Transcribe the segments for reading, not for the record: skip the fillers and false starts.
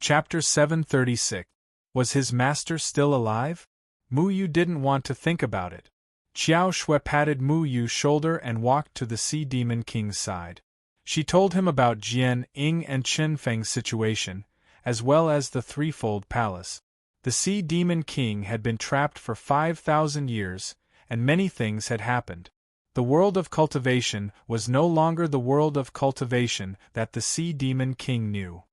Chapter 736. Was his master still alive? Mu Yu didn't want to think about it. Qiao Shui patted Mu Yu's shoulder and walked to the Sea Demon King's side. She told him about Jian Ying and Chen Feng's situation, as well as the threefold palace. The Sea Demon King had been trapped for 5,000 years, and many things had happened. The world of cultivation was no longer the world of cultivation that the Sea Demon King knew.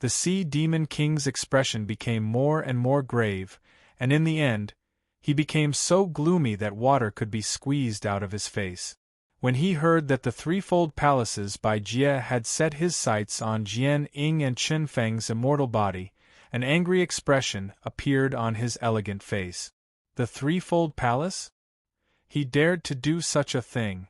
The Sea Demon King's expression became more and more grave, and in the end, he became so gloomy that water could be squeezed out of his face. When he heard that the threefold palaces by Jie had set his sights on Jian Ying and Chen Feng's immortal body, an angry expression appeared on his elegant face. The threefold palace? He dared to do such a thing.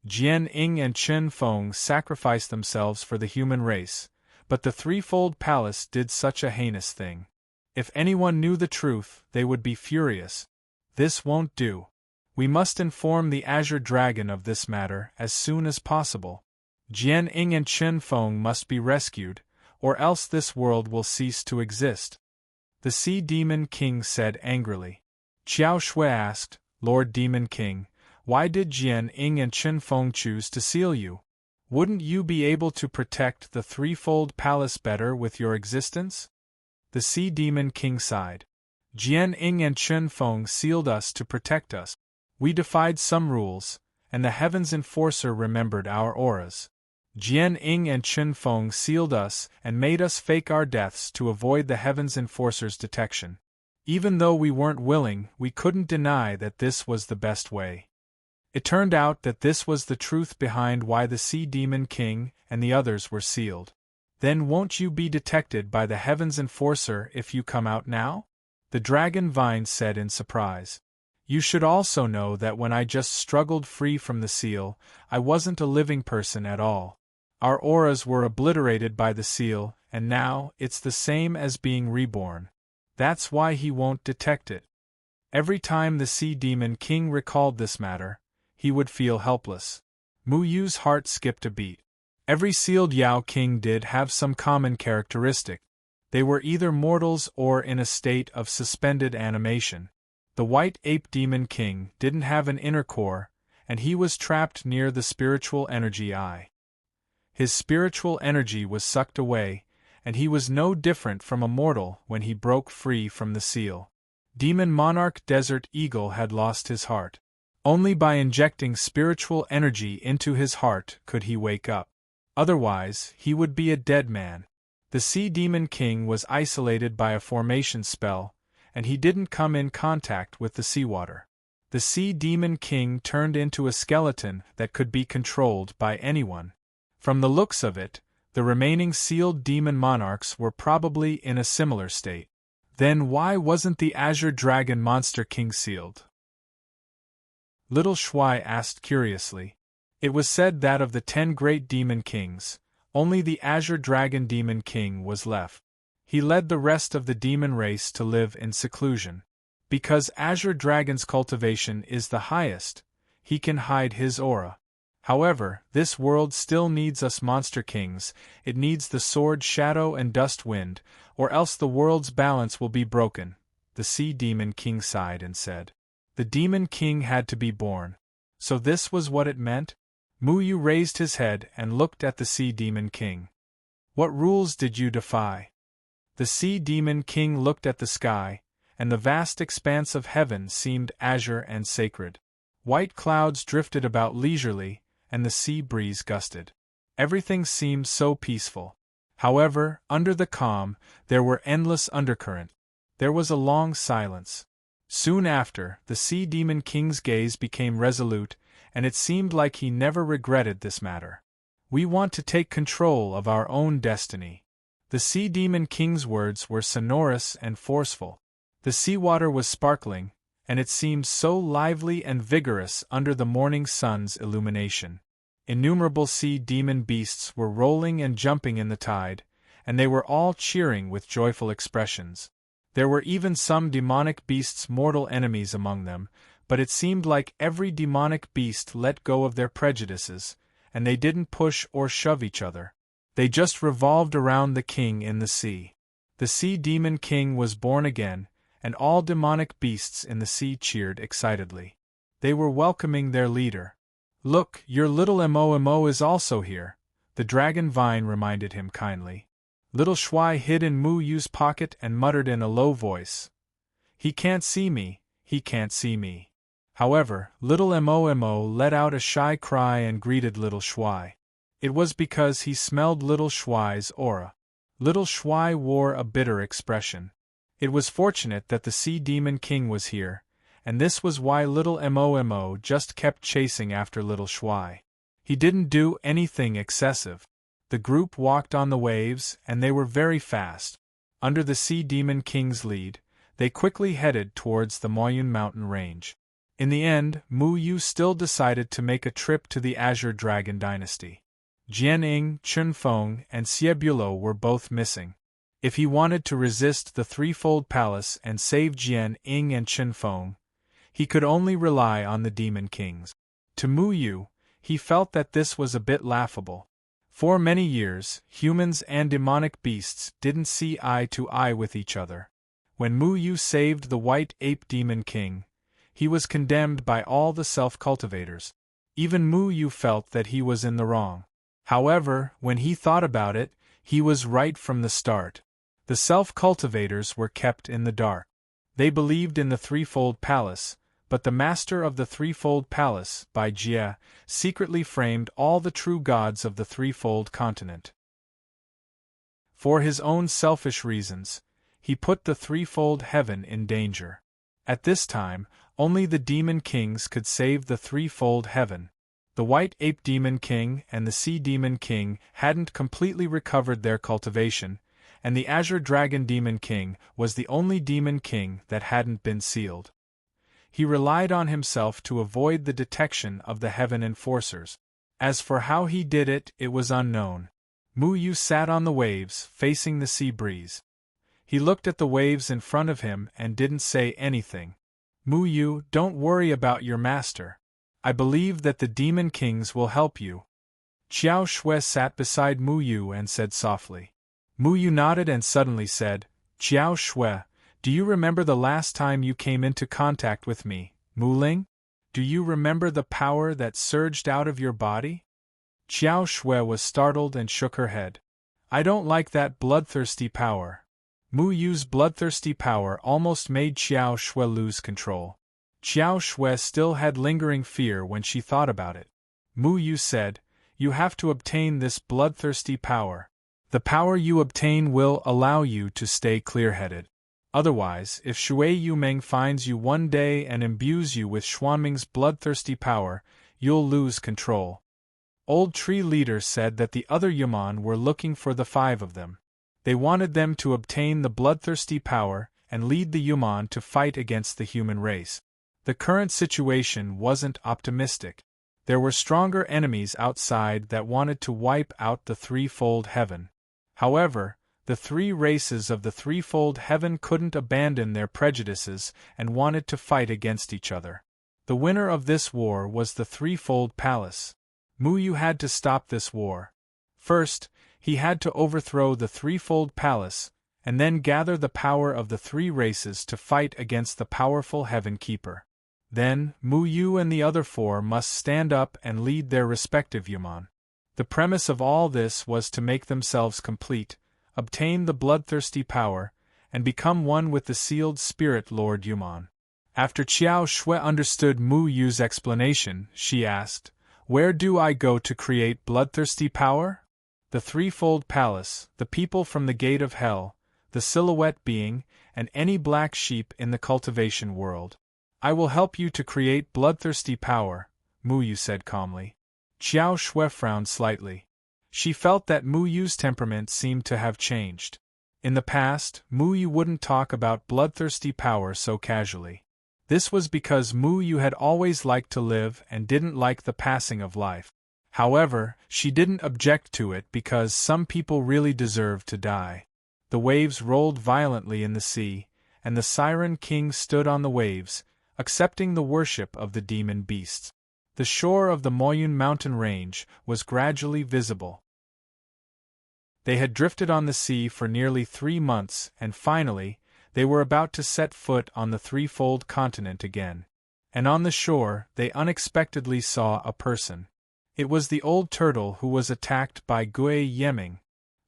Jian Ying and Chen Feng sacrificed themselves for the human race, but the threefold palace did such a heinous thing. If anyone knew the truth, they would be furious. This won't do. We must inform the Azure Dragon of this matter as soon as possible. Jian Ying and Chen Feng must be rescued, or else this world will cease to exist. The Sea Demon King said angrily. Qiao Shui asked, Lord Demon King, why did Jian Ying and Chen Feng choose to seal you? Wouldn't you be able to protect the threefold palace better with your existence? The Sea Demon King sighed. Jian Ying and Chen Feng sealed us to protect us. We defied some rules, and the Heaven's Enforcer remembered our auras. Jian Ying and Chen Feng sealed us and made us fake our deaths to avoid the Heaven's Enforcer's detection. Even though we weren't willing, we couldn't deny that this was the best way. It turned out that this was the truth behind why the Sea Demon King and the others were sealed. Then won't you be detected by the Heaven's Enforcer if you come out now? The Dragon Vine said in surprise. You should also know that when I just struggled free from the seal, I wasn't a living person at all. Our auras were obliterated by the seal, and now it's the same as being reborn. That's why he won't detect it. Every time the Sea Demon King recalled this matter, he would feel helpless. Mu Yu's heart skipped a beat. Every sealed Yao King did have some common characteristic. They were either mortals or in a state of suspended animation. The White Ape Demon King didn't have an inner core, and he was trapped near the spiritual energy eye. His spiritual energy was sucked away, and he was no different from a mortal when he broke free from the seal. Demon Monarch Desert Eagle had lost his heart. Only by injecting spiritual energy into his heart could he wake up. Otherwise, he would be a dead man. The Sea Demon King was isolated by a formation spell, and he didn't come in contact with the seawater. The Sea Demon King turned into a skeleton that could be controlled by anyone. From the looks of it, the remaining sealed demon monarchs were probably in a similar state. Then why wasn't the Azure Dragon Monster King sealed? Little Shui asked curiously. It was said that of the 10 great demon kings, only the Azure Dragon Demon King was left. He led the rest of the demon race to live in seclusion. Because Azure Dragon's cultivation is the highest, he can hide his aura. However, this world still needs us monster kings. It needs the sword Shadow and Dust Wind, or else the world's balance will be broken. The Sea Demon King sighed and said. The Demon King had to be born. So this was what it meant? Mu Yu raised his head and looked at the Sea Demon King. What rules did you defy? The Sea Demon King looked at the sky, and the vast expanse of heaven seemed azure and sacred. White clouds drifted about leisurely, and the sea breeze gusted. Everything seemed so peaceful. However, under the calm, there were endless undercurrents. There was a long silence. Soon after, the Sea Demon King's gaze became resolute, and it seemed like he never regretted this matter. We want to take control of our own destiny. The Sea Demon King's words were sonorous and forceful. The seawater was sparkling, and it seemed so lively and vigorous under the morning sun's illumination. Innumerable sea demon beasts were rolling and jumping in the tide, and they were all cheering with joyful expressions. There were even some demonic beasts' mortal enemies among them, but it seemed like every demonic beast let go of their prejudices, and they didn't push or shove each other. They just revolved around the king in the sea. The Sea Demon King was born again, and all demonic beasts in the sea cheered excitedly. They were welcoming their leader. "Look, your little Mo is also here," the dragon vine reminded him kindly. Little Shuai hid in Mu Yu's pocket and muttered in a low voice, "He can't see me, he can't see me." However, little Mo let out a shy cry and greeted little Shuai. It was because he smelled little Shuai's aura. Little Shuai wore a bitter expression. It was fortunate that the Sea Demon King was here, and this was why little Mo just kept chasing after little Shuai. He didn't do anything excessive. The group walked on the waves, and they were very fast. Under the Sea Demon King's lead, they quickly headed towards the Moyun mountain range. In the end, Mu Yu still decided to make a trip to the Azure Dragon dynasty. Jian Ying, Chun Feng, and Xie Bulo were both missing. If he wanted to resist the Threefold Palace and save Jian Ying and Chun Feng, he could only rely on the Demon Kings. To Mu Yu, he felt that this was a bit laughable. For many years, humans and demonic beasts didn't see eye to eye with each other. When Mu Yu saved the White Ape Demon King, he was condemned by all the self-cultivators. Even Mu Yu felt that he was in the wrong. However, when he thought about it, he was right from the start. The self-cultivators were kept in the dark. They believed in the Threefold Palace, but the master of the Threefold Palace, Bai Jie, secretly framed all the true gods of the Threefold Continent. For his own selfish reasons, he put the Threefold Heaven in danger. At this time, only the Demon Kings could save the Threefold Heaven. The White Ape Demon King and the Sea Demon King hadn't completely recovered their cultivation, and the Azure Dragon Demon King was the only Demon King that hadn't been sealed. He relied on himself to avoid the detection of the Heaven Enforcers. As for how he did it, it was unknown. Mu Yu sat on the waves, facing the sea breeze. He looked at the waves in front of him and didn't say anything. "Mu Yu, don't worry about your master. I believe that the Demon Kings will help you." Qiao Shui sat beside Mu Yu and said softly. Mu Yu nodded and suddenly said, "Qiao Shui, do you remember the last time you came into contact with me, Mu Ling? Do you remember the power that surged out of your body?" Qiao Shui was startled and shook her head. "I don't like that bloodthirsty power." Mu Yu's bloodthirsty power almost made Qiao Shui lose control. Qiao Shui still had lingering fear when she thought about it. Mu Yu said, "You have to obtain this bloodthirsty power. The power you obtain will allow you to stay clear-headed. Otherwise, if Shui Yumeng finds you one day and imbues you with Xuanming's bloodthirsty power, you'll lose control." Old Tree Leader said that the other Yuman were looking for the 5 of them. They wanted them to obtain the bloodthirsty power and lead the Yuman to fight against the human race. The current situation wasn't optimistic. There were stronger enemies outside that wanted to wipe out the Threefold Heaven. However, the 3 races of the Threefold Heaven couldn't abandon their prejudices and wanted to fight against each other. The winner of this war was the Threefold Palace. Mu Yu had to stop this war. First, he had to overthrow the Threefold Palace, and then gather the power of the 3 races to fight against the powerful Heaven Keeper. Then, Mu Yu and the other 4 must stand up and lead their respective Yuman. The premise of all this was to make themselves complete, obtain the bloodthirsty power, and become one with the sealed Spirit Lord Yuman. After Qiao Shui understood Mu Yu's explanation, she asked, "Where do I go to create bloodthirsty power?" "The Threefold Palace, the people from the Gate of Hell, the Silhouette Being, and any black sheep in the cultivation world. I will help you to create bloodthirsty power," Mu Yu said calmly. Qiao Shui frowned slightly. She felt that Mu Yu's temperament seemed to have changed. In the past, Mu Yu wouldn't talk about bloodthirsty power so casually. This was because Mu Yu had always liked to live and didn't like the passing of life. However, she didn't object to it because some people really deserved to die. The waves rolled violently in the sea, and the Siren King stood on the waves, accepting the worship of the demon beasts. The shore of the Moyun mountain range was gradually visible. They had drifted on the sea for nearly 3 months, and finally, they were about to set foot on the threefold continent again. And on the shore, they unexpectedly saw a person. It was the old turtle who was attacked by Gui Yeming.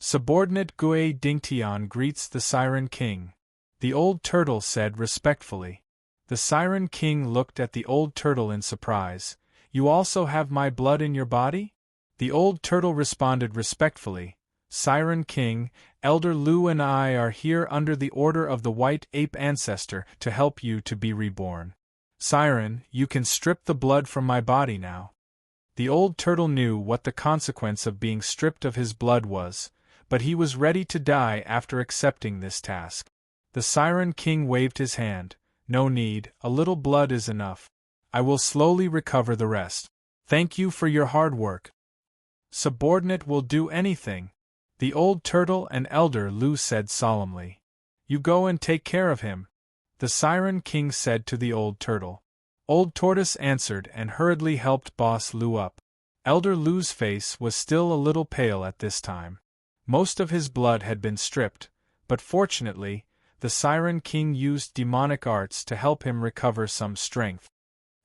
Subordinate Gui Dingtian greets the Siren King, the old turtle said respectfully. The Siren King looked at the old turtle in surprise. You also have my blood in your body? The old turtle responded respectfully. Siren King, Elder Lu and I are here under the order of the White Ape Ancestor to help you to be reborn. Siren, you can strip the blood from my body now. The old turtle knew what the consequence of being stripped of his blood was, but he was ready to die after accepting this task. The Siren King waved his hand. No need, a little blood is enough. I will slowly recover the rest. Thank you for your hard work. Subordinate will do anything, the old turtle and Elder Lu said solemnly. You go and take care of him, the Siren King said to the old turtle. Old Tortoise answered and hurriedly helped Boss Lu up. Elder Lu's face was still a little pale at this time. Most of his blood had been stripped, but fortunately, the Siren King used demonic arts to help him recover some strength.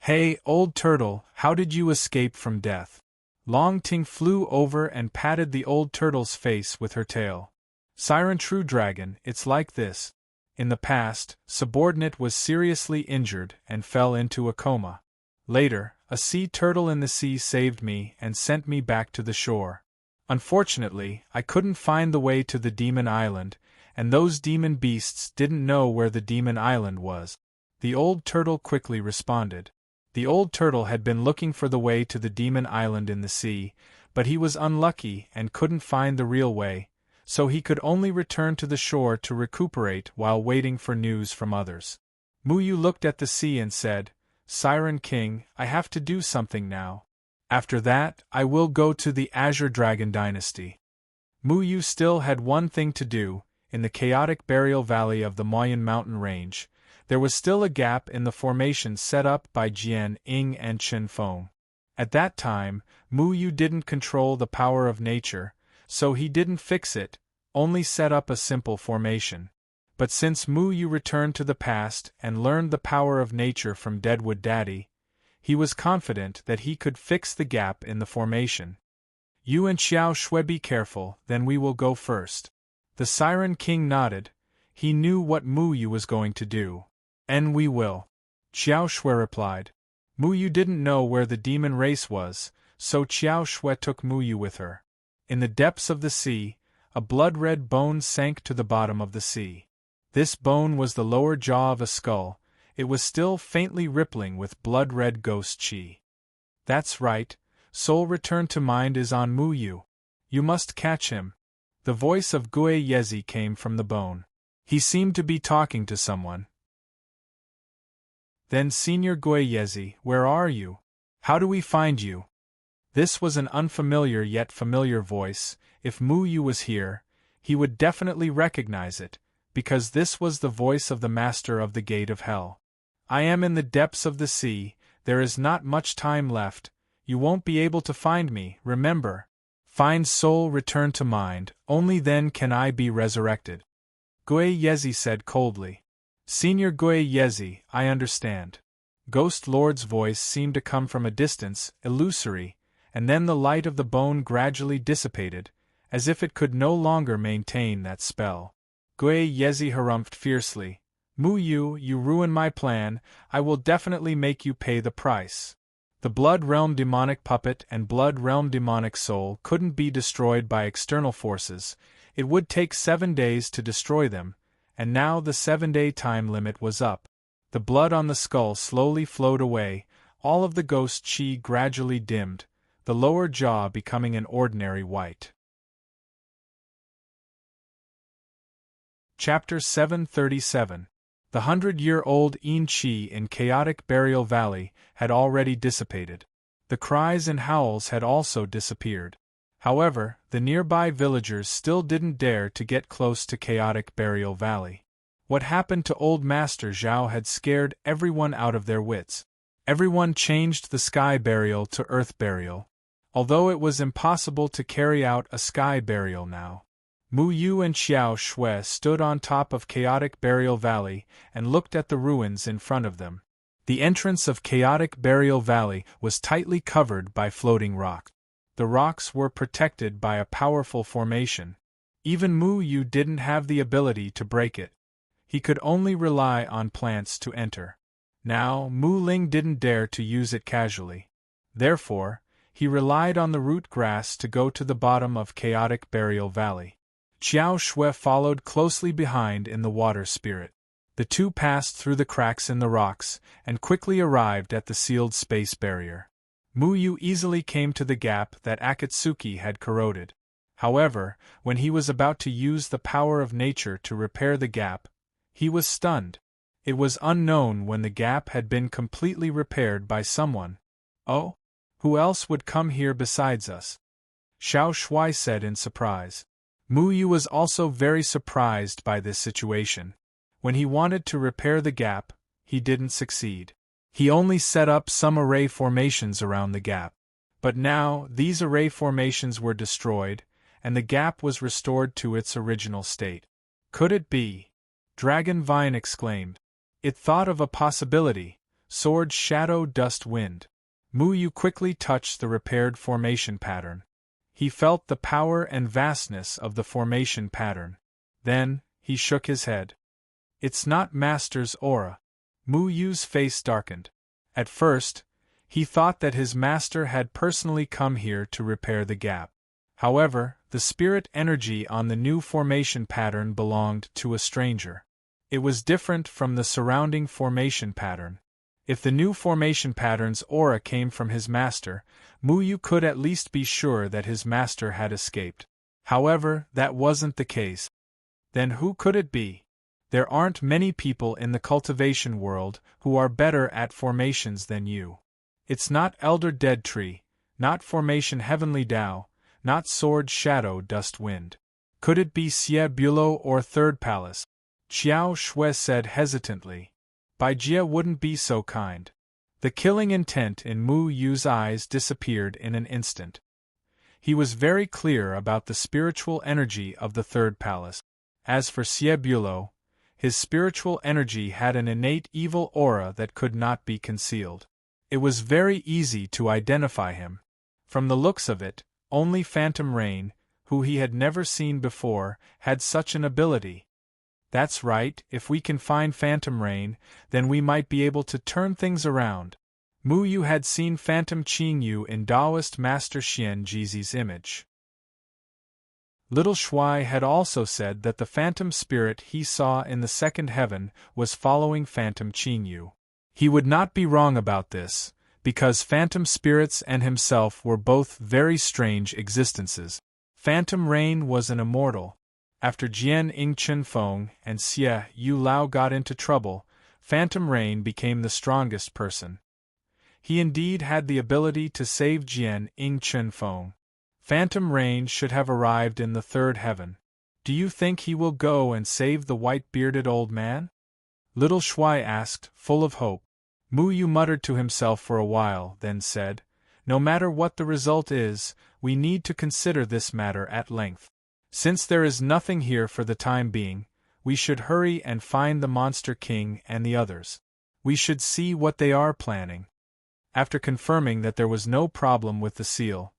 Hey, old turtle, how did you escape from death? Long Ting flew over and patted the old turtle's face with her tail. Siren True Dragon, it's like this. In the past, Subordinate was seriously injured and fell into a coma. Later, a sea turtle in the sea saved me and sent me back to the shore. Unfortunately, I couldn't find the way to the Demon Island, and those demon beasts didn't know where the Demon Island was. The old turtle quickly responded. The old turtle had been looking for the way to the Demon Island in the sea, but he was unlucky and couldn't find the real way, so he could only return to the shore to recuperate while waiting for news from others. Muyu looked at the sea and said, Siren King, I have to do something now. After that, I will go to the Azure Dragon Dynasty. Muyu still had one thing to do. In the chaotic burial valley of the Mayan mountain range, there was still a gap in the formation set up by Jian Ying and Chen Feng. At that time, Muyu didn't control the power of nature, so he didn't fix it, only set up a simple formation. But since Muyu returned to the past and learned the power of nature from Deadwood Daddy, he was confident that he could fix the gap in the formation. You and Xiao Shui be careful, then we will go first. The Siren King nodded. He knew what Muyu was going to do. And we will. Xiao Shui replied. Muyu didn't know where the demon race was, so Xiao Shui took Muyu with her. In the depths of the sea, a blood-red bone sank to the bottom of the sea. This bone was the lower jaw of a skull. It was still faintly rippling with blood-red ghost chi. That's right, soul return to mind is on Muyu. You must catch him. The voice of Gui Yezi came from the bone. He seemed to be talking to someone. Then Senior Gui Yezi, where are you? How do we find you? This was an unfamiliar yet familiar voice. If Muyu was here, he would definitely recognize it, because this was the voice of the Master of the Gate of Hell. I am in the depths of the sea, there is not much time left, you won't be able to find me, remember. Find soul return to mind, only then can I be resurrected. Gui Yezi said coldly. Senior Gui Yezi, I understand. Ghost Lord's voice seemed to come from a distance, illusory, and then the light of the bone gradually dissipated, as if it could no longer maintain that spell. Gui Yezi harumphed fiercely. Muyu, you ruin my plan, I will definitely make you pay the price. The Blood Realm demonic puppet and Blood Realm demonic soul couldn't be destroyed by external forces, it would take 7 days to destroy them, and now the 7-day time limit was up. The blood on the skull slowly flowed away, all of the ghost chi gradually dimmed, the lower jaw becoming an ordinary white. Chapter 737. The 100-year-old Yin Chi in chaotic Burial Valley had already dissipated. The cries and howls had also disappeared. However, the nearby villagers still didn't dare to get close to chaotic Burial Valley. What happened to Old Master Zhao had scared everyone out of their wits. Everyone changed the sky burial to earth burial. Although it was impossible to carry out a sky burial now, Mu Yu and Xiao Shui stood on top of Chaotic Burial Valley and looked at the ruins in front of them. The entrance of Chaotic Burial Valley was tightly covered by floating rocks. The rocks were protected by a powerful formation. Even Mu Yu didn't have the ability to break it. He could only rely on plants to enter. Now, Mu Ling didn't dare to use it casually. Therefore, he relied on the root grass to go to the bottom of Chaotic Burial Valley. Xiao Shui followed closely behind in the water spirit. The two passed through the cracks in the rocks and quickly arrived at the sealed space barrier. Mu Yu easily came to the gap that Akatsuki had corroded. However, when he was about to use the power of nature to repair the gap, he was stunned. It was unknown when the gap had been completely repaired by someone. "Oh? Who else would come here besides us?" Xiao Shui said in surprise. Mu Yu was also very surprised by this situation. When he wanted to repair the gap, he didn't succeed. He only set up some array formations around the gap. But now, these array formations were destroyed, and the gap was restored to its original state. Could it be? Dragon Vine exclaimed. It thought of a possibility: sword, shadow, dust, wind. Mu Yu quickly touched the repaired formation pattern. He felt the power and vastness of the formation pattern. Then, he shook his head. It's not Master's aura. Mu Yu's face darkened. At first, he thought that his master had personally come here to repair the gap. However, the spirit energy on the new formation pattern belonged to a stranger. It was different from the surrounding formation pattern. If the new formation pattern's aura came from his master, Mu Yu could at least be sure that his master had escaped. However, that wasn't the case. Then who could it be? There aren't many people in the cultivation world who are better at formations than you. It's not Elder Dead Tree, not Formation Heavenly Tao, not Sword Shadow Dust Wind. Could it be Xie Bulo or Third Palace? Xiao Shui said hesitantly. Bai Jie wouldn't be so kind. The killing intent in Mu Yu's eyes disappeared in an instant. He was very clear about the spiritual energy of the Third Palace. As for Xie Bulo, his spiritual energy had an innate evil aura that could not be concealed. It was very easy to identify him. From the looks of it, only Phantom Rain, who he had never seen before, had such an ability. That's right, if we can find Phantom Rain, then we might be able to turn things around. Mu Yu had seen Phantom Qingyu in Taoist Master Xian Jizi's image. Little Shui had also said that the phantom spirit he saw in the second heaven was following Phantom Qingyu. He would not be wrong about this, because phantom spirits and himself were both very strange existences. Phantom Rain was an immortal. After Jian Ing Chen Feng and Xie Yu Lao got into trouble, Phantom Rain became the strongest person. He indeed had the ability to save Jian Ing Chen Feng. Phantom Rain should have arrived in the third heaven. Do you think he will go and save the white-bearded old man? Little Shui asked, full of hope. Mu Yu muttered to himself for a while, then said, No matter what the result is, we need to consider this matter at length. Since there is nothing here for the time being, we should hurry and find the Monster King and the others. We should see what they are planning. After confirming that there was no problem with the seal,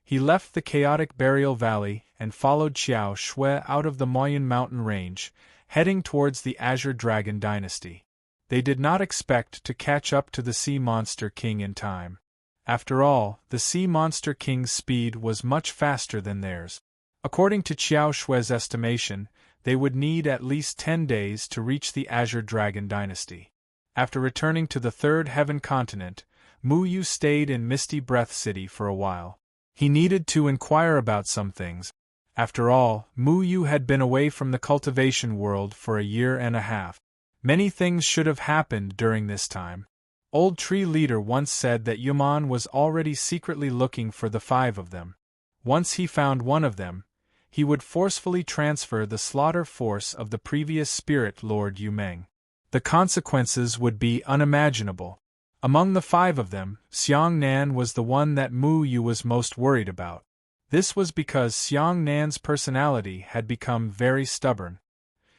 he left the Chaotic Burial Valley and followed Xiao Shui out of the Moyen Mountain Range, heading towards the Azure Dragon Dynasty. They did not expect to catch up to the Sea Monster King in time. After all, the Sea Monster King's speed was much faster than theirs. According to Xiao Shui's estimation, they would need at least 10 days to reach the Azure Dragon Dynasty. After returning to the Third Heaven continent, Mu Yu stayed in Misty Breath City for a while. He needed to inquire about some things. After all, Mu Yu had been away from the cultivation world for a year and a half. Many things should have happened during this time. Old Tree Leader once said that Yaman was already secretly looking for the 5 of them. Once he found one of them, he would forcefully transfer the slaughter force of the previous Spirit Lord Yumeng. The consequences would be unimaginable. Among the 5 of them, Xiang Nan was the one that Mu Yu was most worried about. This was because Xiang Nan's personality had become very stubborn.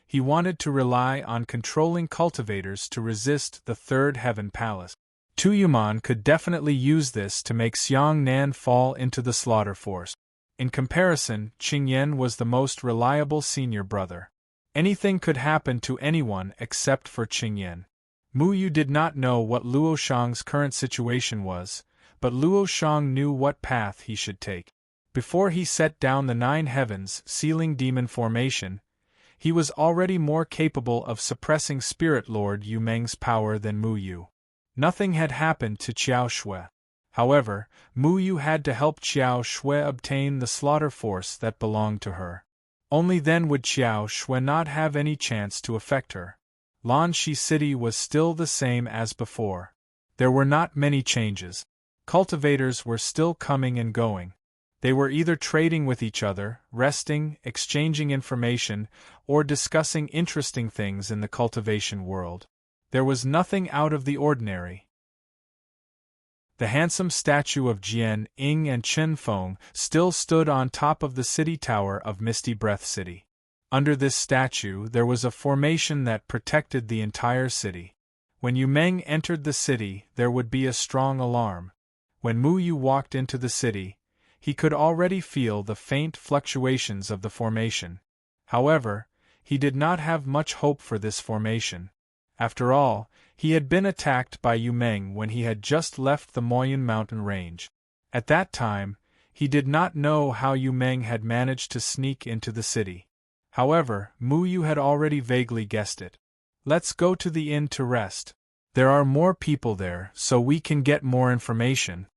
He wanted to rely on controlling cultivators to resist the Third Heaven Palace. Tu Yuman could definitely use this to make Xiang Nan fall into the slaughter force. In comparison, Qingyan was the most reliable senior brother. Anything could happen to anyone except for Qingyan. Mu Yu did not know what Luo Shang's current situation was, but Luo Shang knew what path he should take. Before he set down the 9 heavens sealing demon formation, he was already more capable of suppressing Spirit Lord Yu Meng's power than Mu Yu. Nothing had happened to Qiao Shui. However, Mu Yu had to help Qiao Shui obtain the slaughter force that belonged to her. Only then would Qiao Shui not have any chance to affect her. Lanxi City was still the same as before. There were not many changes. Cultivators were still coming and going. They were either trading with each other, resting, exchanging information, or discussing interesting things in the cultivation world. There was nothing out of the ordinary. The handsome statue of Jian Ying and Chen Feng still stood on top of the city tower of Misty Breath City. Under this statue there was a formation that protected the entire city. When Yu Meng entered the city, there would be a strong alarm. When Mu Yu walked into the city, he could already feel the faint fluctuations of the formation. However, he did not have much hope for this formation. After all, he had been attacked by Yu Meng when he had just left the Moyun mountain range. At that time, he did not know how Yu Meng had managed to sneak into the city. However, Mu Yu had already vaguely guessed it. "Let's go to the inn to rest. There are more people there, so we can get more information,"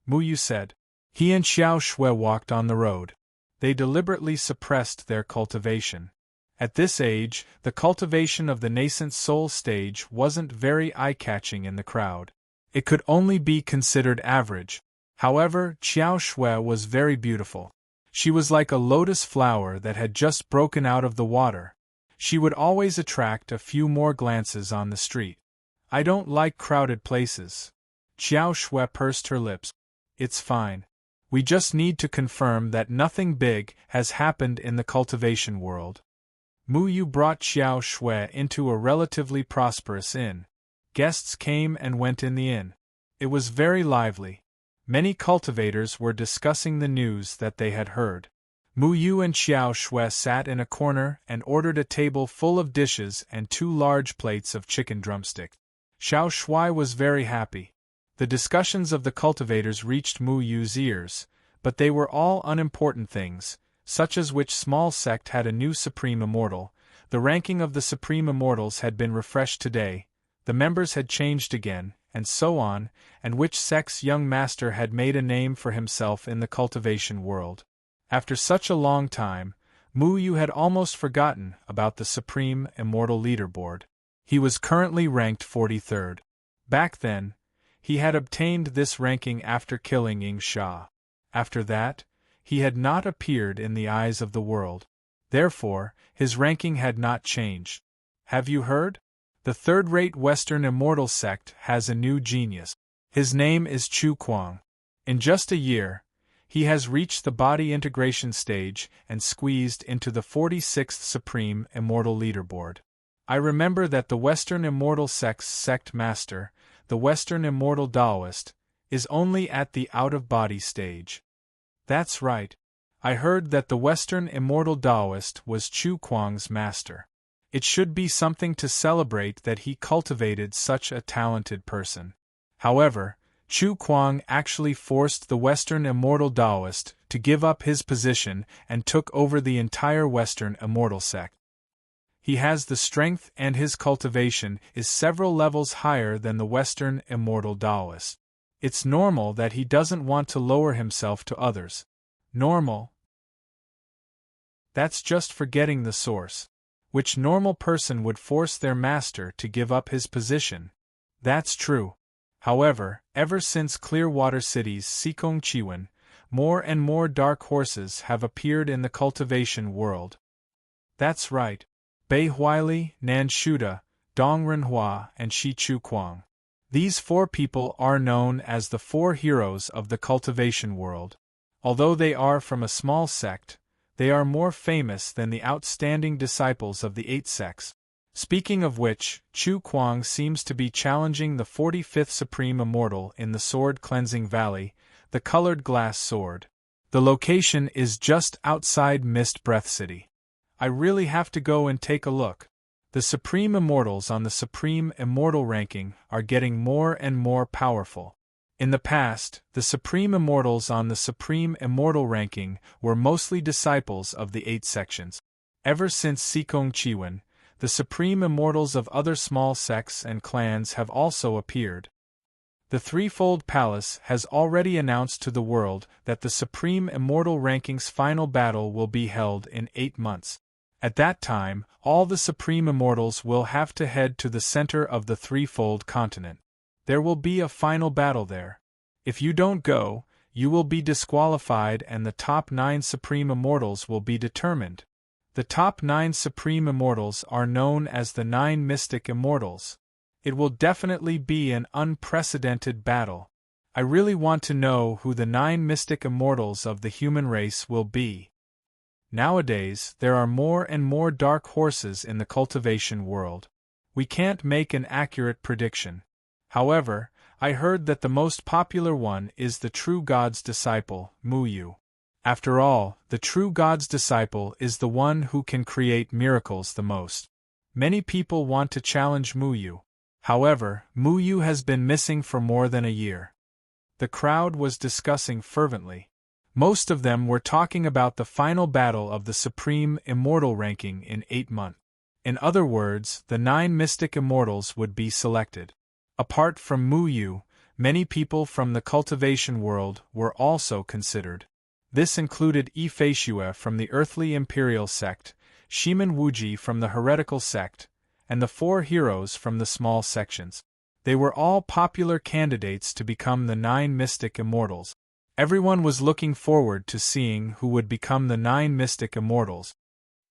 Mu Yu said. He and Xiao Shui walked on the road. They deliberately suppressed their cultivation. At this age, the cultivation of the nascent soul stage wasn't very eye-catching in the crowd. It could only be considered average. However, Xiao Shui was very beautiful. She was like a lotus flower that had just broken out of the water. She would always attract a few more glances on the street. "I don't like crowded places." Xiao Shui pursed her lips. "It's fine. We just need to confirm that nothing big has happened in the cultivation world." Mu Yu brought Xiao Shui into a relatively prosperous inn. Guests came and went in the inn. It was very lively. Many cultivators were discussing the news that they had heard. Mu Yu and Xiao Shui sat in a corner and ordered a table full of dishes and 2 large plates of chicken drumstick. Xiao Shui was very happy. The discussions of the cultivators reached Mu Yu's ears, but they were all unimportant things, such as which small sect had a new Supreme Immortal. The ranking of the Supreme Immortals had been refreshed today, the members had changed again, and so on, and which sect's young master had made a name for himself in the cultivation world. After such a long time, Mu Yu had almost forgotten about the Supreme Immortal leaderboard. He was currently ranked 43rd. Back then, he had obtained this ranking after killing Ying Sha. After that, he had not appeared in the eyes of the world. Therefore, his ranking had not changed. Have you heard? The third-rate Western Immortal sect has a new genius. His name is Chu Kuang. In just a year, he has reached the body integration stage and squeezed into the 46th Supreme Immortal leaderboard. I remember that the Western Immortal sect's sect master, the Western Immortal Taoist, is only at the out-of-body stage. That's right. I heard that the Western Immortal Taoist was Chu Kuang's master. It should be something to celebrate that he cultivated such a talented person. However, Chu Kuang actually forced the Western Immortal Taoist to give up his position and took over the entire Western Immortal sect. He has the strength and his cultivation is several levels higher than the Western Immortal Taoist. It's normal that he doesn't want to lower himself to others. Normal? That's just forgetting the source. Which normal person would force their master to give up his position? That's true. However, ever since Clearwater City's Sikong Chiwen, more and more dark horses have appeared in the cultivation world. That's right. Bei Huili, Nan Shuda, Dong Renhua, and Shi Chu Kuang. These 4 people are known as the 4 heroes of the cultivation world. Although they are from a small sect, they are more famous than the outstanding disciples of the 8 sects. Speaking of which, Chu Kuang seems to be challenging the 45th Supreme Immortal in the sword-cleansing valley, the colored glass sword. The location is just outside Mist Breath City. I really have to go and take a look. The Supreme Immortals on the Supreme Immortal ranking are getting more and more powerful. In the past, the Supreme Immortals on the Supreme Immortal ranking were mostly disciples of the 8 sections. Ever since Sikong Chiwen, the Supreme Immortals of other small sects and clans have also appeared. The Threefold Palace has already announced to the world that the Supreme Immortal ranking's final battle will be held in 8 months. At that time, all the Supreme Immortals will have to head to the center of the Threefold Continent. There will be a final battle there. If you don't go, you will be disqualified and the top 9 Supreme Immortals will be determined. The top 9 Supreme Immortals are known as the 9 Mystic Immortals. It will definitely be an unprecedented battle. I really want to know who the 9 Mystic Immortals of the human race will be. Nowadays, there are more and more dark horses in the cultivation world. We can't make an accurate prediction. However, I heard that the most popular one is the True God's disciple, Mu Yu. After all, the True God's disciple is the one who can create miracles the most. Many people want to challenge Mu Yu. However, Mu Yu has been missing for more than a year. The crowd was discussing fervently. Most of them were talking about the final battle of the Supreme Immortal ranking in 8 months. In other words, the 9 Mystic Immortals would be selected. Apart from Mu Yu, many people from the cultivation world were also considered. This included Yifei Xue from the Earthly Imperial sect, Shimen Wuji from the Heretical sect, and the 4 heroes from the small sections. They were all popular candidates to become the 9 Mystic Immortals. Everyone was looking forward to seeing who would become the 9 Mystic Immortals.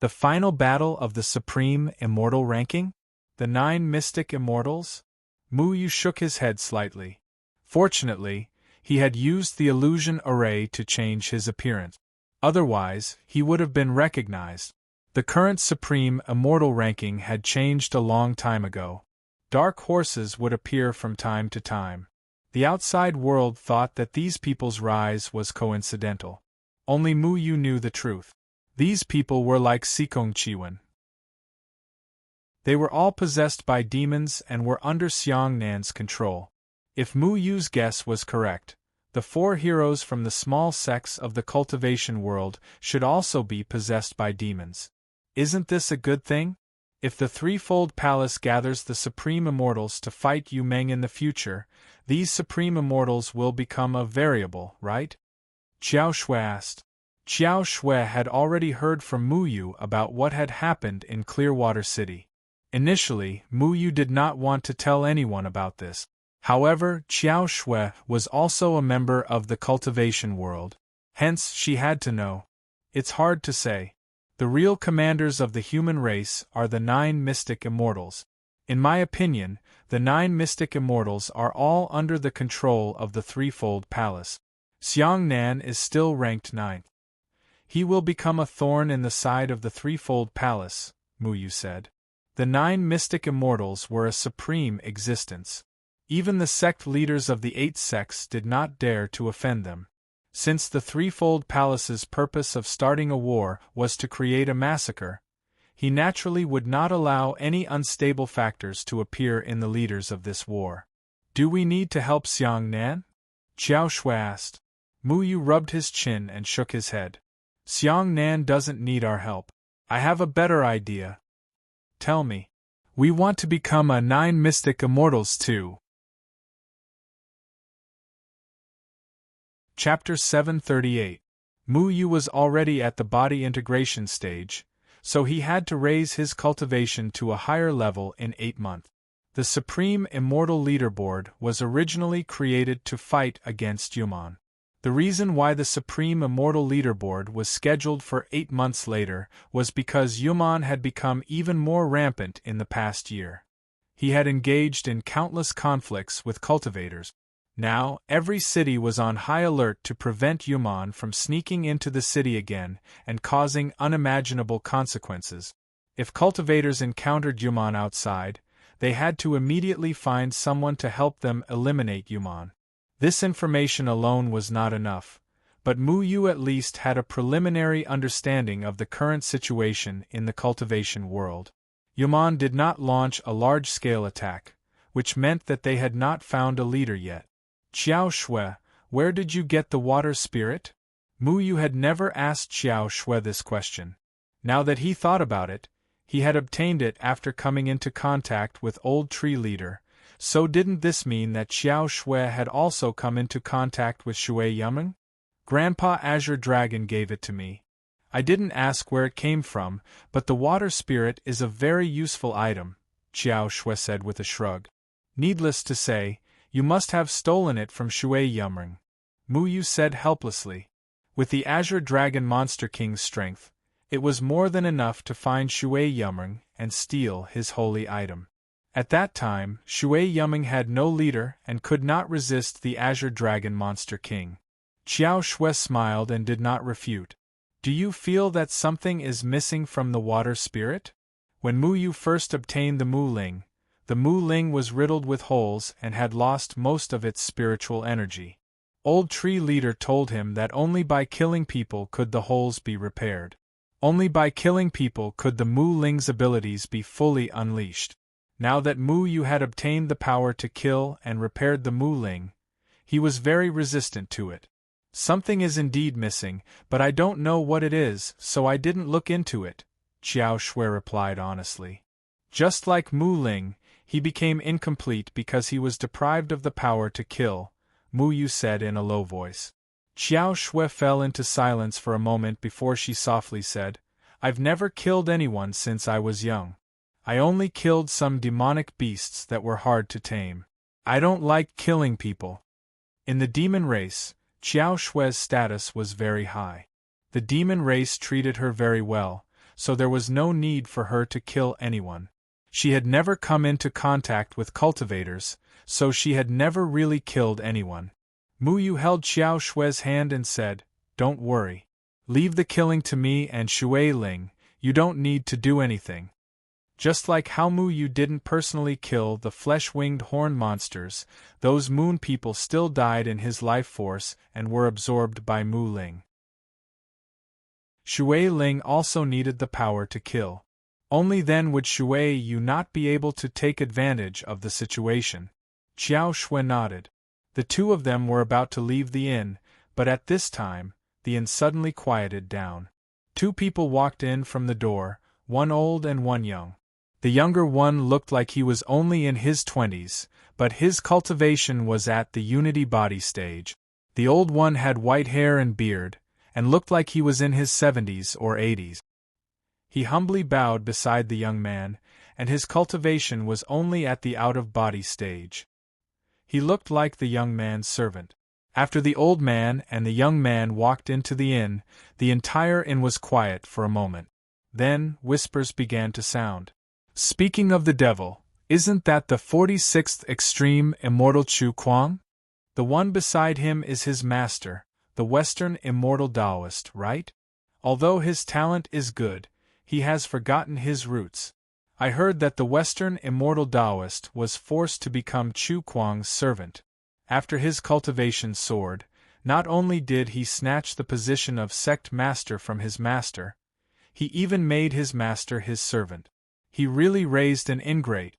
The final battle of the Supreme Immortal ranking? The 9 Mystic Immortals? Mu Yu shook his head slightly. Fortunately, he had used the illusion array to change his appearance. Otherwise, he would have been recognized. The current Supreme Immortal ranking had changed a long time ago. Dark horses would appear from time to time. The outside world thought that these people's rise was coincidental. Only Mu Yu knew the truth. These people were like Sikong Chiwen. They were all possessed by demons and were under Xiang Nan's control. If Mu Yu's guess was correct, the 4 heroes from the small sects of the cultivation world should also be possessed by demons. Isn't this a good thing? If the Threefold Palace gathers the Supreme Immortals to fight Yu Meng in the future, these Supreme Immortals will become a variable, right? Xiao Shui asked. Xiao Shui had already heard from Mu Yu about what had happened in Clearwater City. Initially, Mu Yu did not want to tell anyone about this. However, Xiao Shui was also a member of the cultivation world. Hence, she had to know. It's hard to say. The real commanders of the human race are the 9 Mystic Immortals. In my opinion, the 9 Mystic Immortals are all under the control of the Threefold Palace. Xiang Nan is still ranked 9th. He will become a thorn in the side of the Threefold Palace, Mu Yu said. The 9 Mystic Immortals were a supreme existence. Even the sect leaders of the 8 sects did not dare to offend them. Since the Threefold Palace's purpose of starting a war was to create a massacre, he naturally would not allow any unstable factors to appear in the leaders of this war. Do we need to help Xiang Nan? Xiao Shui asked. Mu Yu rubbed his chin and shook his head. Xiang Nan doesn't need our help. I have a better idea. Tell me. We want to become a 9 Mystic Immortals too. Chapter 738. Mu Yu was already at the body integration stage, so he had to raise his cultivation to a higher level in 8 months. The Supreme Immortal Leaderboard was originally created to fight against Yuman. The reason why the Supreme Immortal Leaderboard was scheduled for 8 months later was because Yuman had become even more rampant in the past year. He had engaged in countless conflicts with cultivators. Now, every city was on high alert to prevent Yuman from sneaking into the city again and causing unimaginable consequences. If cultivators encountered Yuman outside, they had to immediately find someone to help them eliminate Yuman. This information alone was not enough, but Mu Yu at least had a preliminary understanding of the current situation in the cultivation world. Yuman did not launch a large-scale attack, which meant that they had not found a leader yet. Xiao Shui, where did you get the water spirit? Mu Yu had never asked Xiao Shui this question. Now that he thought about it, he had obtained it after coming into contact with Old Tree Leader. So didn't this mean that Xiao Shui had also come into contact with Shui Yumeng? Grandpa Azure Dragon gave it to me. I didn't ask where it came from, but the water spirit is a very useful item, Xiao Shui said with a shrug. Needless to say, you must have stolen it from Shui Yumeng, Mu Yu said helplessly. With the Azure Dragon Monster King's strength, it was more than enough to find Shui Yumeng and steal his holy item. At that time, Shui Yumeng had no leader and could not resist the Azure Dragon Monster King. Xiao Shui smiled and did not refute. Do you feel that something is missing from the water spirit? When Mu Yu first obtained the Mu Ling was riddled with holes and had lost most of its spiritual energy. Old Tree Leader told him that only by killing people could the holes be repaired. Only by killing people could the Mu Ling's abilities be fully unleashed. Now that Mu Yu had obtained the power to kill and repaired the Mu Ling, he was very resistant to it. Something is indeed missing, but I don't know what it is, so I didn't look into it, Xiao Shui replied honestly. Just like Mu Ling, he became incomplete because he was deprived of the power to kill, Mu Yu said in a low voice. Xiao Shui fell into silence for a moment before she softly said, I've never killed anyone since I was young. I only killed some demonic beasts that were hard to tame. I don't like killing people. In the demon race, Xiao Shui's status was very high. The demon race treated her very well, so there was no need for her to kill anyone. She had never come into contact with cultivators, so she had never really killed anyone. Mu Yu held Xiao Shui's hand and said, Don't worry. Leave the killing to me and Shui Ling, you don't need to do anything. Just like how Mu Yu didn't personally kill the flesh-winged horn monsters, those moon people still died in his life force and were absorbed by Mu Ling. Shui Ling also needed the power to kill. Only then would Shui Yu not be able to take advantage of the situation. Xiao Shui nodded. The two of them were about to leave the inn, but at this time, the inn suddenly quieted down. Two people walked in from the door, one old and one young. The younger one looked like he was only in his 20s, but his cultivation was at the unity body stage. The old one had white hair and beard, and looked like he was in his 70s or 80s. He humbly bowed beside the young man, and his cultivation was only at the out-of-body stage. He looked like the young man's servant. After the old man and the young man walked into the inn, the entire inn was quiet for a moment. Then, whispers began to sound. Speaking of the devil, isn't that the 46th extreme immortal Chu Kuang? The one beside him is his master, the Western immortal Taoist, right? Although his talent is good, he has forgotten his roots. I heard that the Western immortal Taoist was forced to become Chu Kuang's servant. After his cultivation soared, not only did he snatch the position of sect master from his master, he even made his master his servant. He really raised an ingrate.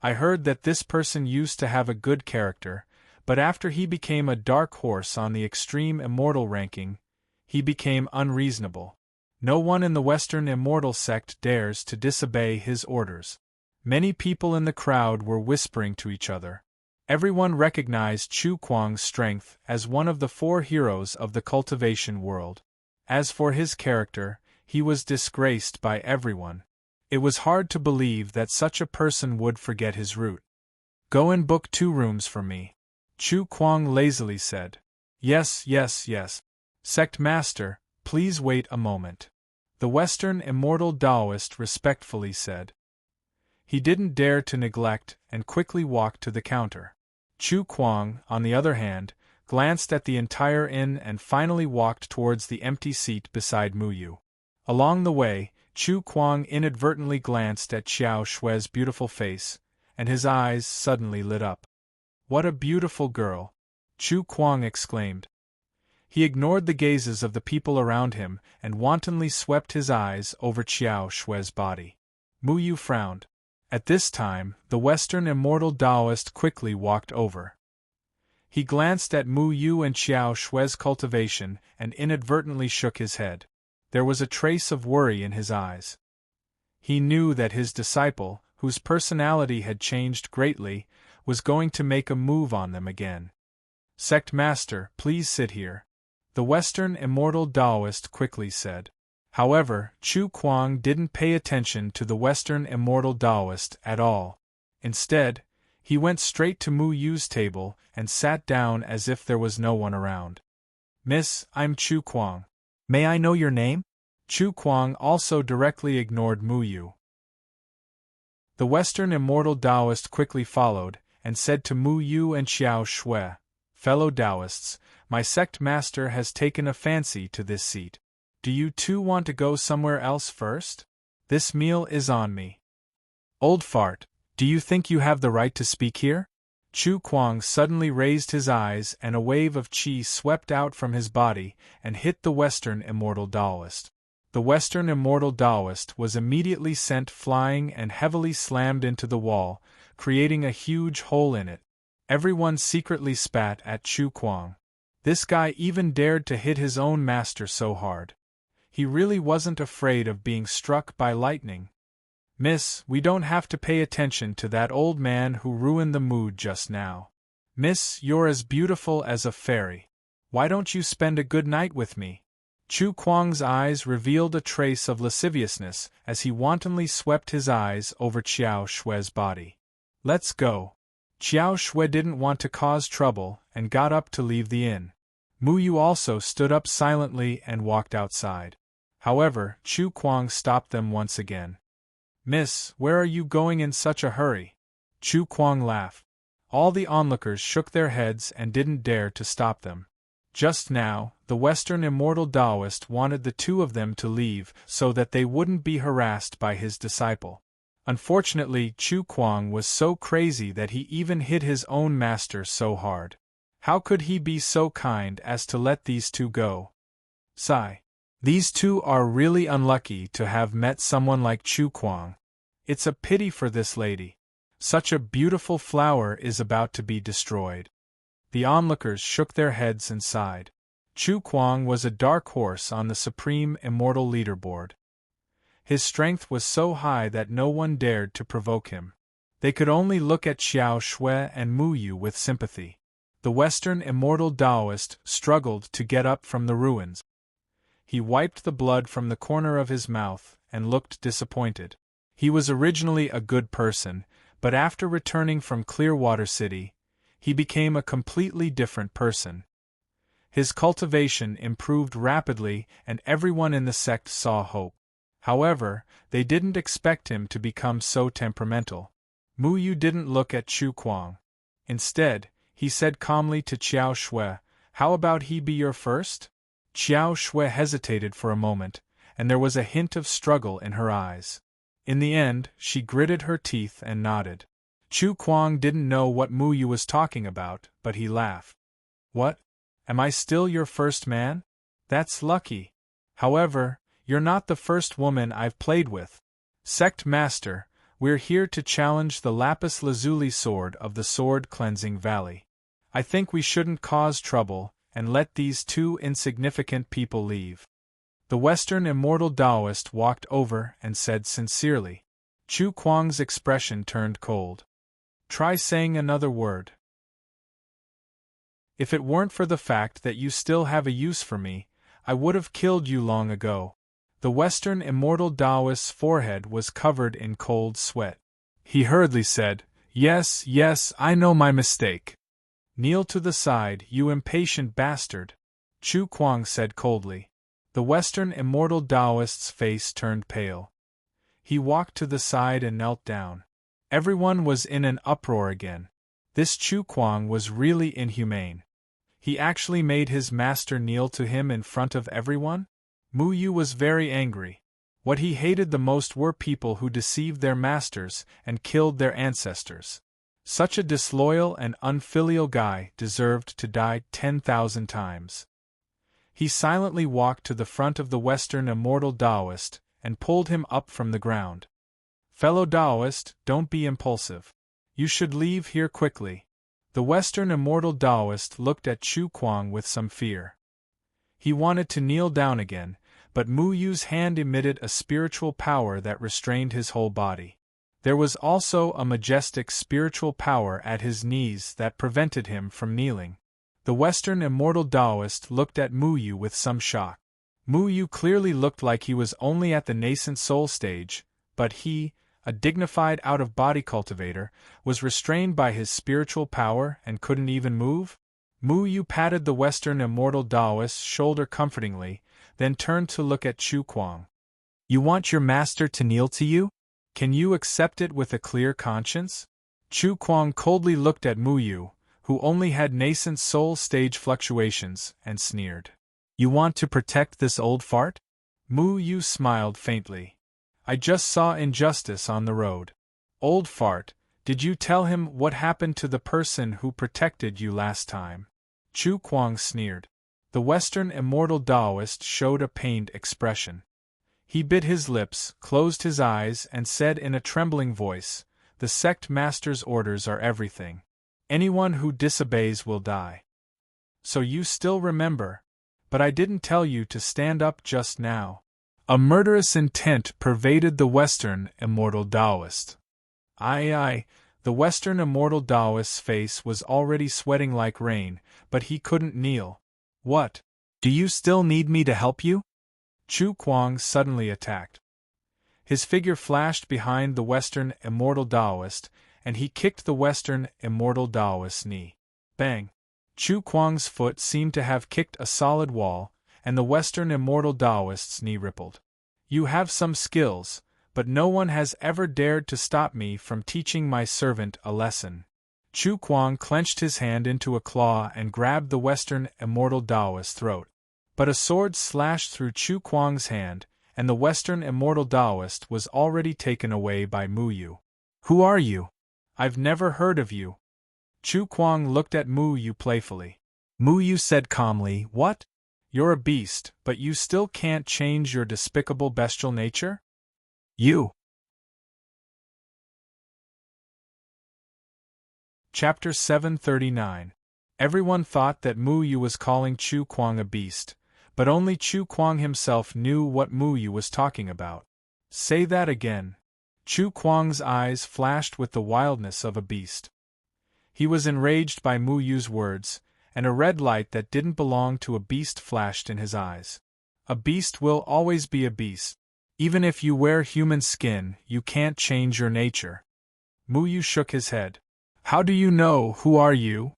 I heard that this person used to have a good character, but after he became a dark horse on the extreme immortal ranking, he became unreasonable. No one in the Western immortal sect dares to disobey his orders. Many people in the crowd were whispering to each other. Everyone recognized Chu Kuang's strength as one of the four heroes of the cultivation world. As for his character, he was disgraced by everyone. It was hard to believe that such a person would forget his root. Go and book 2 rooms for me, Chu Kuang lazily said. Yes. Sect Master, please wait a moment, the Western immortal Taoist respectfully said. He didn't dare to neglect and quickly walked to the counter. Chu Kuang, on the other hand, glanced at the entire inn and finally walked towards the empty seat beside Mu Yu. Along the way, Chu Kuang inadvertently glanced at Xiao Shue's beautiful face, and his eyes suddenly lit up. "What a beautiful girl!" Chu Kuang exclaimed. He ignored the gazes of the people around him and wantonly swept his eyes over Xiao Shue's body. Mu Yu frowned. At this time, the Western immortal Taoist quickly walked over. He glanced at Mu Yu and Xiao Shue's cultivation and inadvertently shook his head. There was a trace of worry in his eyes. He knew that his disciple, whose personality had changed greatly, was going to make a move on them again. "Sect Master, please sit here," the Western immortal Taoist quickly said. However, Chu Kuang didn't pay attention to the Western immortal Taoist at all. Instead, he went straight to Mu Yu's table and sat down as if there was no one around. "Miss, I'm Chu Kuang. May I know your name?" Chu Kuang also directly ignored Mu Yu. The Western immortal Taoist quickly followed, and said to Mu Yu and Xiao Shui, "Fellow Taoists, my sect master has taken a fancy to this seat. Do you two want to go somewhere else first? This meal is on me." "Old fart, do you think you have the right to speak here?" Chu Kuang suddenly raised his eyes and a wave of qi swept out from his body and hit the Western immortal Taoist. The Western immortal Taoist was immediately sent flying and heavily slammed into the wall, creating a huge hole in it. Everyone secretly spat at Chu Kuang. This guy even dared to hit his own master so hard. He really wasn't afraid of being struck by lightning. "Miss, we don't have to pay attention to that old man who ruined the mood just now. Miss, you're as beautiful as a fairy. Why don't you spend a good night with me?" Chu Kuang's eyes revealed a trace of lasciviousness as he wantonly swept his eyes over Xiao Shue's body. "Let's go." Xiao Shui didn't want to cause trouble and got up to leave the inn. Mu Yu also stood up silently and walked outside. However, Chu Kuang stopped them once again. "Miss, where are you going in such a hurry?" Chu Kuang laughed. All the onlookers shook their heads and didn't dare to stop them. Just now, the Western immortal Taoist wanted the two of them to leave so that they wouldn't be harassed by his disciple. Unfortunately, Chu Kuang was so crazy that he even hit his own master so hard. How could he be so kind as to let these two go? Sigh. These two are really unlucky to have met someone like Chu Kuang. It's a pity for this lady. Such a beautiful flower is about to be destroyed. The onlookers shook their heads and sighed. Chu Kuang was a dark horse on the supreme immortal leaderboard. His strength was so high that no one dared to provoke him. They could only look at Xiao Shui and Mu Yu with sympathy. The Western immortal Taoist struggled to get up from the ruins. He wiped the blood from the corner of his mouth and looked disappointed. He was originally a good person, but after returning from Clearwater City, he became a completely different person. His cultivation improved rapidly and everyone in the sect saw hope. However, they didn't expect him to become so temperamental. Mu Yu didn't look at Chu Kuang. Instead, he said calmly to Xiao Shui, "How about he be your first?" Xiao Shui hesitated for a moment, and there was a hint of struggle in her eyes. In the end, she gritted her teeth and nodded. Chu Kuang didn't know what Mu Yu was talking about, but he laughed. "What? Am I still your first man? That's lucky. However, you're not the first woman I've played with. Sect Master, we're here to challenge the lapis lazuli sword of the Sword Cleansing Valley. I think we shouldn't cause trouble and let these two insignificant people leave." The Western immortal Taoist walked over and said sincerely. Chu Kuang's expression turned cold. "Try saying another word." "If it weren't for the fact that you still have a use for me, I would have killed you long ago." The Western immortal Taoist's forehead was covered in cold sweat. He hurriedly said, Yes, I know my mistake." "Kneel to the side, you impatient bastard," Chu Kuang said coldly. The Western immortal Taoist's face turned pale. He walked to the side and knelt down. Everyone was in an uproar again. This Chu Kuang was really inhumane. He actually made his master kneel to him in front of everyone? Mu Yu was very angry. What he hated the most were people who deceived their masters and killed their ancestors. Such a disloyal and unfilial guy deserved to die 10,000 times. He silently walked to the front of the Western immortal Taoist and pulled him up from the ground. Fellow Taoist, don't be impulsive. You should leave here quickly. The Western immortal Taoist looked at Chu Kuang with some fear. He wanted to kneel down again, but Mu Yu's hand emitted a spiritual power that restrained his whole body. There was also a majestic spiritual power at his knees that prevented him from kneeling. The Western immortal Taoist looked at Mu Yu with some shock. Mu Yu clearly looked like he was only at the nascent soul stage, but he, a dignified out-of-body cultivator, was restrained by his spiritual power and couldn't even move? Mu Yu patted the Western immortal Taoist's shoulder comfortingly, then turned to look at Chu Kuang. You want your master to kneel to you? Can you accept it with a clear conscience? Chu Kuang coldly looked at Mu Yu, who only had nascent soul stage fluctuations, and sneered. You want to protect this old fart? Mu Yu smiled faintly. I just saw injustice on the road. Old fart, did you tell him what happened to the person who protected you last time? Chu Kuang sneered. The Western immortal Taoist showed a pained expression. He bit his lips, closed his eyes, and said in a trembling voice, The sect master's orders are everything. Anyone who disobeys will die. So you still remember? But I didn't tell you to stand up just now. A murderous intent pervaded the Western immortal Taoist. Aye, the Western immortal Taoist's face was already sweating like rain, but he couldn't kneel. What? Do you still need me to help you? Chu Kuang suddenly attacked. His figure flashed behind the Western immortal Taoist, and he kicked the Western immortal Taoist's knee. Bang! Chu Kuang's foot seemed to have kicked a solid wall, and the Western immortal Taoist's knee rippled. You have some skills, but no one has ever dared to stop me from teaching my servant a lesson. Chu Kuang clenched his hand into a claw and grabbed the Western immortal Taoist's throat. But a sword slashed through Chu Kuang's hand, and the Western immortal Taoist was already taken away by Mu Yu. Who are you? I've never heard of you. Chu Kuang looked at Mu Yu playfully. Mu Yu said calmly, What? You're a beast, but you still can't change your despicable bestial nature? You. Chapter 739. Everyone thought that Mu Yu was calling Chu Kuang a beast, but only Chu Kuang himself knew what Mu Yu was talking about. Say that again. Chu Kuang's eyes flashed with the wildness of a beast. He was enraged by Mu Yu's words, and a red light that didn't belong to a beast flashed in his eyes. A beast will always be a beast. Even if you wear human skin, you can't change your nature. Mu Yu shook his head. How do you know? Who are you?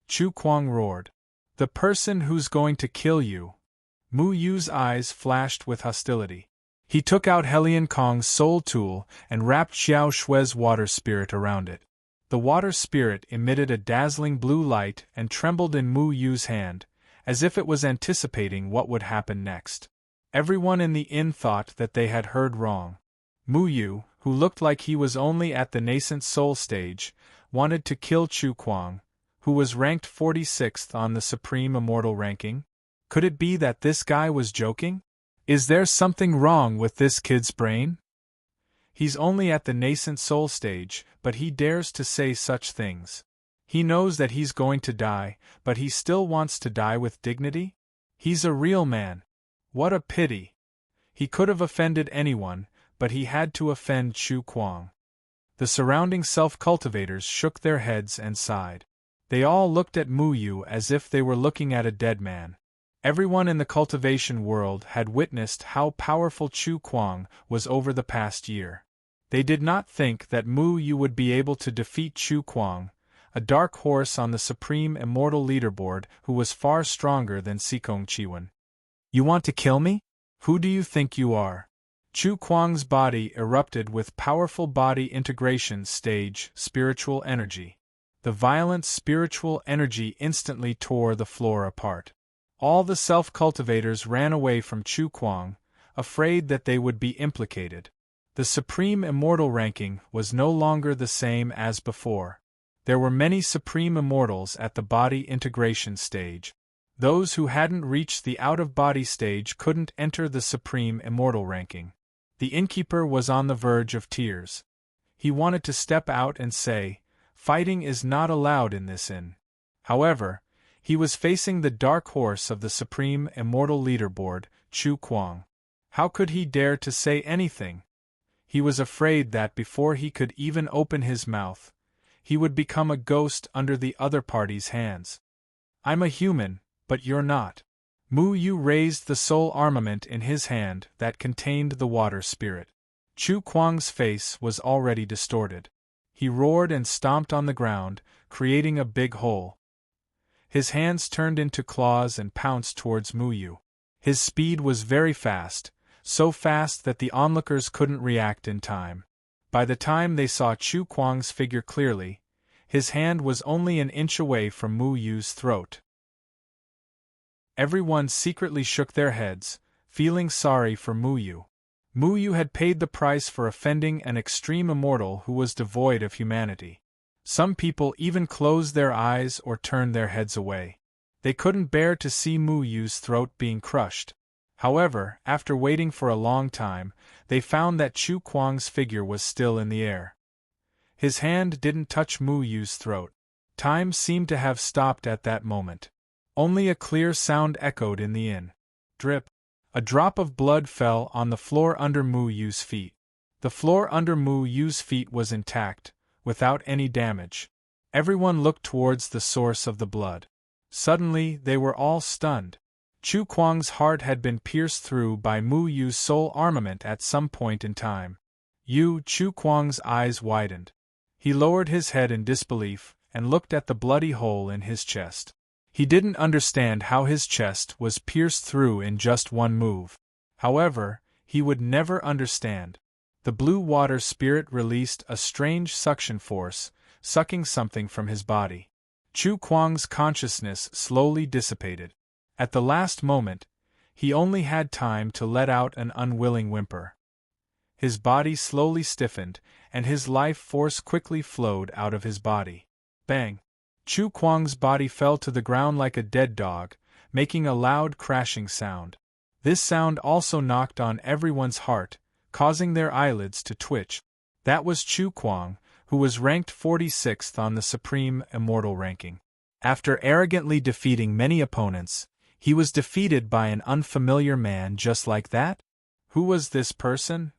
Chu Kuang roared. The person who's going to kill you. Mu Yu's eyes flashed with hostility. He took out Helian Kong's soul tool and wrapped Xiao Shui's water spirit around it. The water spirit emitted a dazzling blue light and trembled in Mu Yu's hand, as if it was anticipating what would happen next. Everyone in the inn thought that they had heard wrong. Mu Yu, who looked like he was only at the nascent soul stage, wanted to kill Chu Kuang, who was ranked 46th on the Supreme Immortal ranking. Could it be that this guy was joking? Is there something wrong with this kid's brain? He's only at the nascent soul stage, but he dares to say such things. He knows that he's going to die, but he still wants to die with dignity? He's a real man. What a pity. He could have offended anyone, but he had to offend Chu Kuang. The surrounding self-cultivators shook their heads and sighed. They all looked at Mu Yu as if they were looking at a dead man. Everyone in the cultivation world had witnessed how powerful Chu Kuang was over the past year. They did not think that Mu Yu would be able to defeat Chu Kuang, a dark horse on the Supreme Immortal Leaderboard who was far stronger than Sikong Chiwen. You want to kill me? Who do you think you are? Chu Kuang's body erupted with powerful body integration stage spiritual energy. The violent spiritual energy instantly tore the floor apart. All the self-cultivators ran away from Chu Kuang, afraid that they would be implicated. The Supreme Immortal ranking was no longer the same as before. There were many Supreme Immortals at the body integration stage. Those who hadn't reached the out-of-body stage couldn't enter the Supreme Immortal ranking. The innkeeper was on the verge of tears. He wanted to step out and say, "Fighting is not allowed in this inn." However, he was facing the dark horse of the Supreme Immortal leaderboard, Chu Kuang. How could he dare to say anything? He was afraid that before he could even open his mouth, he would become a ghost under the other party's hands. "I'm a human, but you're not." Mu Yu raised the soul armament in his hand that contained the water spirit. Chu Kuang's face was already distorted. He roared and stomped on the ground, creating a big hole. His hands turned into claws and pounced towards Mu Yu. His speed was very fast, so fast that the onlookers couldn't react in time. By the time they saw Chu Kuang's figure clearly, his hand was only an inch away from Mu Yu's throat. Everyone secretly shook their heads, feeling sorry for Mu Yu. Mu Yu had paid the price for offending an extreme immortal who was devoid of humanity. Some people even closed their eyes or turned their heads away. They couldn't bear to see Mu Yu's throat being crushed. However, after waiting for a long time, they found that Chu Kuang's figure was still in the air. His hand didn't touch Mu Yu's throat. Time seemed to have stopped at that moment. Only a clear sound echoed in the inn. Drip. A drop of blood fell on the floor under Mu Yu's feet. The floor under Mu Yu's feet was intact, without any damage. Everyone looked towards the source of the blood. Suddenly, they were all stunned. Chu Kuang's heart had been pierced through by Mu Yu's soul armament at some point in time. Chu Kuang's eyes widened. He lowered his head in disbelief and looked at the bloody hole in his chest. He didn't understand how his chest was pierced through in just one move. However, he would never understand. The blue water spirit released a strange suction force, sucking something from his body. Chu Kuang's consciousness slowly dissipated. At the last moment, he only had time to let out an unwilling whimper. His body slowly stiffened, and his life force quickly flowed out of his body. Bang! Chu Kuang's body fell to the ground like a dead dog, making a loud crashing sound. This sound also knocked on everyone's heart, causing their eyelids to twitch. That was Chu Kuang, who was ranked 46th on the Supreme Immortal ranking. After arrogantly defeating many opponents, he was defeated by an unfamiliar man just like that? Who was this person?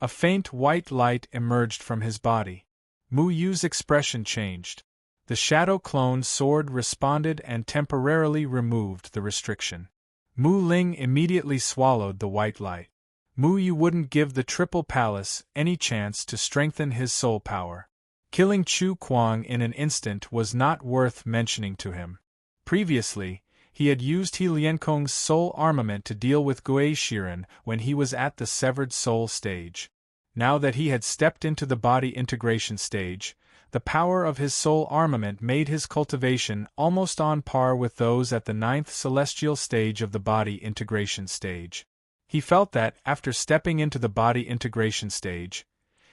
A faint white light emerged from his body. Mu Yu's expression changed. The shadow clone sword responded and temporarily removed the restriction. Mu Ling immediately swallowed the white light. Mu Yu wouldn't give the Triple Palace any chance to strengthen his soul power. Killing Chu Kuang in an instant was not worth mentioning to him. Previously, he had used He Lienkong's soul armament to deal with Gui Shiren when he was at the severed soul stage. Now that he had stepped into the body integration stage, the power of his soul armament made his cultivation almost on par with those at the 9th celestial stage of the body integration stage. He felt that, after stepping into the body integration stage,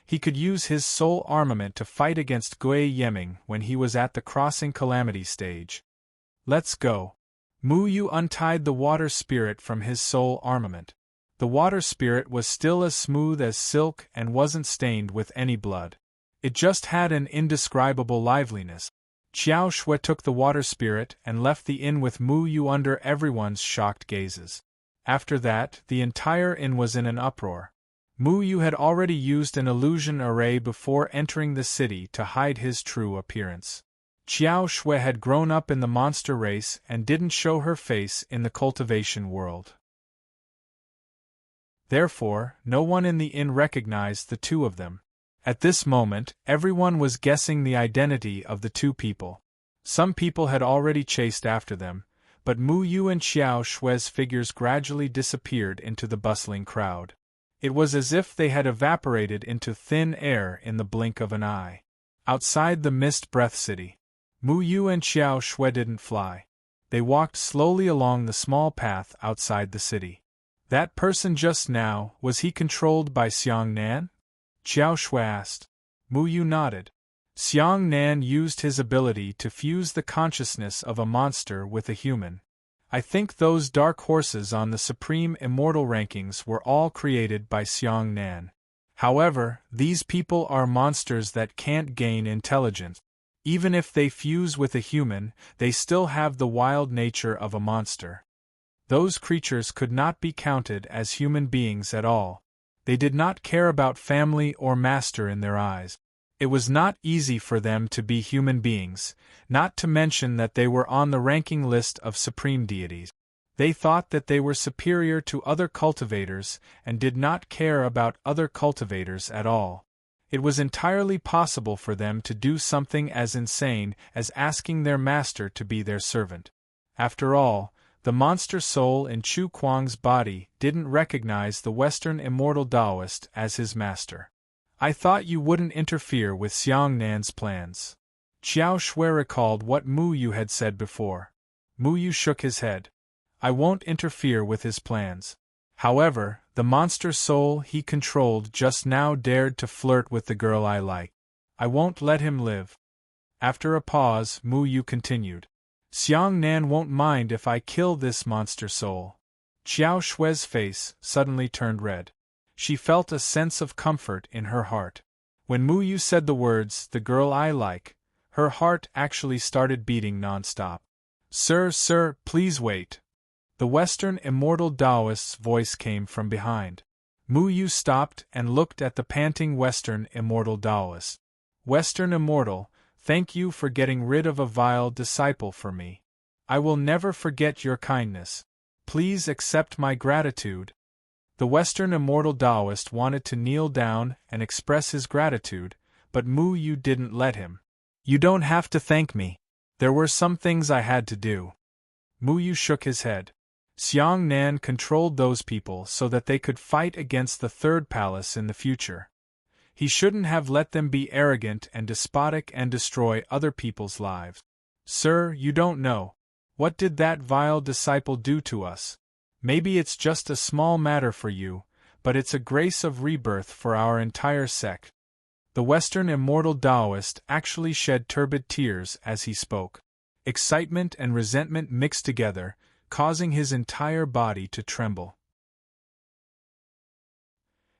he could use his soul armament to fight against Gui Yeming when he was at the crossing calamity stage. Let's go. Mu Yu untied the water spirit from his soul armament. The water spirit was still as smooth as silk and wasn't stained with any blood. It just had an indescribable liveliness. Qiao Shui took the water spirit and left the inn with Mu Yu under everyone's shocked gazes. After that, the entire inn was in an uproar. Mu Yu had already used an illusion array before entering the city to hide his true appearance. Qiao Shui had grown up in the monster race and didn't show her face in the cultivation world. Therefore, no one in the inn recognized the two of them. At this moment, everyone was guessing the identity of the two people. Some people had already chased after them, but Mu Yu and Qiao Shui's figures gradually disappeared into the bustling crowd. It was as if they had evaporated into thin air in the blink of an eye. Outside the Mist Breath City, Mu Yu and Xiao Shui didn't fly. They walked slowly along the small path outside the city. That person just now, was he controlled by Xiang Nan? Xiao Shui asked. Mu Yu nodded. Xiang Nan used his ability to fuse the consciousness of a monster with a human. I think those dark horses on the Supreme Immortal rankings were all created by Xiang Nan. However, these people are monsters that can't gain intelligence. Even if they fuse with a human, they still have the wild nature of a monster. Those creatures could not be counted as human beings at all. They did not care about family or master in their eyes. It was not easy for them to be human beings, not to mention that they were on the ranking list of supreme deities. They thought that they were superior to other cultivators and did not care about other cultivators at all. It was entirely possible for them to do something as insane as asking their master to be their servant. After all, the monster soul in Chu Kuang's body didn't recognize the Western Immortal Taoist as his master. I thought you wouldn't interfere with Xiang Nan's plans. Xiao Shui recalled what Mu Yu had said before. Mu Yu shook his head. I won't interfere with his plans. However, the monster soul he controlled just now dared to flirt with the girl I like. I won't let him live. After a pause, Mu Yu continued. Xiang Nan won't mind if I kill this monster soul. Xiao Shui's face suddenly turned red. She felt a sense of comfort in her heart. When Mu Yu said the words, the girl I like, her heart actually started beating non-stop. Sir, please wait. The Western Immortal Taoist's voice came from behind. Mu Yu stopped and looked at the panting Western Immortal Taoist. Western Immortal, thank you for getting rid of a vile disciple for me. I will never forget your kindness. Please accept my gratitude. The Western Immortal Taoist wanted to kneel down and express his gratitude, but Mu Yu didn't let him. You don't have to thank me. There were some things I had to do. Mu Yu shook his head. Xiang Nan controlled those people so that they could fight against the Third Palace in the future. He shouldn't have let them be arrogant and despotic and destroy other people's lives. Sir, you don't know. What did that vile disciple do to us? Maybe it's just a small matter for you, but it's a grace of rebirth for our entire sect. The Western Immortal Taoist actually shed turbid tears as he spoke. Excitement and resentment mixed together, causing his entire body to tremble.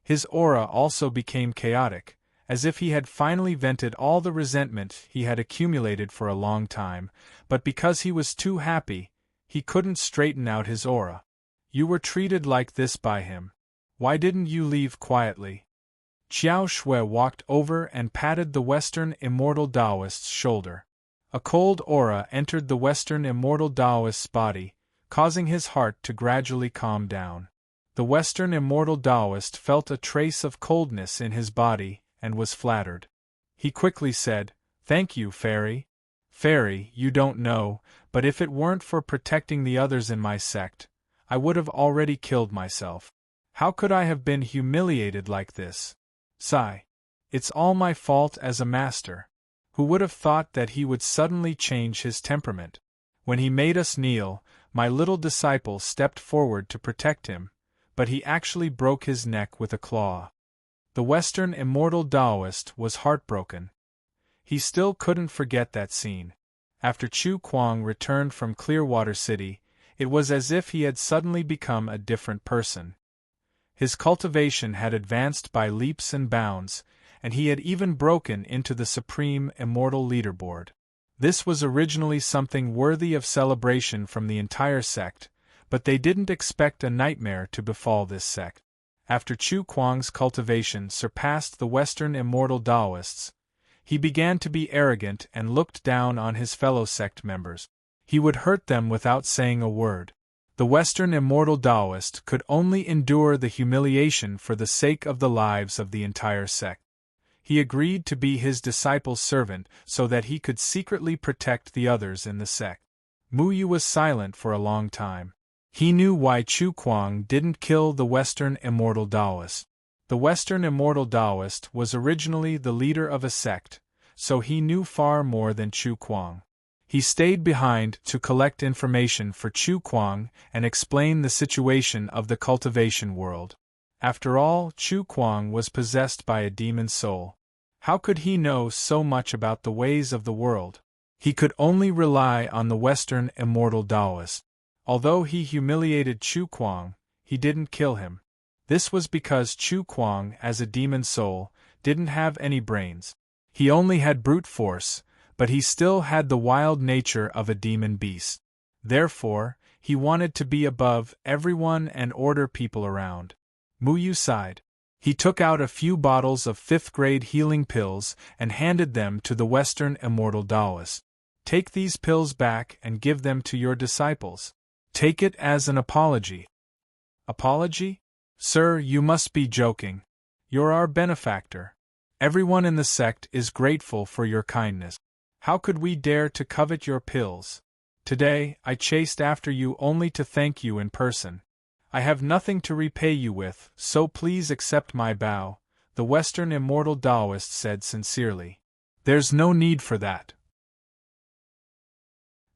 His aura also became chaotic, as if he had finally vented all the resentment he had accumulated for a long time, but because he was too happy, he couldn't straighten out his aura. You were treated like this by him. Why didn't you leave quietly? Xiao Shui walked over and patted the Western Immortal Taoist's shoulder. A cold aura entered the Western Immortal Taoist's body, causing his heart to gradually calm down. The Western Immortal Taoist felt a trace of coldness in his body and was flattered. He quickly said, "Thank you, Fairy. Fairy, you don't know, but if it weren't for protecting the others in my sect, I would have already killed myself. How could I have been humiliated like this? Sigh. It's all my fault as a master. Who would have thought that he would suddenly change his temperament? When he made us kneel, my little disciple stepped forward to protect him, but he actually broke his neck with a claw." The Western Immortal Taoist was heartbroken. He still couldn't forget that scene. After Chu Kuang returned from Clearwater City, it was as if he had suddenly become a different person. His cultivation had advanced by leaps and bounds, and he had even broken into the Supreme Immortal Leaderboard. This was originally something worthy of celebration from the entire sect, but they didn't expect a nightmare to befall this sect. After Chu Kuang's cultivation surpassed the Western Immortal Taoists, he began to be arrogant and looked down on his fellow sect members. He would hurt them without saying a word. The Western Immortal Taoist could only endure the humiliation for the sake of the lives of the entire sect. He agreed to be his disciple's servant so that he could secretly protect the others in the sect. Mu Yu was silent for a long time. He knew why Chu Kuang didn't kill the Western Immortal Taoist. The Western Immortal Taoist was originally the leader of a sect, so he knew far more than Chu Kuang. He stayed behind to collect information for Chu Kuang and explain the situation of the cultivation world. After all, Chu Kuang was possessed by a demon soul. How could he know so much about the ways of the world? He could only rely on the Western immortal Taoist. Although he humiliated Chu Kuang, he didn't kill him. This was because Chu Kuang, as a demon soul, didn't have any brains. He only had brute force, but he still had the wild nature of a demon beast. Therefore, he wanted to be above everyone and order people around. Mu Yu sighed. He took out a few bottles of 5th-grade healing pills and handed them to the Western immortal Taoist. Take these pills back and give them to your disciples. Take it as an apology. Apology? Sir, you must be joking. You're our benefactor. Everyone in the sect is grateful for your kindness. How could we dare to covet your pills? Today, I chased after you only to thank you in person. I have nothing to repay you with, so please accept my bow, the Western immortal Taoist said sincerely. There's no need for that.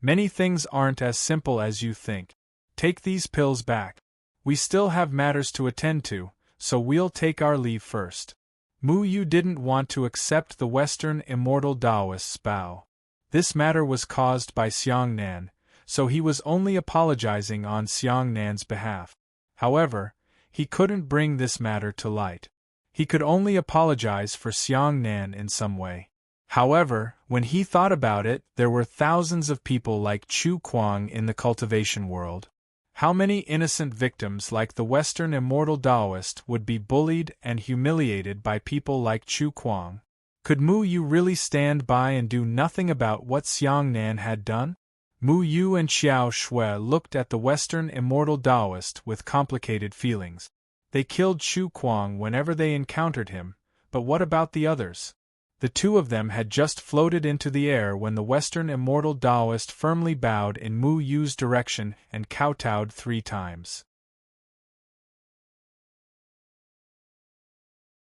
Many things aren't as simple as you think. Take these pills back. We still have matters to attend to, so we'll take our leave first. Mu Yu didn't want to accept the Western immortal Taoist's bow. This matter was caused by Xiang Nan, so he was only apologizing on Xiang Nan's behalf. However, he couldn't bring this matter to light. He could only apologize for Xiang Nan in some way. However, when he thought about it, there were thousands of people like Chu Kuang in the cultivation world. How many innocent victims like the Western immortal Taoist would be bullied and humiliated by people like Chu Kuang? Could Mu Yu really stand by and do nothing about what Xiang Nan had done? Mu Yu and Xiao Shui looked at the Western immortal Taoist with complicated feelings. They killed Chu Kuang whenever they encountered him, but what about the others? The two of them had just floated into the air when the Western immortal Taoist firmly bowed in Mu Yu's direction and kowtowed 3 times.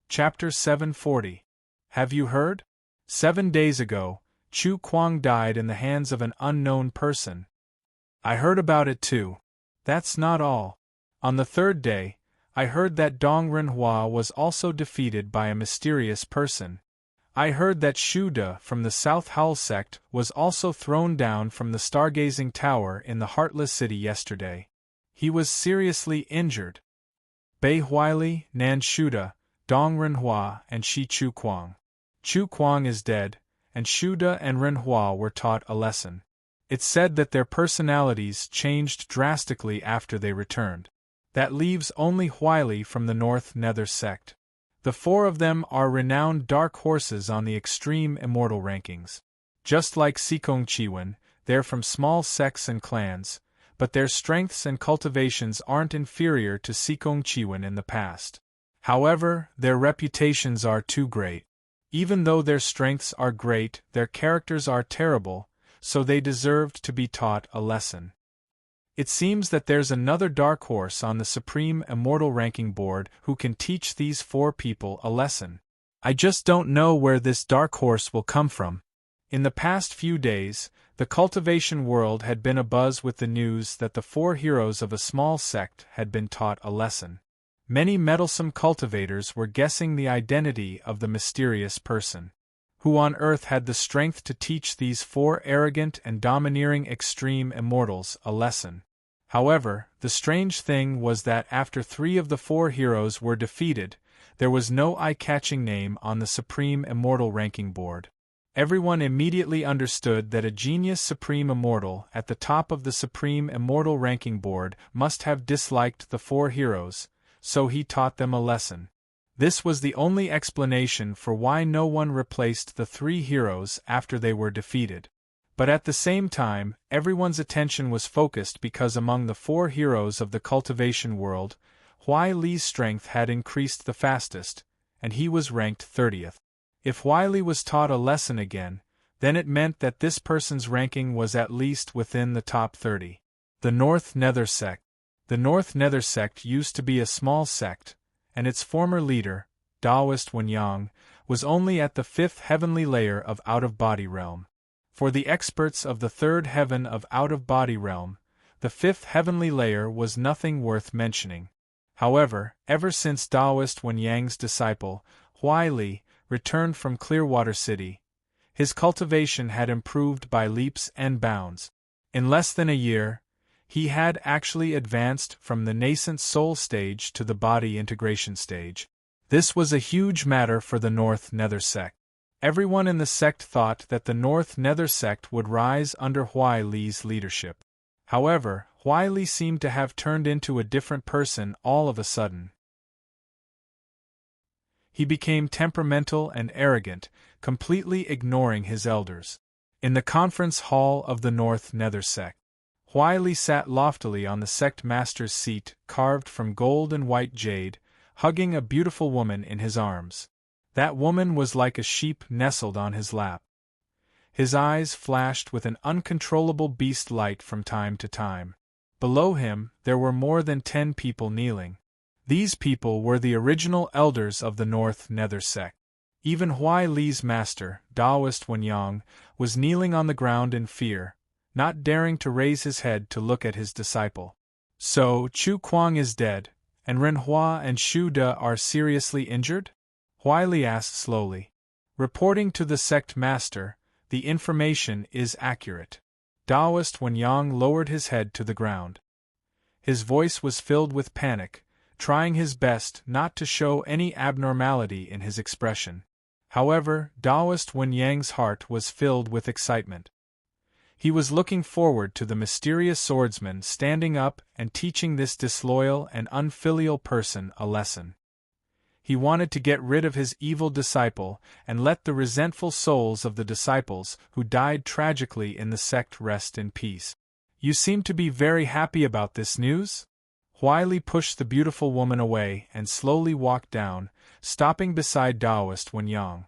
Chapter 740. Have you heard? 7 days ago, Chu Kuang died in the hands of an unknown person. I heard about it too. That's not all. On the 3rd day, I heard that Dong Renhua was also defeated by a mysterious person. I heard that Shu De from the South Howl sect was also thrown down from the stargazing tower in the Heartless City yesterday. He was seriously injured. Bei Huili, Nan Shu De, Dong Renhua, and Shi Chu Kuang. Chu Kuang is dead, and Shu De and Renhua were taught a lesson. It's said that their personalities changed drastically after they returned. That leaves only Huili from the North Nether sect. The 4 of them are renowned dark horses on the extreme immortal rankings. Just like Sikong Chiwen, they're from small sects and clans, but their strengths and cultivations aren't inferior to Sikong Chiwen in the past. However, their reputations are too great. Even though their strengths are great, their characters are terrible, so they deserved to be taught a lesson. It seems that there's another dark horse on the Supreme Immortal Ranking Board who can teach these 4 people a lesson. I just don't know where this dark horse will come from. In the past few days, the cultivation world had been abuzz with the news that the 4 heroes of a small sect had been taught a lesson. Many meddlesome cultivators were guessing the identity of the mysterious person. Who on earth had the strength to teach these 4 arrogant and domineering extreme immortals a lesson? However, the strange thing was that after 3 of the 4 heroes were defeated, there was no eye-catching name on the Supreme Immortal Ranking Board. Everyone immediately understood that a genius Supreme Immortal at the top of the Supreme Immortal Ranking Board must have disliked the 4 heroes, so he taught them a lesson. This was the only explanation for why no one replaced the 3 heroes after they were defeated. But at the same time, everyone's attention was focused because among the 4 heroes of the cultivation world, Huai Li's strength had increased the fastest, and he was ranked 30th. If Huai Li was taught a lesson again, then it meant that this person's ranking was at least within the top 30. The North Nether sect. The North Nether sect used to be a small sect, and its former leader, Taoist Wenyang, was only at the 5th heavenly layer of out-of-body realm. For the experts of the third heaven of out-of-body realm, the fifth heavenly layer was nothing worth mentioning. However, ever since Taoist Wen Yang's disciple, Huai Li, returned from Clearwater City, his cultivation had improved by leaps and bounds. In less than a year, he had actually advanced from the nascent soul stage to the body integration stage. This was a huge matter for the North Nether sect. Everyone in the sect thought that the North Nether sect would rise under Huai Li's leadership. However, Huai Li seemed to have turned into a different person all of a sudden. He became temperamental and arrogant, completely ignoring his elders. In the conference hall of the North Nether sect, Huai Li sat loftily on the sect master's seat carved from gold and white jade, hugging a beautiful woman in his arms. That woman was like a sheep nestled on his lap. His eyes flashed with an uncontrollable beast light from time to time. Below him, there were more than 10 people kneeling. These people were the original elders of the North Nether sect. Even Huai Li's master, Taoist Wen Yang, was kneeling on the ground in fear, not daring to raise his head to look at his disciple. So, Chu Kuang is dead, and Ren Hua and Shu De are seriously injured? Huai Li asked slowly. Reporting to the sect master, the information is accurate. Taoist Wen Yang lowered his head to the ground. His voice was filled with panic, trying his best not to show any abnormality in his expression. However, Taoist Wen Yang's heart was filled with excitement. He was looking forward to the mysterious swordsman standing up and teaching this disloyal and unfilial person a lesson. He wanted to get rid of his evil disciple and let the resentful souls of the disciples who died tragically in the sect rest in peace. You seem to be very happy about this news? Huai Li pushed the beautiful woman away and slowly walked down, stopping beside Taoist Wen Yang.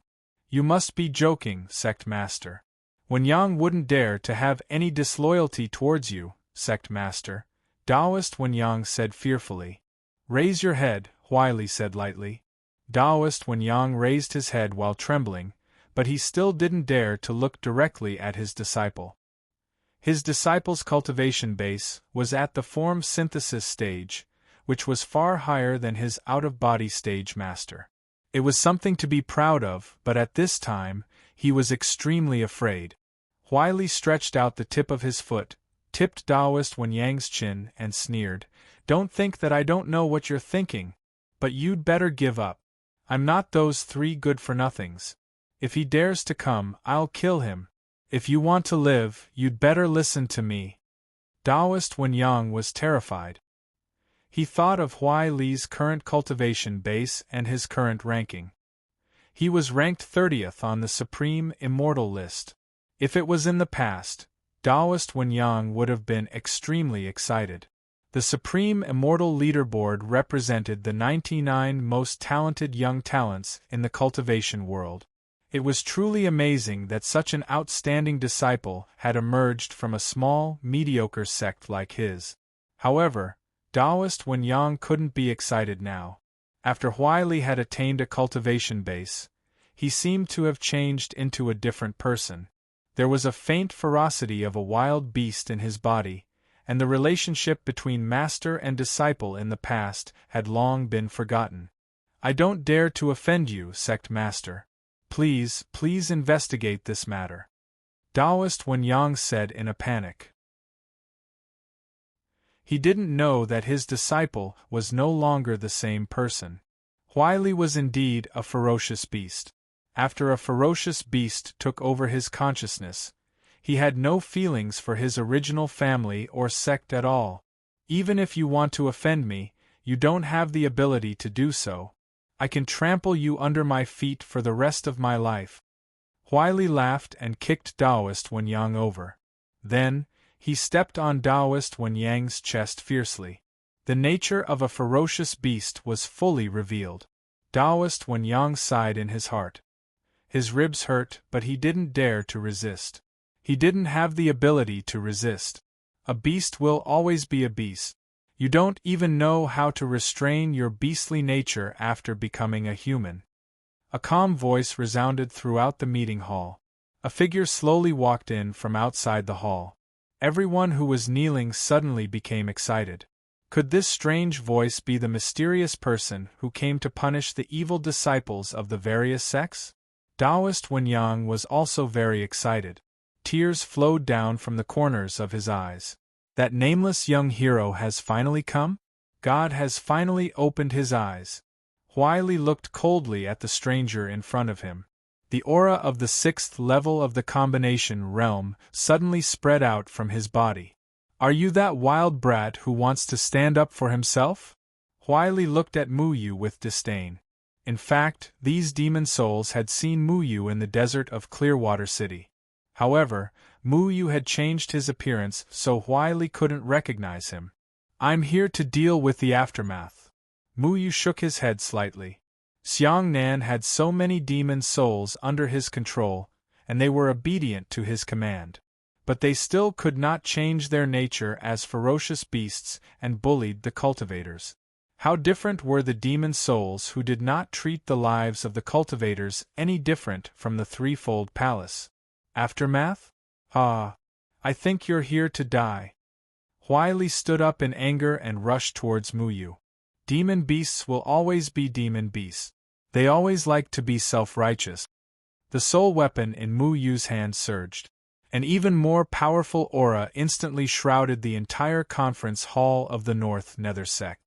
You must be joking, sect master. Wen Yang wouldn't dare to have any disloyalty towards you, sect master, Taoist Wen Yang said fearfully. Raise your head, Huai Li said lightly. Taoist Wen Yang raised his head while trembling, but he still didn't dare to look directly at his disciple. His disciple's cultivation base was at the form synthesis stage, which was far higher than his out-of-body stage master. It was something to be proud of, but at this time, he was extremely afraid. Huai Li stretched out the tip of his foot, tipped Taoist Wen Yang's chin, and sneered, Don't think that I don't know what you're thinking, but you'd better give up. I'm not those 3 good-for-nothings. If he dares to come, I'll kill him. If you want to live, you'd better listen to me. Taoist Wen Yang was terrified. He thought of Huai Li's current cultivation base and his current ranking. He was ranked 30th on the Supreme Immortal list. If it was in the past, Taoist Wen Yang would have been extremely excited. The Supreme Immortal Leaderboard represented the 99 most talented young talents in the cultivation world. It was truly amazing that such an outstanding disciple had emerged from a small, mediocre sect like his. However, Taoist Wen Yang couldn't be excited now. After Huai Li had attained a cultivation base, he seemed to have changed into a different person. There was a faint ferocity of a wild beast in his body, and the relationship between master and disciple in the past had long been forgotten. I don't dare to offend you, sect master. Please investigate this matter. Taoist Wen Yang said in a panic. He didn't know that his disciple was no longer the same person. Huai Li was indeed a ferocious beast. After a ferocious beast took over his consciousness, he had no feelings for his original family or sect at all. Even if you want to offend me, you don't have the ability to do so. I can trample you under my feet for the rest of my life. Huai Li laughed and kicked Taoist Wen Yang over. Then, he stepped on Taoist Wen Yang's chest fiercely. The nature of a ferocious beast was fully revealed. Taoist Wen Yang sighed in his heart. His ribs hurt, but he didn't dare to resist. He didn't have the ability to resist. A beast will always be a beast. You don't even know how to restrain your beastly nature after becoming a human. A calm voice resounded throughout the meeting hall. A figure slowly walked in from outside the hall. Everyone who was kneeling suddenly became excited. Could this strange voice be the mysterious person who came to punish the evil disciples of the various sects? Taoist Wenyang was also very excited. Tears flowed down from the corners of his eyes. That nameless young hero has finally come? God has finally opened his eyes. Huai looked coldly at the stranger in front of him. The aura of the sixth level of the combination realm suddenly spread out from his body. Are you that wild brat who wants to stand up for himself? Huai looked at Mu Yu with disdain. In fact, these demon souls had seen Mu Yu in the desert of Clearwater City. However, Mu Yu had changed his appearance so Huai couldn't recognize him. I'm here to deal with the aftermath. Mu Yu shook his head slightly. Xiang Nan had so many demon souls under his control, and they were obedient to his command. But they still could not change their nature as ferocious beasts and bullied the cultivators. How different were the demon souls who did not treat the lives of the cultivators any different from the threefold palace. Aftermath? Ah, I think you're here to die. Huai stood up in anger and rushed towards Mu Yu. Demon beasts will always be demon beasts. They always like to be self-righteous. The soul weapon in Mu Yu's hand surged. An even more powerful aura instantly shrouded the entire conference hall of the North Nether Sect.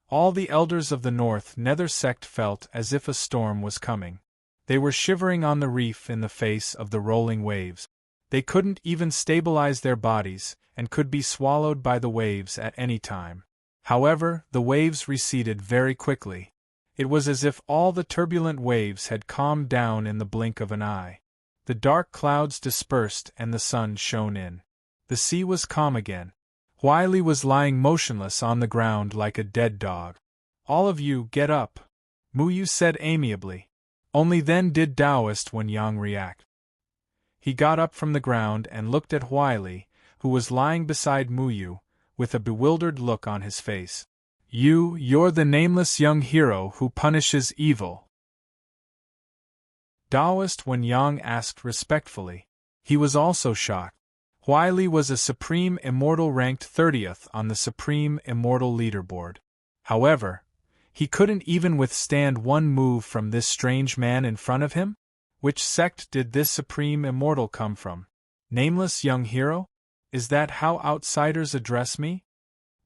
All the elders of the North Nether Sect felt as if a storm was coming. They were shivering on the reef in the face of the rolling waves. They couldn't even stabilize their bodies, and could be swallowed by the waves at any time. However, the waves receded very quickly. It was as if all the turbulent waves had calmed down in the blink of an eye. The dark clouds dispersed and the sun shone in. The sea was calm again. Huai was lying motionless on the ground like a dead dog. All of you get up, Mu Yu said amiably. Only then did Taoist Wenyang react. He got up from the ground and looked at Huai, who was lying beside Mu Yu, with a bewildered look on his face. You're the nameless young hero who punishes evil. Taoist Wenyang asked respectfully. He was also shocked. Huai was a Supreme Immortal ranked 30th on the Supreme Immortal leaderboard. However, he couldn't even withstand one move from this strange man in front of him? Which sect did this Supreme Immortal come from? Nameless young hero? Is that how outsiders address me?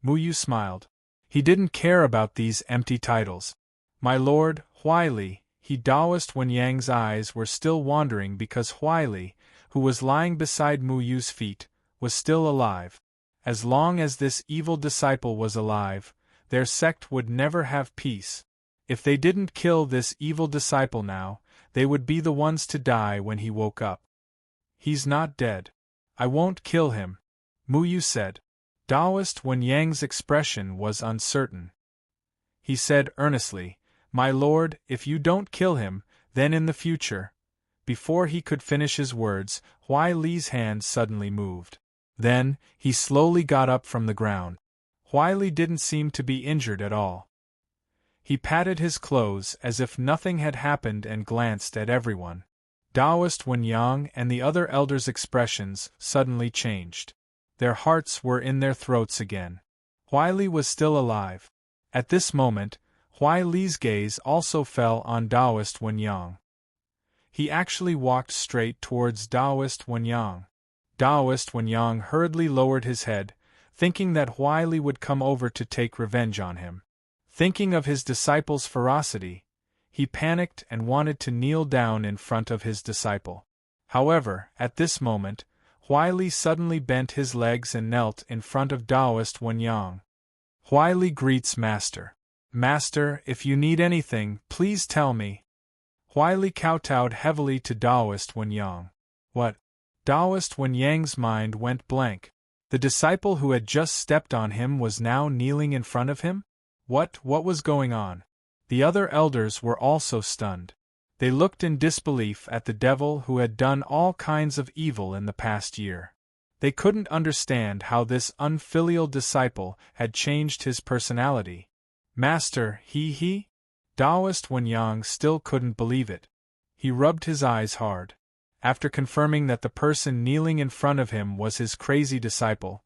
Mu Yu smiled. He didn't care about these empty titles. My lord, Huai, Taoist Wenyang's eyes were still wandering because Huai, who was lying beside Mu Yu's feet, was still alive. As long as this evil disciple was alive, their sect would never have peace. If they didn't kill this evil disciple now, they would be the ones to die when he woke up. He's not dead. I won't kill him, Mu Yu said. Taoist Wenyang's expression was uncertain. He said earnestly, My lord, if you don't kill him, then in the future. Before he could finish his words, Huai's hand suddenly moved. Then, he slowly got up from the ground. Huai didn't seem to be injured at all. He patted his clothes as if nothing had happened and glanced at everyone. Taoist Wenyang and the other elders' expressions suddenly changed. Their hearts were in their throats again. Huai was still alive. At this moment, Huai's gaze also fell on Taoist Wenyang. He actually walked straight towards Taoist Wenyang. Taoist Wenyang hurriedly lowered his head, thinking that Huai would come over to take revenge on him. Thinking of his disciple's ferocity, he panicked and wanted to kneel down in front of his disciple. However, at this moment, Huai suddenly bent his legs and knelt in front of Taoist Wenyang. Huai greets Master. Master, if you need anything, please tell me. Huai kowtowed heavily to Taoist Wenyang. What? Taoist Wenyang's mind went blank. The disciple who had just stepped on him was now kneeling in front of him? What was going on? The other elders were also stunned. They looked in disbelief at the devil who had done all kinds of evil in the past year. They couldn't understand how this unfilial disciple had changed his personality. Master, Taoist Wenyang still couldn't believe it. He rubbed his eyes hard. After confirming that the person kneeling in front of him was his crazy disciple,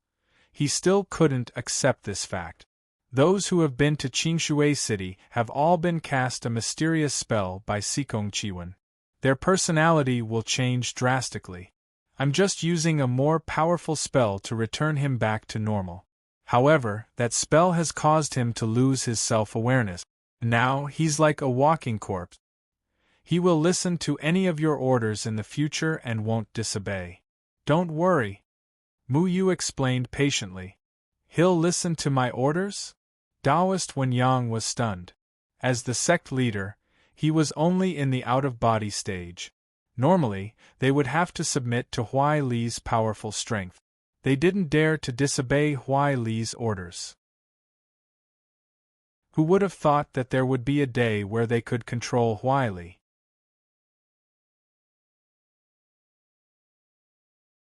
he still couldn't accept this fact. Those who have been to Qingshui City have all been cast a mysterious spell by Sikong Chiwen. Their personality will change drastically. I'm just using a more powerful spell to return him back to normal. However, that spell has caused him to lose his self-awareness. Now he's like a walking corpse. He will listen to any of your orders in the future and won't disobey. Don't worry, Mu Yu explained patiently. He'll listen to my orders? Taoist Wen Yang was stunned. As the sect leader, he was only in the out-of-body stage. Normally, they would have to submit to Huai Li's powerful strength. They didn't dare to disobey Huai Li's orders. Who would have thought that there would be a day where they could control Huai Li?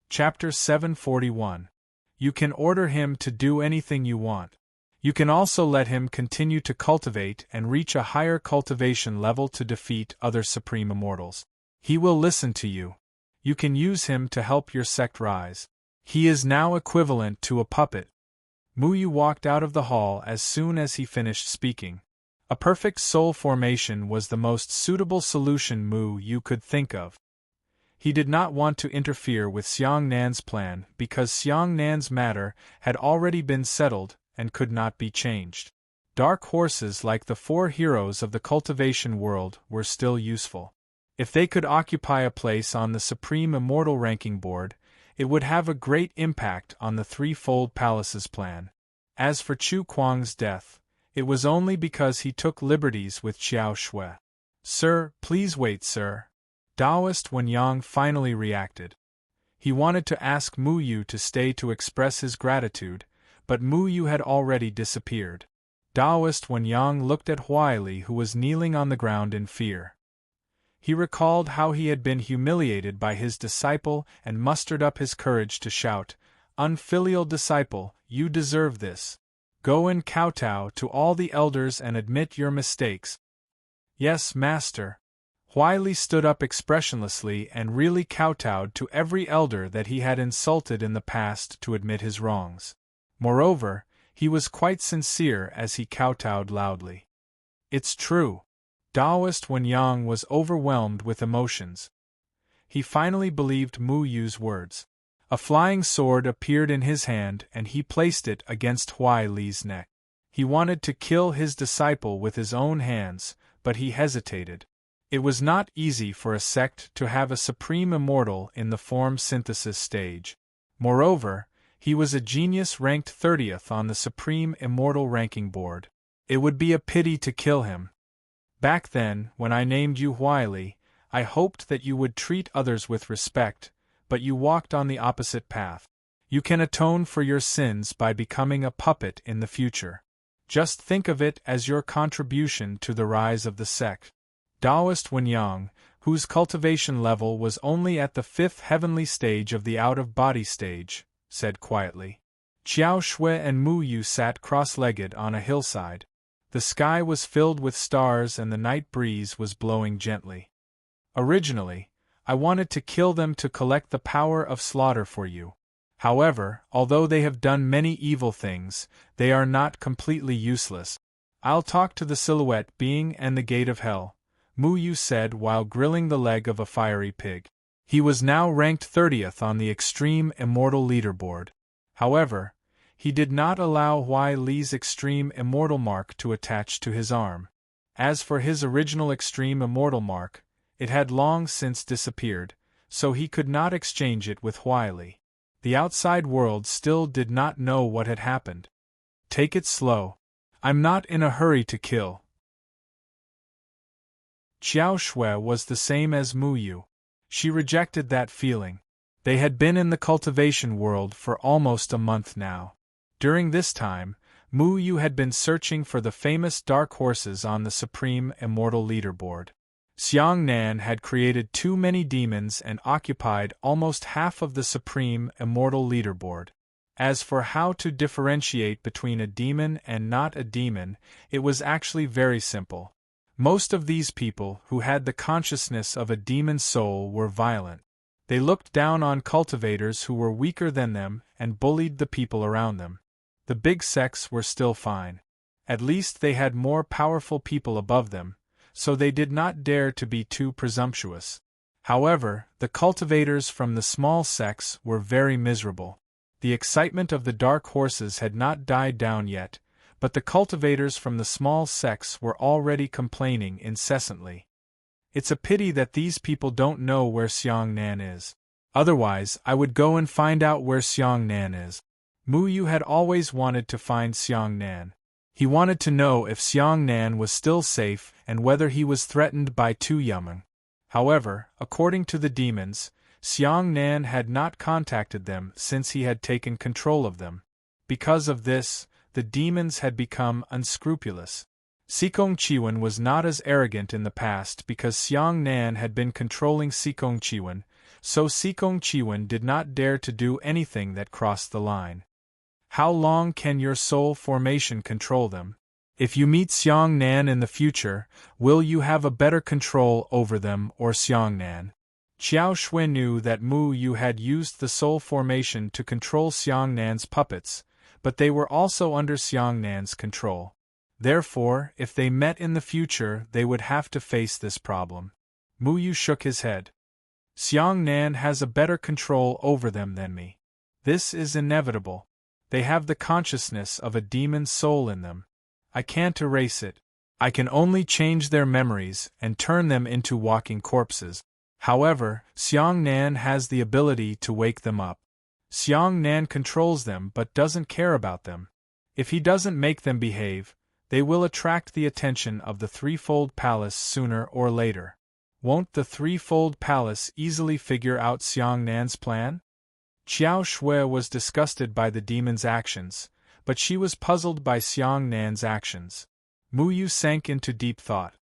Chapter 741. You can order him to do anything you want. You can also let him continue to cultivate and reach a higher cultivation level to defeat other supreme immortals. He will listen to you. You can use him to help your sect rise. He is now equivalent to a puppet. Mu Yu walked out of the hall as soon as he finished speaking. A perfect soul formation was the most suitable solution Mu Yu could think of. He did not want to interfere with Xiang Nan's plan because Xiang Nan's matter had already been settled and could not be changed. Dark horses like the four heroes of the cultivation world were still useful. If they could occupy a place on the Supreme Immortal Ranking Board, it would have a great impact on the Threefold Palaces plan. As for Chu Kuang's death, it was only because he took liberties with Xiao Shui. Sir, please wait, sir. Taoist Wen Yang finally reacted. He wanted to ask Mu Yu to stay to express his gratitude, but Mu Yu had already disappeared. Taoist Wen Yang looked at Huai Li, who was kneeling on the ground in fear. He recalled how he had been humiliated by his disciple and mustered up his courage to shout, "Unfilial disciple, you deserve this. Go and kowtow to all the elders and admit your mistakes." "Yes, master." Huai Li stood up expressionlessly and really kowtowed to every elder that he had insulted in the past to admit his wrongs. Moreover, he was quite sincere as he kowtowed loudly. "It's true." Taoist Wen Yang was overwhelmed with emotions. He finally believed Mu Yu's words. A flying sword appeared in his hand and he placed it against Huai Li's neck. He wanted to kill his disciple with his own hands, but he hesitated. It was not easy for a sect to have a supreme immortal in the form synthesis stage. Moreover, he was a genius ranked 30th on the Supreme Immortal Ranking Board. It would be a pity to kill him. Back then, when I named you Huai Li, I hoped that you would treat others with respect, but you walked on the opposite path. You can atone for your sins by becoming a puppet in the future. Just think of it as your contribution to the rise of the sect. Taoist Wen Yang, whose cultivation level was only at the 5th heavenly stage of the out-of-body stage, said quietly. Xiao Shui and Mu Yu sat cross-legged on a hillside. The sky was filled with stars and the night breeze was blowing gently. Originally, I wanted to kill them to collect the power of slaughter for you. However, although they have done many evil things, they are not completely useless. I'll talk to the silhouette being and the gate of hell, Mu Yu said while grilling the leg of a fiery pig. He was now ranked 30th on the Extreme Immortal Leaderboard. However, he did not allow Huai Li's Extreme Immortal Mark to attach to his arm. As for his original Extreme Immortal Mark, it had long since disappeared, so he could not exchange it with Huai Li. The outside world still did not know what had happened. Take it slow. I'm not in a hurry to kill. Xiao Shui was the same as Mu Yu. She rejected that feeling. They had been in the cultivation world for almost a month now. During this time, Mu Yu had been searching for the famous dark horses on the Supreme Immortal Leaderboard. Xiang Nan had created too many demons and occupied almost half of the Supreme Immortal Leaderboard. As for how to differentiate between a demon and not a demon, it was actually very simple. Most of these people who had the consciousness of a demon soul were violent. They looked down on cultivators who were weaker than them and bullied the people around them. The big sects were still fine. At least they had more powerful people above them, so they did not dare to be too presumptuous. However, the cultivators from the small sects were very miserable. The excitement of the dark horses had not died down yet, but the cultivators from the small sects were already complaining incessantly. It's a pity that these people don't know where Xiang Nan is. Otherwise, I would go and find out where Xiang Nan is. Mu Yu had always wanted to find Xiang Nan. He wanted to know if Xiang Nan was still safe and whether he was threatened by Tu Yumeng. However, according to the demons, Xiang Nan had not contacted them since he had taken control of them. Because of this, the demons had become unscrupulous. Sikong Chiwen was not as arrogant in the past because Xiang Nan had been controlling Sikong Chiwen, so Sikong Chiwen did not dare to do anything that crossed the line. How long can your soul formation control them? If you meet Xiang Nan in the future, will you have a better control over them or Xiang Nan? Xiao Shui knew that Mu Yu had used the soul formation to control Xiang Nan's puppets, but they were also under Xiang Nan's control. Therefore, if they met in the future, they would have to face this problem. Mu Yu shook his head. Xiang Nan has a better control over them than me. This is inevitable. They have the consciousness of a demon's soul in them. I can't erase it. I can only change their memories and turn them into walking corpses. However, Xiang Nan has the ability to wake them up. Xiang Nan controls them but doesn't care about them. If he doesn't make them behave, they will attract the attention of the Threefold Palace sooner or later. Won't the Threefold Palace easily figure out Xiang Nan's plan? Xiao Shui was disgusted by the demon's actions, but she was puzzled by Xiang Nan's actions. Mu Yu sank into deep thought.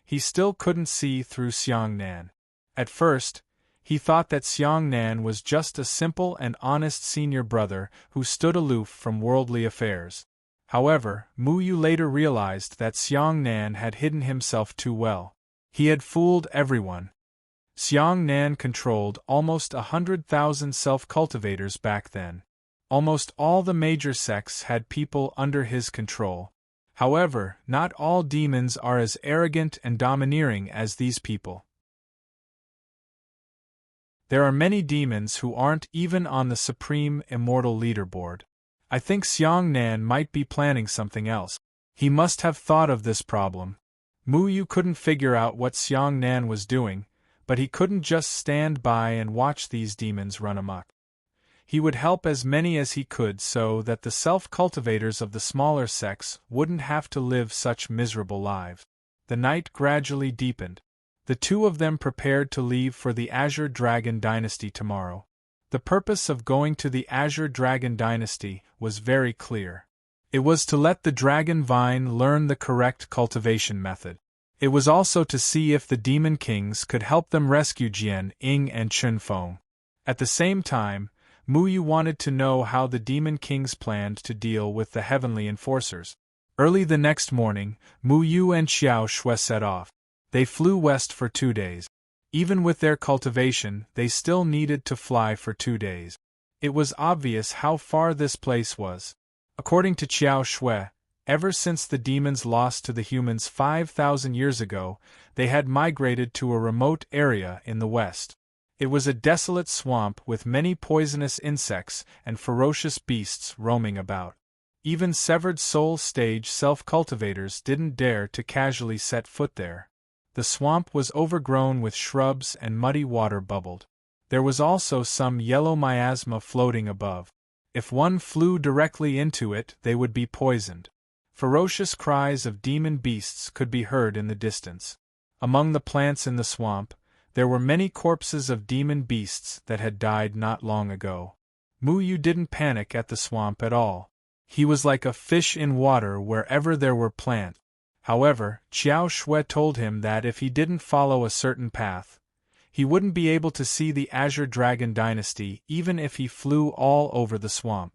He still couldn't see through Xiang Nan. At first, he thought that Xiang Nan was just a simple and honest senior brother who stood aloof from worldly affairs. However, Mu Yu later realized that Xiang Nan had hidden himself too well. He had fooled everyone. Xiang Nan controlled almost 100,000 self-cultivators back then. Almost all the major sects had people under his control. However, not all demons are as arrogant and domineering as these people. There are many demons who aren't even on the Supreme Immortal Leaderboard. I think Xiang Nan might be planning something else. He must have thought of this problem. Mu Yu couldn't figure out what Xiang Nan was doing, but he couldn't just stand by and watch these demons run amok. He would help as many as he could so that the self-cultivators of the smaller sects wouldn't have to live such miserable lives. The night gradually deepened. The two of them prepared to leave for the Azure Dragon Dynasty tomorrow. The purpose of going to the Azure Dragon Dynasty was very clear. It was to let the dragon vine learn the correct cultivation method. It was also to see if the demon kings could help them rescue Jian Ying and Chun Feng. At the same time, Mu Yu wanted to know how the demon kings planned to deal with the heavenly enforcers. Early the next morning, Mu Yu and Xiao Shui set off. They flew west for 2 days. Even with their cultivation, they still needed to fly for 2 days. It was obvious how far this place was. According to Xiao Shui, ever since the demons lost to the humans 5,000 years ago, they had migrated to a remote area in the west. It was a desolate swamp with many poisonous insects and ferocious beasts roaming about. Even severed soul stage self-cultivators didn't dare to casually set foot there. The swamp was overgrown with shrubs and muddy water bubbled. There was also some yellow miasma floating above. If one flew directly into it, they would be poisoned. Ferocious cries of demon beasts could be heard in the distance. Among the plants in the swamp, there were many corpses of demon beasts that had died not long ago. Mu Yu didn't panic at the swamp at all. He was like a fish in water wherever there were plants. However, Xiao Shui told him that if he didn't follow a certain path, he wouldn't be able to see the Azure Dragon Dynasty even if he flew all over the swamp.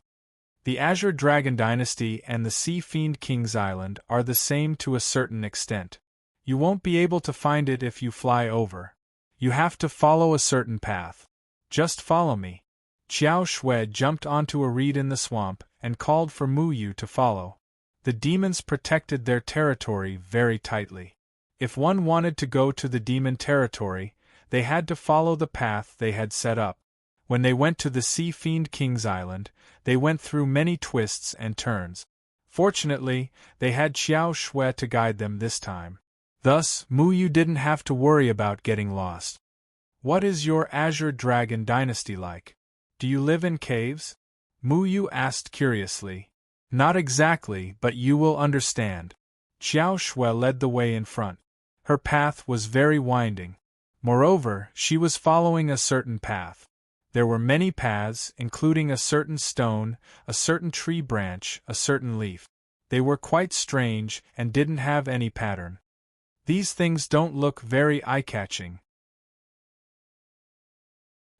The Azure Dragon Dynasty and the Sea Fiend King's Island are the same to a certain extent. You won't be able to find it if you fly over. You have to follow a certain path. Just follow me. Qiao Shui jumped onto a reed in the swamp and called for Mu Yu to follow. The demons protected their territory very tightly. If one wanted to go to the demon territory, they had to follow the path they had set up. When they went to the Sea Fiend King's Island, they went through many twists and turns. Fortunately, they had Qiao Shui to guide them this time. Thus, Mu Yu didn't have to worry about getting lost. What is your Azure Dragon dynasty like? Do you live in caves? Mu Yu asked curiously. Not exactly, but you will understand. Qiao Shui led the way in front. Her path was very winding. Moreover, she was following a certain path. There were many paths, including a certain stone, a certain tree branch, a certain leaf. They were quite strange and didn't have any pattern. These things don't look very eye-catching.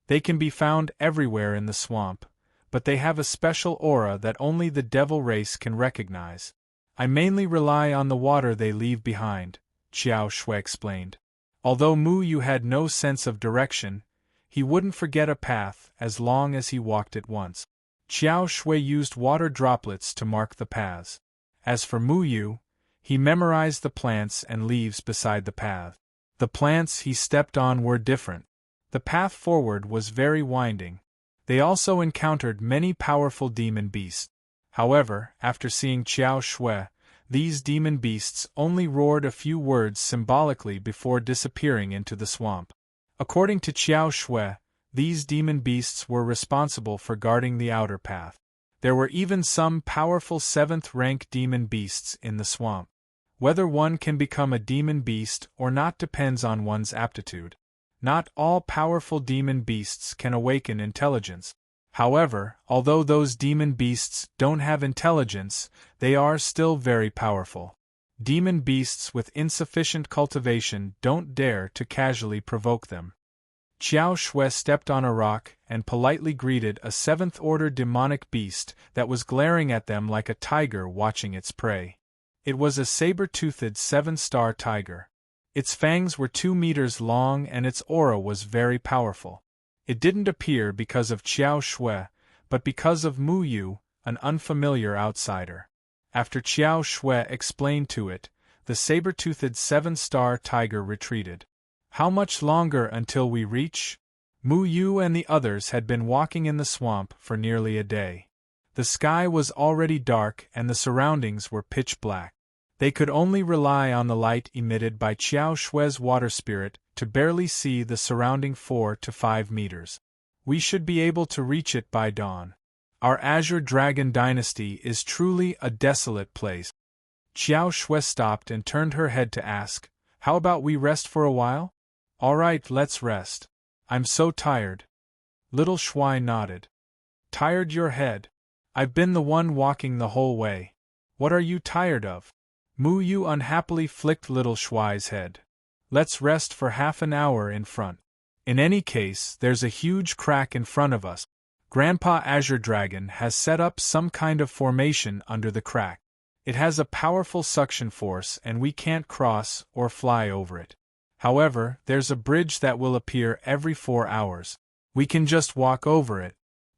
They can be found everywhere in the swamp, but they have a special aura that only the devil race can recognize. I mainly rely on the water they leave behind, Qiao Shui explained. Although Mu Yu had no sense of direction, he wouldn't forget a path as long as he walked it once. Qiao Shui used water droplets to mark the paths. As for Mu Yu, he memorized the plants and leaves beside the path. The plants he stepped on were different. The path forward was very winding. They also encountered many powerful demon beasts. However, after seeing Qiao Shui, these demon beasts only roared a few words symbolically before disappearing into the swamp. According to Qiao Shui, these demon beasts were responsible for guarding the outer path. There were even some powerful 7th-rank demon beasts in the swamp. Whether one can become a demon beast or not depends on one's aptitude. Not all powerful demon beasts can awaken intelligence. However, although those demon beasts don't have intelligence, they are still very powerful. Demon beasts with insufficient cultivation don't dare to casually provoke them. Qiao Shui stepped on a rock and politely greeted a 7th-order demonic beast that was glaring at them like a tiger watching its prey. It was a saber-toothed 7-star tiger. Its fangs were 2 meters long and its aura was very powerful. It didn't appear because of Qiao Shui, but because of Mu Yu, an unfamiliar outsider. After Qiao Shui explained to it, the saber-toothed 7-star tiger retreated. How much longer until we reach? Mu Yu and the others had been walking in the swamp for nearly a day. The sky was already dark and the surroundings were pitch black. They could only rely on the light emitted by Qiao Shui's water spirit to barely see the surrounding 4 to 5 meters. We should be able to reach it by dawn. Our Azure Dragon dynasty is truly a desolate place. Qiao Shui stopped and turned her head to ask, how about we rest for a while? All right, let's rest. I'm so tired. Little Shui nodded. Tired your head? I've been the one walking the whole way. What are you tired of? Mu Yu unhappily flicked Little Shui's head. Let's rest for half an hour in front. In any case, there's a huge crack in front of us. Grandpa Azure Dragon has set up some kind of formation under the crack. It has a powerful suction force and we can't cross or fly over it. However, there's a bridge that will appear every 4 hours. We can just walk over it.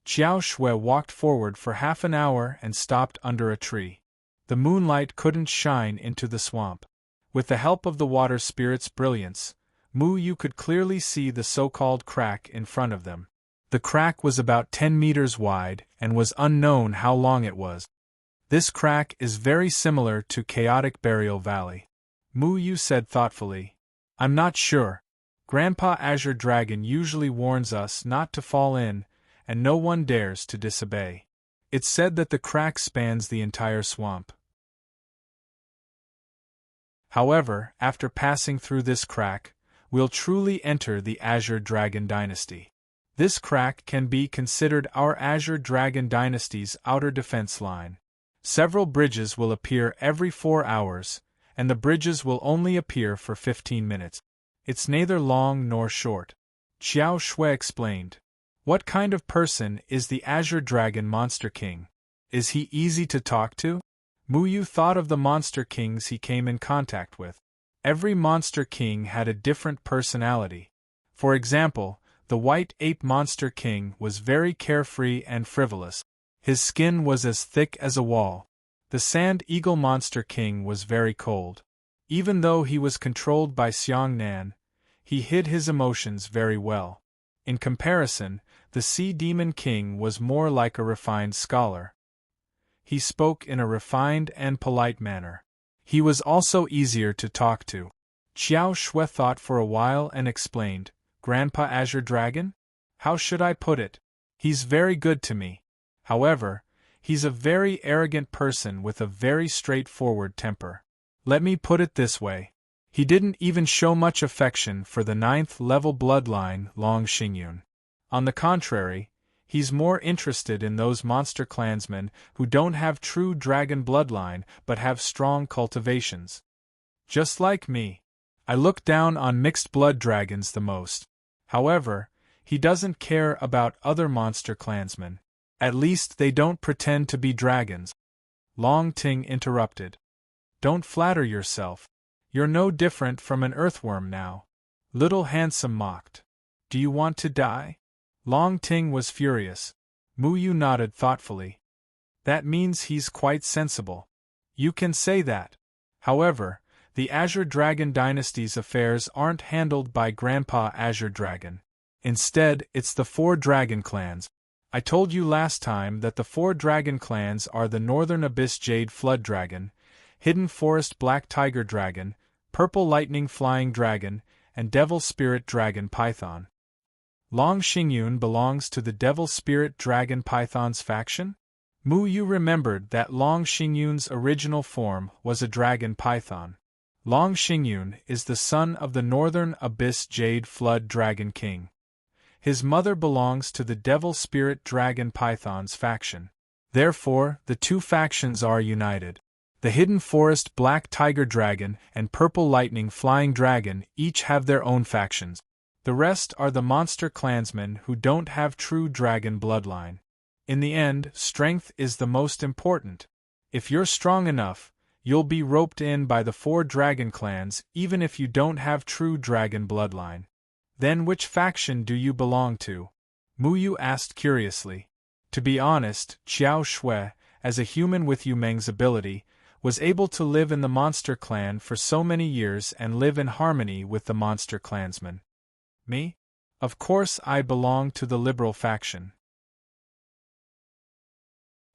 Qiao Shui walked forward for half an hour and stopped under a tree. The moonlight couldn't shine into the swamp. With the help of the water spirit's brilliance, Mu Yu could clearly see the so-called crack in front of them. The crack was about 10 meters wide and was unknown how long it was. This crack is very similar to Chaotic Burial Valley. Mu Yu said thoughtfully. I'm not sure. Grandpa Azure Dragon usually warns us not to fall in, and no one dares to disobey. It's said that the crack spans the entire swamp. However, after passing through this crack, we'll truly enter the Azure Dragon dynasty. This crack can be considered our Azure Dragon dynasty's outer defense line. Several bridges will appear every 4 hours, and the bridges will only appear for 15 minutes. It's neither long nor short. Qiao Shui explained. What kind of person is the Azure Dragon Monster King? Is he easy to talk to? Mu Yu thought of the Monster Kings he came in contact with. Every Monster King had a different personality. For example, The white ape monster king was very carefree and frivolous. His skin was as thick as a wall. The sand eagle monster king was very cold. Even though he was controlled by Xiang Nan, he hid his emotions very well. In comparison, the sea demon king was more like a refined scholar. He spoke in a refined and polite manner. He was also easier to talk to. Qiao Shui thought for a while and explained, "Grandpa Azure Dragon? How should I put it? He's very good to me. However, he's a very arrogant person with a very straightforward temper. Let me put it this way. He didn't even show much affection for the 9th level bloodline Long Xingyun. On the contrary, he's more interested in those monster clansmen who don't have true dragon bloodline but have strong cultivations. Just like me. I look down on mixed blood dragons the most. However, he doesn't care about other monster clansmen. At least they don't pretend to be dragons." Long Ting interrupted. "Don't flatter yourself. You're no different from an earthworm now." Little Handsome mocked. "Do you want to die?" Long Ting was furious. Mu Yu nodded thoughtfully. "That means he's quite sensible. You can say that. However, the Azure Dragon dynasty's affairs aren't handled by Grandpa Azure Dragon. Instead, it's the 4 dragon clans. I told you last time that the 4 dragon clans are the Northern Abyss Jade Flood Dragon, Hidden Forest Black Tiger Dragon, Purple Lightning Flying Dragon, and Devil Spirit Dragon Python. Long Xingyun belongs to the Devil Spirit Dragon Python's faction? Mu Yu remembered that Long Xingyun's original form was a dragon python. Long Xingyun is the son of the Northern Abyss Jade Flood Dragon King. His mother belongs to the Devil Spirit Dragon Python's faction. Therefore, the 2 factions are united. The Hidden Forest Black Tiger Dragon and Purple Lightning Flying Dragon each have their own factions. The rest are the monster clansmen who don't have true dragon bloodline. In the end, strength is the most important. If you're strong enough, you'll be roped in by the 4 dragon clans even if you don't have true dragon bloodline. Then which faction do you belong to? Mu Yu asked curiously. To be honest, Qiao Shui, as a human with Yu Meng's ability, was able to live in the monster clan for so many years and live in harmony with the monster clansmen. Me? Of course I belong to the liberal faction.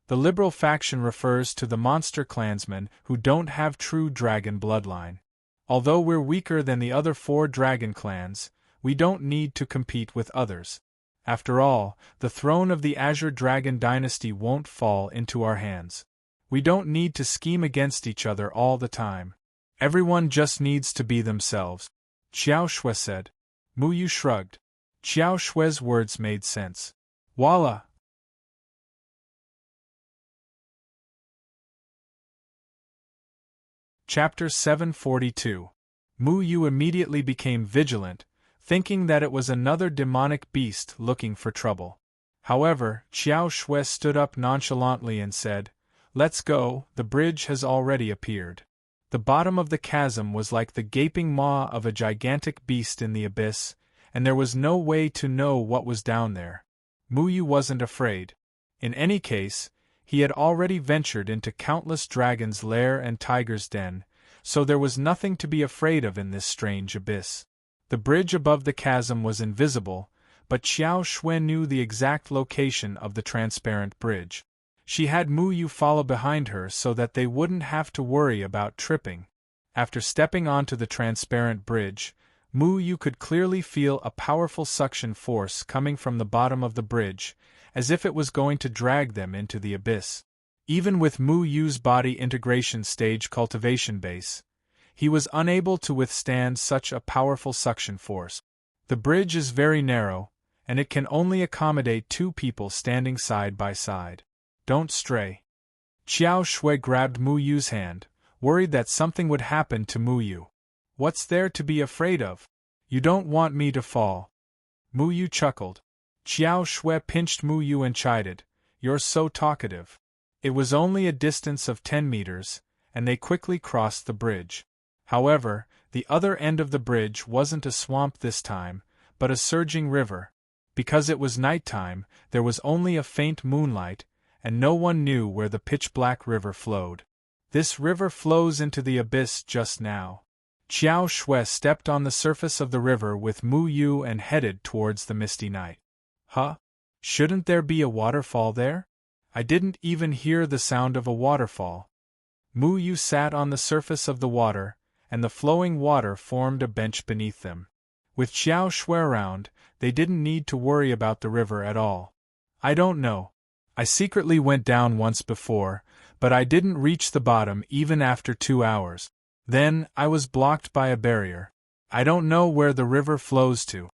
The liberal faction refers to the monster clansmen who don't have true dragon bloodline. Although we're weaker than the other 4 dragon clans, we don't need to compete with others. After all, the throne of the Azure Dragon dynasty won't fall into our hands. We don't need to scheme against each other all the time. Everyone just needs to be themselves. Qiao Shui said. Mu Yu shrugged. Qiao Shui's words made sense. Voila! Chapter 742. Mu Yu immediately became vigilant, thinking that it was another demonic beast looking for trouble. However, Qiao Shui stood up nonchalantly and said, "Let's go, the bridge has already appeared." The bottom of the chasm was like the gaping maw of a gigantic beast in the abyss, and there was no way to know what was down there. Mu Yu wasn't afraid. In any case, he had already ventured into countless dragons' lair and tigers' den, so there was nothing to be afraid of in this strange abyss. The bridge above the chasm was invisible, but Qiao Shui knew the exact location of the transparent bridge. She had Mu Yu follow behind her so that they wouldn't have to worry about tripping. After stepping onto the transparent bridge, Mu Yu could clearly feel a powerful suction force coming from the bottom of the bridge, as if it was going to drag them into the abyss. Even with Mu Yu's body integration stage cultivation base, he was unable to withstand such a powerful suction force. The bridge is very narrow, and it can only accommodate 2 people standing side by side. Don't stray. Qiao Shui grabbed Mu Yu's hand, worried that something would happen to Mu Yu. What's there to be afraid of? You don't want me to fall. Mu Yu chuckled. Qiao Shui pinched Mu Yu and chided, "You're so talkative." It was only a distance of 10 meters, and they quickly crossed the bridge. However, the other end of the bridge wasn't a swamp this time, but a surging river, Because it was nighttime, there was only a faint moonlight, and no one knew where the pitch-black river flowed. This river flows into the abyss just now. Qiao Shui stepped on the surface of the river with Mu Yu and headed towards the misty night. Huh? Shouldn't there be a waterfall there? I didn't even hear the sound of a waterfall. Mu Yu sat on the surface of the water, and the flowing water formed a bench beneath them. With Qiao Shui around, they didn't need to worry about the river at all. I don't know. I secretly went down once before, but I didn't reach the bottom even after 2 hours. Then, I was blocked by a barrier. I don't know where the river flows to.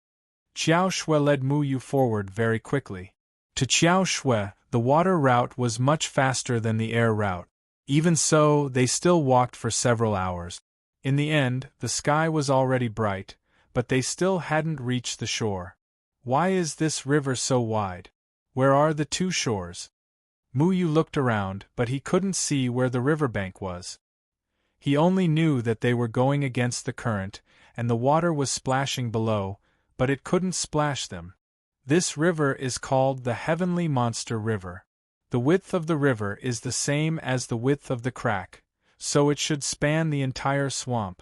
Qiao Shui led Mu Yu forward very quickly. To Qiao Shui, the water route was much faster than the air route. Even so, they still walked for several hours. In the end, the sky was already bright, but they still hadn't reached the shore. Why is this river so wide? Where are the two shores? Mu Yu looked around, but he couldn't see where the riverbank was. He only knew that they were going against the current, and the water was splashing below, but it couldn't splash them. This river is called the Heavenly Monster River. The width of the river is the same as the width of the crack, so it should span the entire swamp.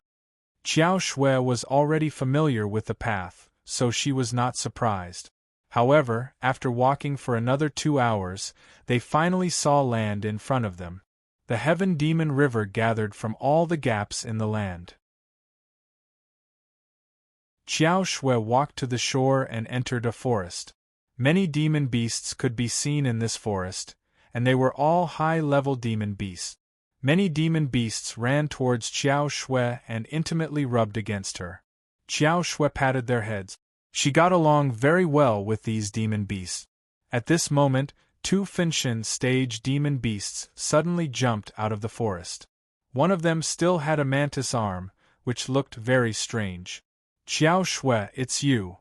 Qiao Shui was already familiar with the path, so she was not surprised. However, after walking for another 2 hours, they finally saw land in front of them. The Heaven Demon River gathered from all the gaps in the land. Qiao Shui walked to the shore and entered a forest. Many demon beasts could be seen in this forest, and they were all high-level demon beasts. Many demon beasts ran towards Qiao Shui and intimately rubbed against her. Qiao Shui patted their heads. She got along very well with these demon beasts. At this moment, 2 Finshin stage demon beasts suddenly jumped out of the forest. One of them still had a mantis arm, which looked very strange. Qiao Shui, it's you.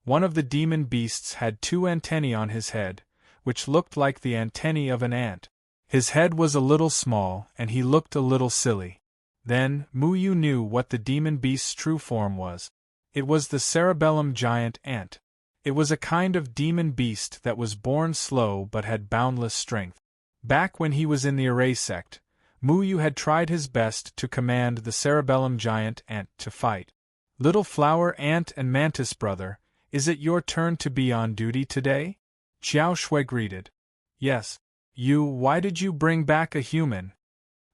One of the demon beasts had 2 antennae on his head, which looked like the antennae of an ant. His head was a little small, and he looked a little silly. Then, Mu Yu knew what the demon beast's true form was. It was the cerebellum giant ant. It was a kind of demon beast that was born slow but had boundless strength. Back when he was in the Array sect, Mu Yu had tried his best to command the cerebellum giant ant to fight. Little flower ant and mantis brother, is it your turn to be on duty today? Qiao Shui greeted. Yes. Why did you bring back a human?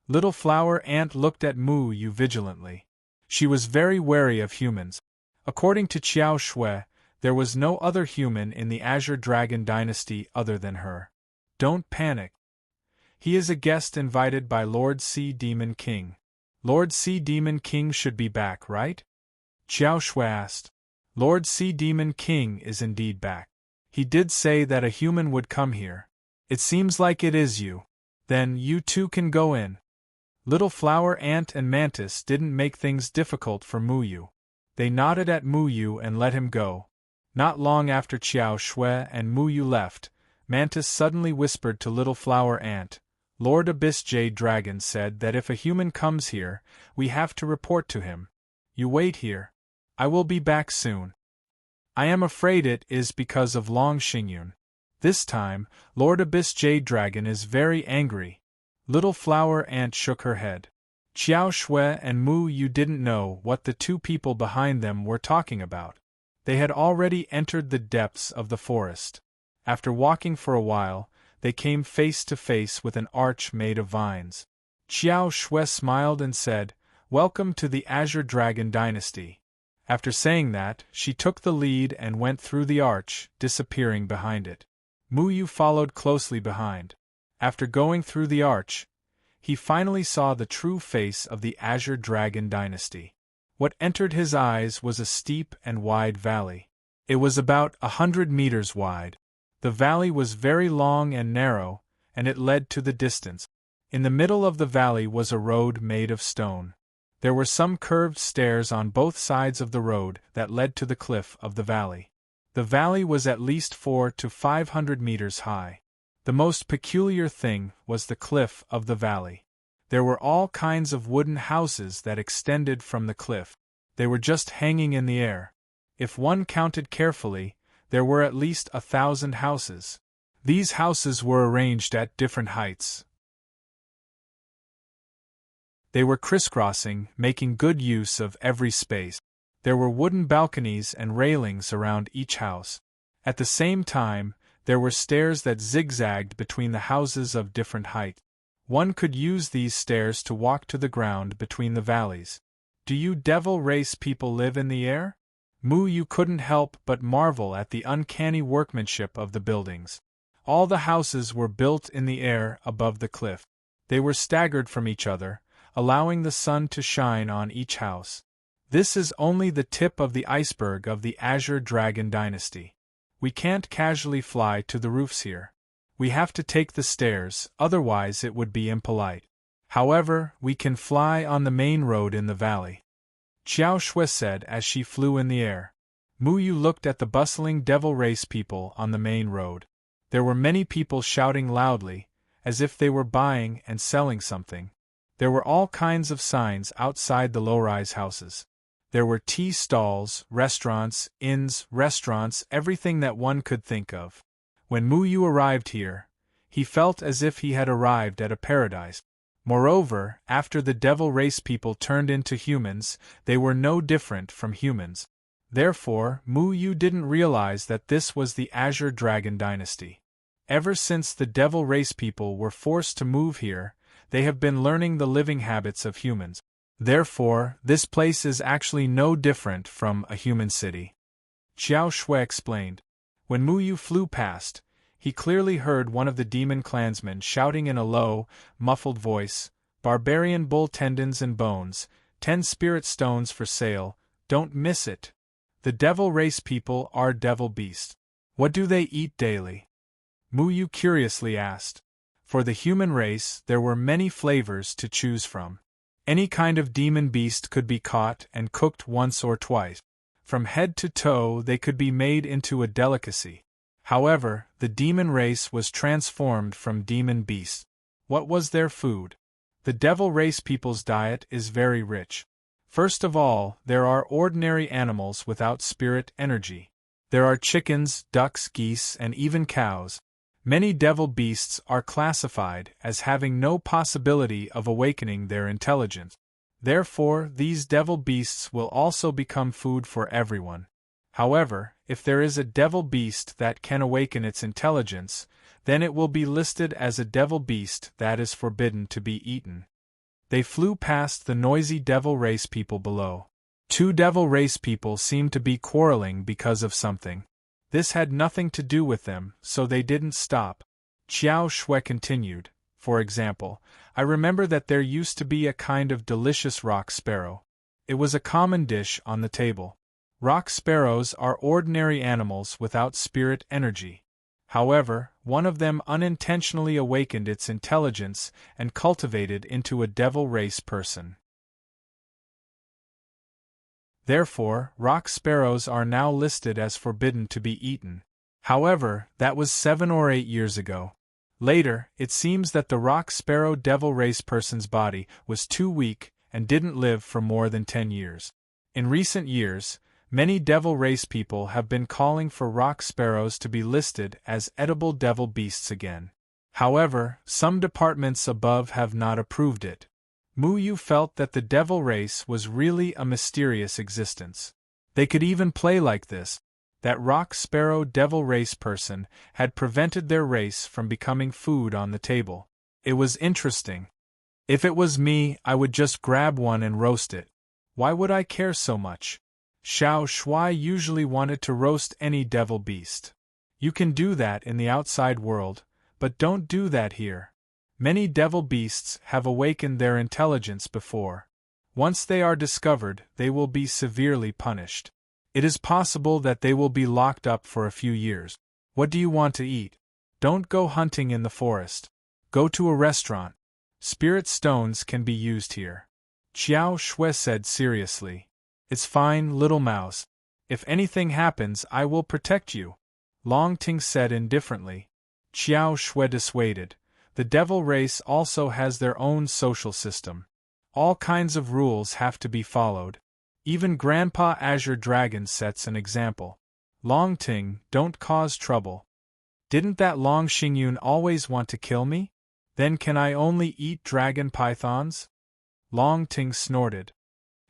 Little flower ant looked at Mu Yu vigilantly. She was very wary of humans. According to Qiao Shui, there was no other human in the Azure Dragon dynasty other than her. Don't panic. He is a guest invited by Lord Sea Demon King. Lord Sea Demon King should be back, right? Qiao Shui asked. Lord Sea Demon King is indeed back. He did say that a human would come here. It seems like it is you. Then you two can go in. Little flower ant and mantis didn't make things difficult for Mu Yu. They nodded at Mu Yu and let him go. Not long after Qiao Shui and Mu Yu left, Mantis suddenly whispered to Little Flower Ant, Lord Abyss Jade Dragon said that if a human comes here, we have to report to him. You wait here. I will be back soon. I am afraid it is because of Long Xingyun. This time, Lord Abyss Jade Dragon is very angry. Little Flower Ant shook her head. Qiao Shui and Mu Yu didn't know what the 2 people behind them were talking about. They had already entered the depths of the forest. After walking for a while, they came face to face with an arch made of vines. Qiao Shui smiled and said, Welcome to the Azure Dragon Dynasty. After saying that, she took the lead and went through the arch, disappearing behind it. Mu Yu followed closely behind. After going through the arch, he finally saw the true face of the Azure Dragon Dynasty. What entered his eyes was a steep and wide valley. It was about 100 meters wide. The valley was very long and narrow, and it led to the distance. In the middle of the valley was a road made of stone. There were some curved stairs on both sides of the road that led to the cliff of the valley. The valley was at least 400 to 500 meters high. The most peculiar thing was the cliff of the valley. There were all kinds of wooden houses that extended from the cliff. They were just hanging in the air. If one counted carefully, there were at least 1,000 houses. These houses were arranged at different heights. They were crisscrossing, making good use of every space. There were wooden balconies and railings around each house. At the same time, there were stairs that zigzagged between the houses of different height. One could use these stairs to walk to the ground between the valleys. Do you devil race people live in the air? You couldn't help but marvel at the uncanny workmanship of the buildings. All the houses were built in the air above the cliff. They were staggered from each other, allowing the sun to shine on each house. This is only the tip of the iceberg of the Azure Dragon dynasty. We can't casually fly to the roofs here. We have to take the stairs, otherwise it would be impolite. However, we can fly on the main road in the valley. Xiao Shui said as she flew in the air. Yu looked at the bustling devil race people on the main road. There were many people shouting loudly, as if they were buying and selling something. There were all kinds of signs outside the low-rise houses. There were tea stalls, restaurants, inns, everything that one could think of. When Yu arrived here, he felt as if he had arrived at a paradise. Moreover, after the devil race people turned into humans, they were no different from humans. Therefore, Yu didn't realize that this was the Azure Dragon dynasty. Ever since the devil race people were forced to move here, they have been learning the living habits of humans. Therefore, this place is actually no different from a human city. Xiao Shui explained. When Yu flew past, he clearly heard one of the demon clansmen shouting in a low, muffled voice, "Barbarian bull tendons and bones, 10 spirit stones for sale, don't miss it." The devil race people are devil beasts. What do they eat daily? Yu curiously asked. For the human race, there were many flavors to choose from. Any kind of demon beast could be caught and cooked once or twice. From head to toe, they could be made into a delicacy. However, the demon race was transformed from demon beasts. What was their food? The devil race people's diet is very rich. First of all, there are ordinary animals without spirit energy. There are chickens, ducks, geese, and even cows. Many devil beasts are classified as having no possibility of awakening their intelligence. Therefore, these devil beasts will also become food for everyone. However, if there is a devil beast that can awaken its intelligence, then it will be listed as a devil beast that is forbidden to be eaten. They flew past the noisy devil race people below. 2 devil race people seemed to be quarreling because of something. This had nothing to do with them, so they didn't stop. Xiao Shui continued. For example, I remember that there used to be a kind of delicious rock sparrow. It was a common dish on the table. Rock sparrows are ordinary animals without spirit energy. However, one of them unintentionally awakened its intelligence and cultivated into a devil race person. Therefore, rock sparrows are now listed as forbidden to be eaten. However, that was 7 or 8 years ago. Later, it seems that the rock sparrow devil race person's body was too weak and didn't live for more than 10 years. In recent years, many devil race people have been calling for rock sparrows to be listed as edible devil beasts again. However, some departments above have not approved it. Yu felt that the devil race was really a mysterious existence. They could even play like this. That rock sparrow devil race person had prevented their race from becoming food on the table. It was interesting. If it was me, I would just grab one and roast it. Why would I care so much? Xiao Shui usually wanted to roast any devil beast. You can do that in the outside world, but don't do that here. Many devil beasts have awakened their intelligence before. Once they are discovered, they will be severely punished. It is possible that they will be locked up for a few years. What do you want to eat? Don't go hunting in the forest. Go to a restaurant. Spirit stones can be used here. Xiao Shui said seriously. It's fine, little mouse. If anything happens, I will protect you. Long Ting said indifferently. Xiao Shui dissuaded. The devil race also has their own social system. All kinds of rules have to be followed. Even Grandpa Azure Dragon sets an example. Longting, don't cause trouble. Didn't that Long Xingyun always want to kill me? Then can I only eat dragon pythons? Long Ting snorted.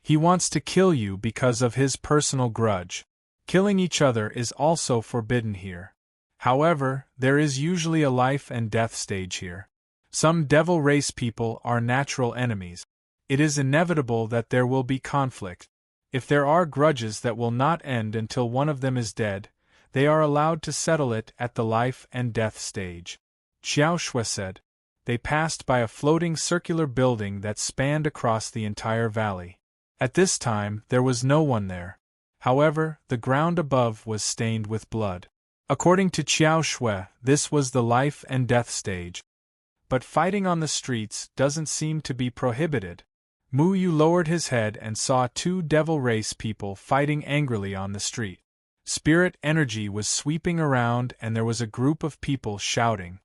He wants to kill you because of his personal grudge. Killing each other is also forbidden here. However, there is usually a life and death stage here. Some devil race people are natural enemies. It is inevitable that there will be conflict. If there are grudges that will not end until one of them is dead, they are allowed to settle it at the life and death stage. Xiao Shui said. They passed by a floating circular building that spanned across the entire valley. At this time, there was no one there. However, the ground above was stained with blood. According to Xiao Shui, this was the life and death stage. But fighting on the streets doesn't seem to be prohibited. Mu Yu lowered his head and saw two devil race people fighting angrily on the street. Spirit energy was sweeping around and there was a group of people shouting.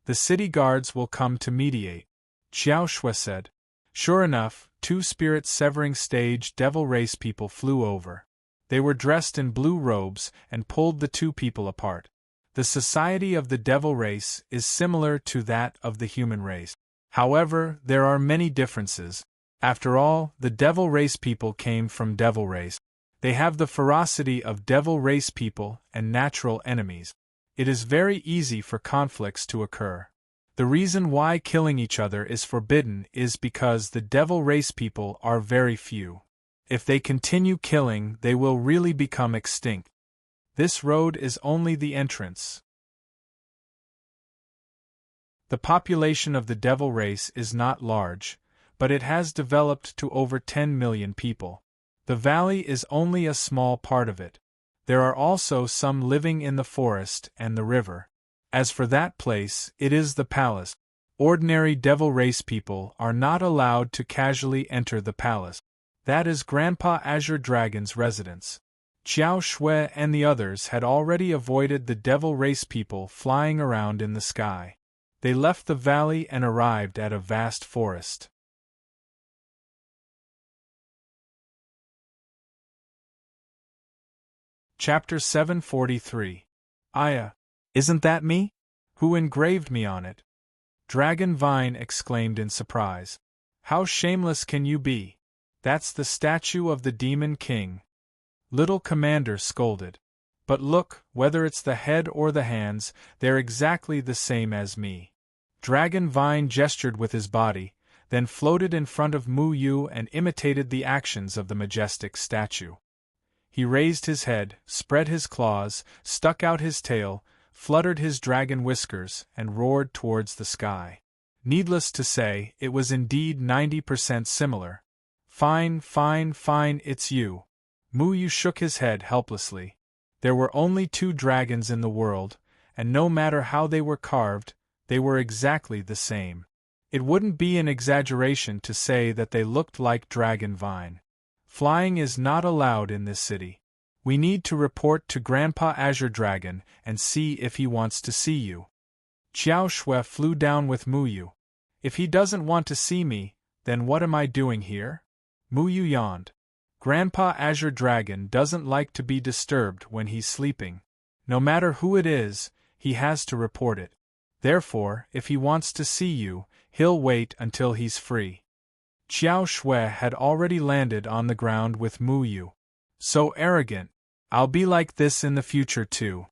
The city guards will come to mediate, Xiao Shui said. Sure enough, two spirit severing stage devil race people flew over. They were dressed in blue robes and pulled the two people apart. The society of the devil race is similar to that of the human race. However, there are many differences. After all, the devil race people came from devil race. They have the ferocity of devil race people and natural enemies. It is very easy for conflicts to occur. The reason why killing each other is forbidden is because the devil race people are very few. If they continue killing, they will really become extinct. This road is only the entrance. The population of the devil race is not large, but it has developed to over 10 million people. The valley is only a small part of it. There are also some living in the forest and the river. As for that place, it is the palace. Ordinary devil race people are not allowed to casually enter the palace. That is Grandpa Azure Dragon's residence. Xiao Shui and the others had already avoided the devil race people flying around in the sky. They left the valley and arrived at a vast forest. Chapter 743. Aya, isn't that me? Who engraved me on it? Dragon Vine exclaimed in surprise. How shameless can you be? That's the statue of the Demon King. Little Commander scolded. But look, whether it's the head or the hands, they're exactly the same as me. Dragon Vine gestured with his body, then floated in front of Mu Yu and imitated the actions of the majestic statue. He raised his head, spread his claws, stuck out his tail, fluttered his dragon whiskers, and roared towards the sky. Needless to say, it was indeed 90% similar. Fine, fine, fine, it's you. Mu Yu shook his head helplessly. There were only two dragons in the world, and no matter how they were carved, they were exactly the same. It wouldn't be an exaggeration to say that they looked like Dragon Vine. Flying is not allowed in this city. We need to report to Grandpa Azure Dragon and see if he wants to see you. Xiao Shui flew down with Mu Yu. If he doesn't want to see me, then what am I doing here? Mu Yu yawned. Grandpa Azure Dragon doesn't like to be disturbed when he's sleeping. No matter who it is, he has to report it. Therefore, if he wants to see you, he'll wait until he's free. Xiao Shui had already landed on the ground with Mu Yu. So arrogant. I'll be like this in the future too.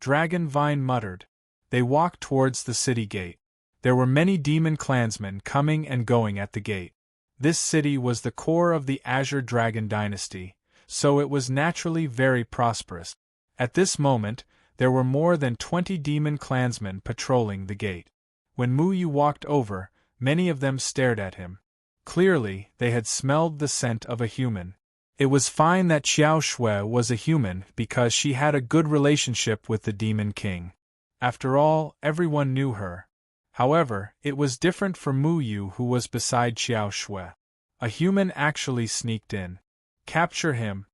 Dragon Vine muttered. They walked towards the city gate. There were many demon clansmen coming and going at the gate. This city was the core of the Azure Dragon dynasty, so it was naturally very prosperous. At this moment, there were more than 20 demon clansmen patrolling the gate. When Mu Yu walked over, many of them stared at him. Clearly, they had smelled the scent of a human. It was fine that Xiao Shui was a human because she had a good relationship with the Demon King. After all, everyone knew her. However, it was different for Mu Yu who was beside Xiao Shui. A human actually sneaked in. Capture him.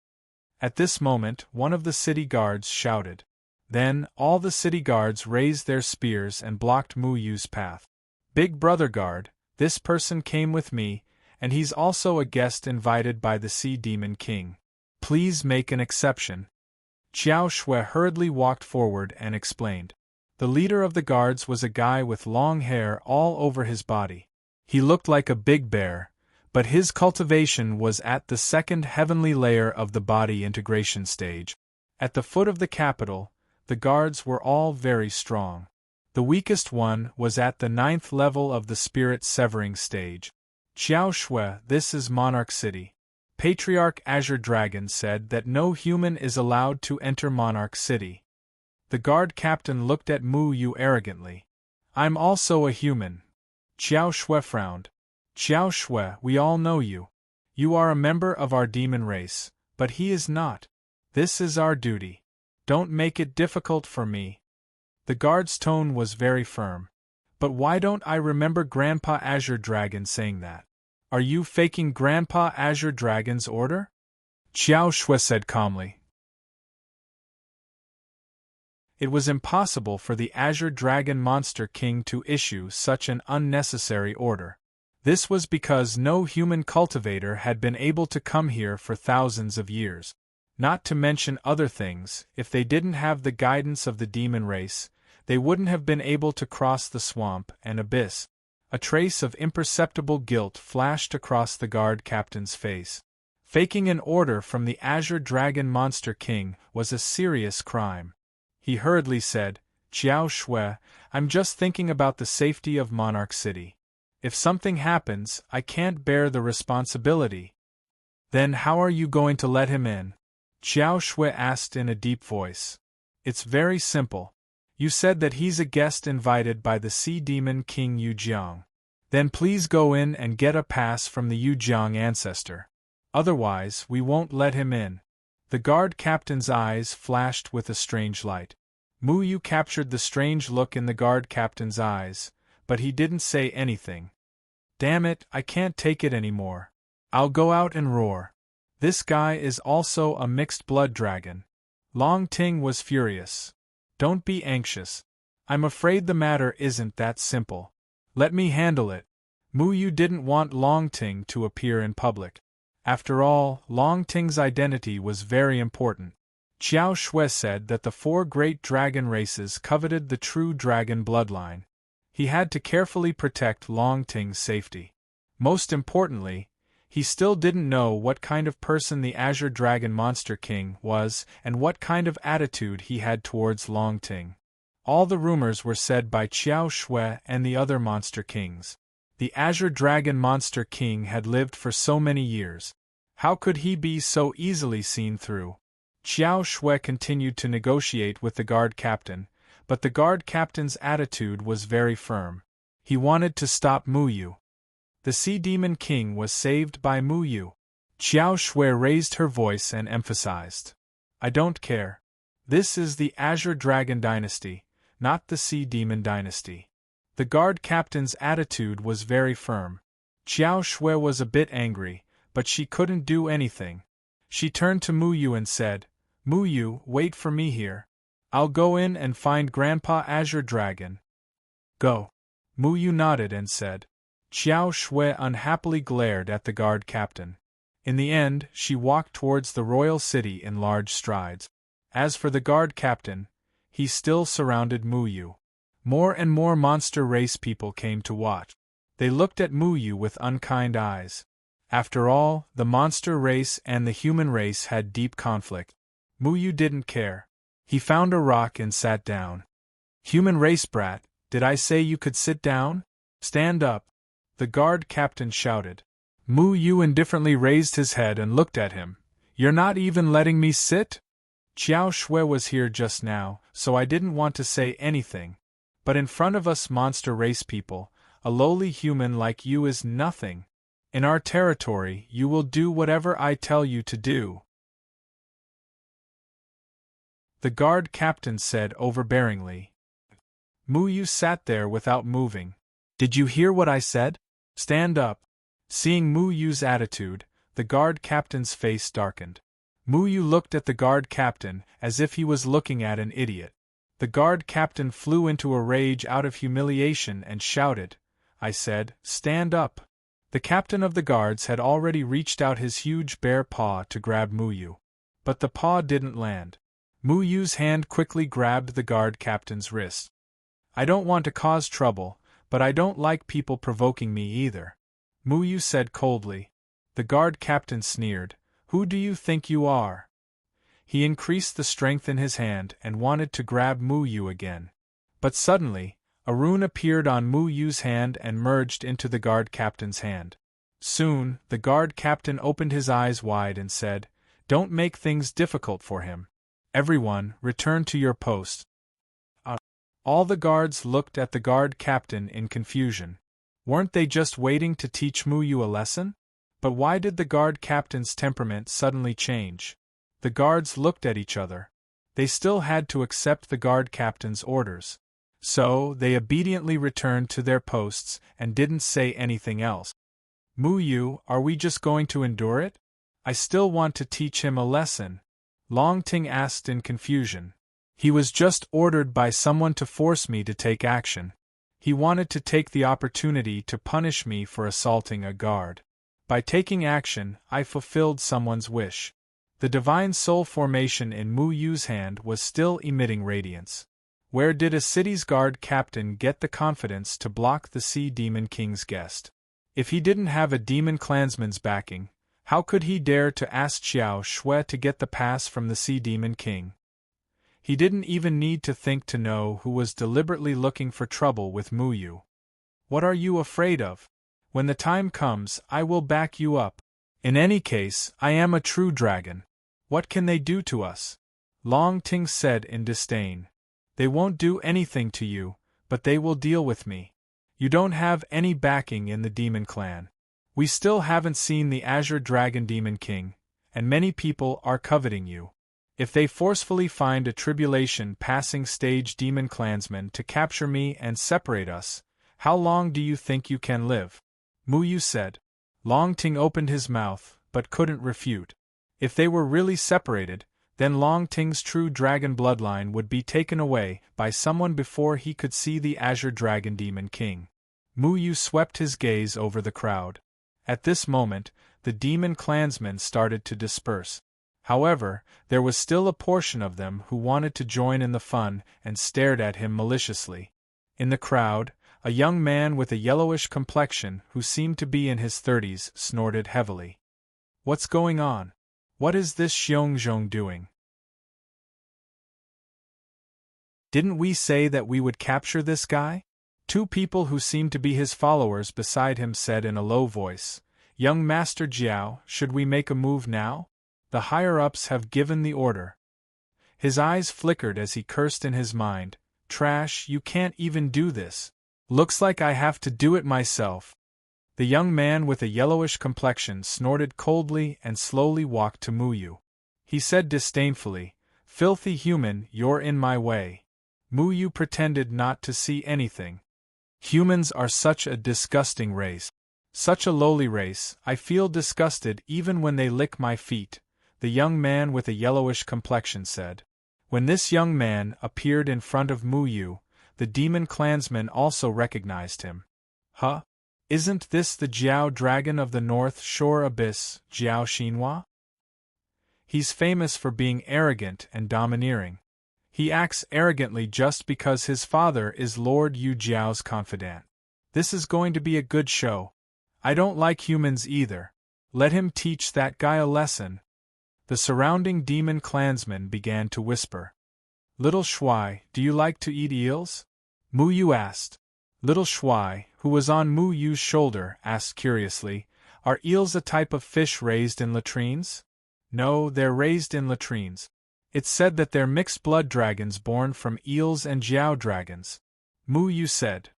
At this moment, one of the city guards shouted. Then, all the city guards raised their spears and blocked Mu Yu's path. Big Brother Guard, this person came with me, and he's also a guest invited by the Sea Demon King. Please make an exception. Xiao Shui hurriedly walked forward and explained. The leader of the guards was a guy with long hair all over his body. He looked like a big bear, but his cultivation was at the second heavenly layer of the body integration stage. At the foot of the capital, the guards were all very strong. The weakest one was at the 9th level of the spirit severing stage. Xiao Shui, this is Monarch City. Patriarch Azure Dragon said that no human is allowed to enter Monarch City. The guard captain looked at Mu Yu arrogantly. I'm also a human. Xiao Shui frowned. Xiao Shui, we all know you. You are a member of our demon race, but he is not. This is our duty. Don't make it difficult for me. The guard's tone was very firm. But why don't I remember Grandpa Azure Dragon saying that? Are you faking Grandpa Azure Dragon's order? Xiao Shui said calmly. It was impossible for the Azure Dragon Monster King to issue such an unnecessary order. This was because no human cultivator had been able to come here for thousands of years. Not to mention other things, if they didn't have the guidance of the demon race, they wouldn't have been able to cross the swamp and abyss. A trace of imperceptible guilt flashed across the guard captain's face. Faking an order from the Azure Dragon Monster King was a serious crime. He hurriedly said, Xiao Shui, I'm just thinking about the safety of Monarch City. If something happens, I can't bear the responsibility. Then how are you going to let him in? Xiao Shui asked in a deep voice. It's very simple. You said that he's a guest invited by the Sea Demon King Yujiang. Then please go in and get a pass from the Yujiang ancestor. Otherwise, we won't let him in. The guard captain's eyes flashed with a strange light. Mu Yu captured the strange look in the guard captain's eyes, but he didn't say anything. Damn it, I can't take it anymore. I'll go out and roar. This guy is also a mixed blood dragon. Long Ting was furious. Don't be anxious. I'm afraid the matter isn't that simple. Let me handle it. Mu Yu didn't want Long Ting to appear in public. After all, Long Ting's identity was very important. Xiao Shui said that the 4 great dragon races coveted the true dragon bloodline. He had to carefully protect Long Ting's safety. Most importantly, he still didn't know what kind of person the Azure Dragon Monster King was and what kind of attitude he had towards Long Ting. All the rumors were said by Xiao Shui and the other Monster Kings. The Azure Dragon Monster King had lived for so many years. How could he be so easily seen through? Xiao Shui continued to negotiate with the guard captain, but the guard captain's attitude was very firm. He wanted to stop Mu Yu. The Sea Demon King was saved by Mu Yu. Xiao Shui raised her voice and emphasized. I don't care. This is the Azure Dragon Dynasty, not the Sea Demon Dynasty. The guard captain's attitude was very firm. Xiao Shui was a bit angry, but she couldn't do anything. She turned to Mu Yu and said, Mu Yu, wait for me here. I'll go in and find Grandpa Azure Dragon. Go. Mu Yu nodded and said. Xiao Shui unhappily glared at the guard captain. In the end, she walked towards the royal city in large strides. As for the guard captain, he still surrounded Mu Yu. More and more monster race people came to watch. They looked at Mu Yu with unkind eyes. After all, the monster race and the human race had deep conflict. Mu Yu didn't care. He found a rock and sat down. Human race brat, did I say you could sit down? Stand up. The guard captain shouted. Mu Yu indifferently raised his head and looked at him. You're not even letting me sit? Xiao Shui was here just now, so I didn't want to say anything. But in front of us monster race people, a lowly human like you is nothing. In our territory, you will do whatever I tell you to do. The guard captain said overbearingly. Mu Yu sat there without moving. Did you hear what I said? Stand up. Seeing Mu Yu's attitude, the guard captain's face darkened. Mu Yu looked at the guard captain as if he was looking at an idiot. The guard captain flew into a rage out of humiliation and shouted, I said, stand up. The captain of the guards had already reached out his huge bare paw to grab Mu Yu. But the paw didn't land. Mu Yu's hand quickly grabbed the guard captain's wrist. I don't want to cause trouble, but I don't like people provoking me either, Mu Yu said coldly. The guard captain sneered. Who do you think you are? He increased the strength in his hand and wanted to grab Mu Yu again. But suddenly, a rune appeared on Mu Yu's hand and merged into the guard captain's hand. Soon, the guard captain opened his eyes wide and said, Don't make things difficult for him. Everyone, return to your post. All the guards looked at the guard captain in confusion. Weren't they just waiting to teach Mu Yu a lesson? But why did the guard captain's temperament suddenly change? The guards looked at each other. They still had to accept the guard captain's orders. So, they obediently returned to their posts and didn't say anything else. Mu Yu, are we just going to endure it? I still want to teach him a lesson, Long Ting asked in confusion. He was just ordered by someone to force me to take action. He wanted to take the opportunity to punish me for assaulting a guard. By taking action, I fulfilled someone's wish. The divine soul formation in Mu Yu's hand was still emitting radiance. Where did a city's guard captain get the confidence to block the Sea Demon King's guest? If he didn't have a demon clansman's backing, how could he dare to ask Xiao Shui to get the pass from the Sea Demon King? He didn't even need to think to know who was deliberately looking for trouble with Mu Yu. What are you afraid of? When the time comes, I will back you up. In any case, I am a true dragon. What can they do to us? Long Ting said in disdain. They won't do anything to you, but they will deal with me. You don't have any backing in the demon clan. We still haven't seen the Azure Dragon Demon King, and many people are coveting you. If they forcefully find a tribulation passing stage demon clansman to capture me and separate us, how long do you think you can live? Mu Yu said. Long Ting opened his mouth, but couldn't refute. If they were really separated, then Long Ting's true dragon bloodline would be taken away by someone before he could see the Azure Dragon Demon King. Mu Yu swept his gaze over the crowd. At this moment, the demon clansmen started to disperse. However, there was still a portion of them who wanted to join in the fun and stared at him maliciously. In the crowd, a young man with a yellowish complexion who seemed to be in his 30s snorted heavily. What's going on? What is this Xiongzhong doing? Didn't we say that we would capture this guy? Two people who seemed to be his followers beside him said in a low voice, Young Master Jiao, should we make a move now? The higher-ups have given the order. His eyes flickered as he cursed in his mind, Trash, you can't even do this. Looks like I have to do it myself. The young man with a yellowish complexion snorted coldly and slowly walked to Mu Yu. He said disdainfully, Filthy human, you're in my way. Mu Yu pretended not to see anything. Humans are such a disgusting race. Such a lowly race, I feel disgusted even when they lick my feet, the young man with a yellowish complexion said. When this young man appeared in front of Mu Yu, the demon clansmen also recognized him. Huh? Isn't this the Jiao Dragon of the North Shore Abyss, Jiao Xinhua? He's famous for being arrogant and domineering. He acts arrogantly just because his father is Lord Yu Jiao's confidant. This is going to be a good show. I don't like humans either. Let him teach that guy a lesson. The surrounding demon clansmen began to whisper. Little Shui, do you like to eat eels? Mu Yu asked. Little Shui, who was on Mu Yu's shoulder, asked curiously, Are eels a type of fish raised in latrines? No, they're raised in latrines. It's said that they're mixed-blood dragons born from eels and Jiao dragons. Mu Yu said.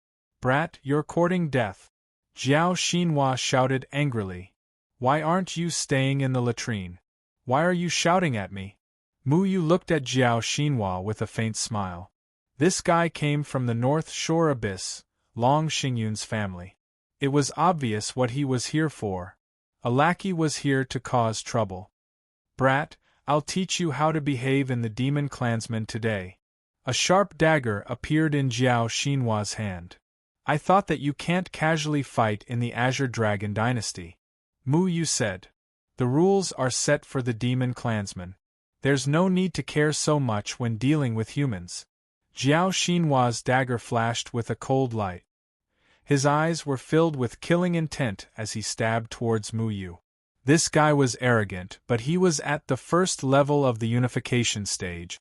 Brat, you're courting death. Jiao Xinhua shouted angrily. Why aren't you staying in the latrine? Why are you shouting at me? Mu Yu looked at Jiao Xinhua with a faint smile. This guy came from the North Shore Abyss, Long Xingyun's family. It was obvious what he was here for. A lackey was here to cause trouble. Brat, I'll teach you how to behave in the demon clansmen today. A sharp dagger appeared in Jiao Xinhua's hand. I thought that you can't casually fight in the Azure Dragon dynasty. Mu Yu said. The rules are set for the demon clansmen. There's no need to care so much when dealing with humans. Jiao Xinhua's dagger flashed with a cold light. His eyes were filled with killing intent as he stabbed towards Mu Yu. This guy was arrogant, but he was at the first level of the unification stage.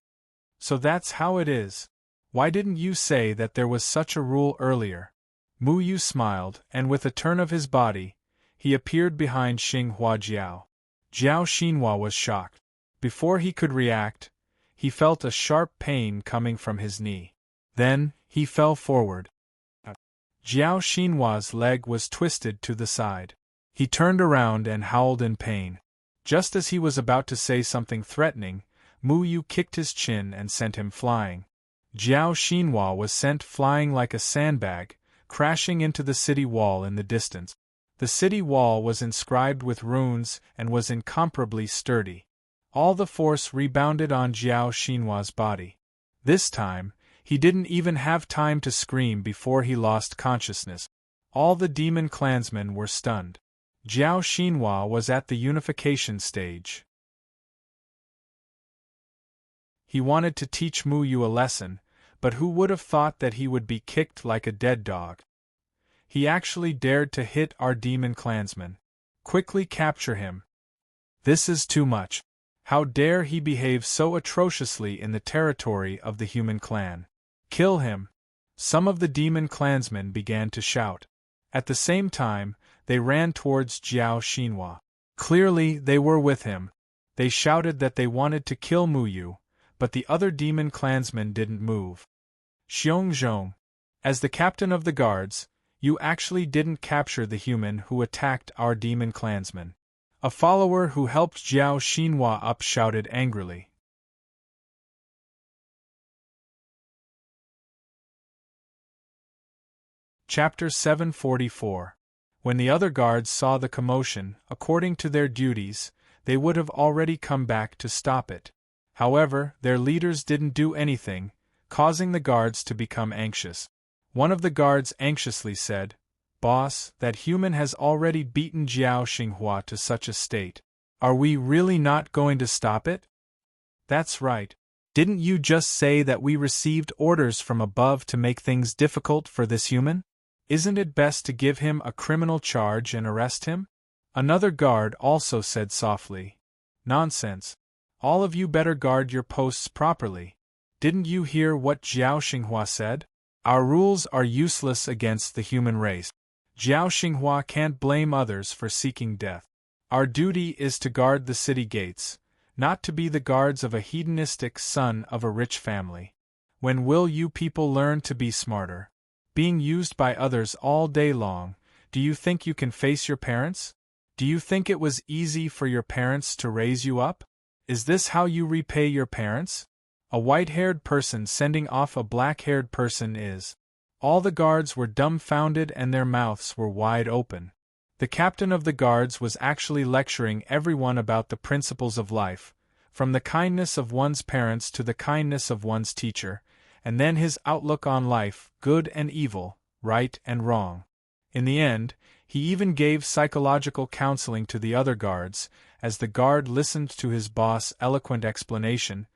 So that's how it is. Why didn't you say that there was such a rule earlier? Mu Yu smiled, and with a turn of his body, he appeared behind Xinhua Jiao. Jiao Xinhua was shocked. Before he could react, he felt a sharp pain coming from his knee. Then, he fell forward. Jiao Xinhua's leg was twisted to the side. He turned around and howled in pain. Just as he was about to say something threatening, Mu Yu kicked his chin and sent him flying. Jiao Xinhua was sent flying like a sandbag, crashing into the city wall in the distance. The city wall was inscribed with runes and was incomparably sturdy. All the force rebounded on Jiao Xinhua's body. This time, he didn't even have time to scream before he lost consciousness. All the demon clansmen were stunned. Jiao Xinhua was at the unification stage. He wanted to teach Mu Yu a lesson, but who would have thought that he would be kicked like a dead dog? He actually dared to hit our demon clansman. Quickly capture him. This is too much. How dare he behave so atrociously in the territory of the human clan? Kill him! Some of the demon clansmen began to shout. At the same time, they ran towards Jiao Xinhua. Clearly, they were with him. They shouted that they wanted to kill Mu Yu, but the other demon clansmen didn't move. Xiongzhong, as the captain of the guards, you actually didn't capture the human who attacked our demon clansman. A follower who helped Jiao Xinhua up shouted angrily. Chapter 744. When the other guards saw the commotion, according to their duties, they would have already come back to stop it. However, their leaders didn't do anything, causing the guards to become anxious. One of the guards anxiously said, "Boss, that human has already beaten Jiao Xinhua to such a state. Are we really not going to stop it?" "That's right. Didn't you just say that we received orders from above to make things difficult for this human? Isn't it best to give him a criminal charge and arrest him?" Another guard also said softly, "Nonsense. All of you better guard your posts properly. Didn't you hear what Jiao Xinhua said? Our rules are useless against the human race. Jiao Xinhua can't blame others for seeking death. Our duty is to guard the city gates, not to be the guards of a hedonistic son of a rich family. When will you people learn to be smarter? Being used by others all day long, do you think you can face your parents? Do you think it was easy for your parents to raise you up? Is this how you repay your parents? A white-haired person sending off a black-haired person is." All the guards were dumbfounded and their mouths were wide open. The captain of the guards was actually lecturing everyone about the principles of life, from the kindness of one's parents to the kindness of one's teacher, and then his outlook on life, good and evil, right and wrong. In the end, he even gave psychological counseling to the other guards. As the guard listened to his boss' eloquent explanation,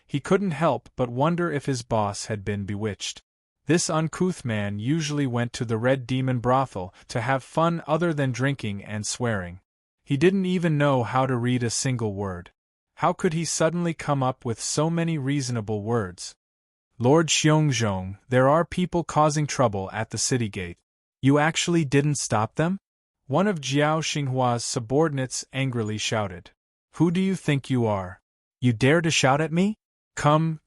he couldn't help but wonder if his boss had been bewitched. This uncouth man usually went to the Red Demon brothel to have fun other than drinking and swearing. He didn't even know how to read a single word. How could he suddenly come up with so many reasonable words? "Lord Xiongzhong, there are people causing trouble at the city gate. You actually didn't stop them?" One of Jiao Xinghua's subordinates angrily shouted. "Who do you think you are? You dare to shout at me? Come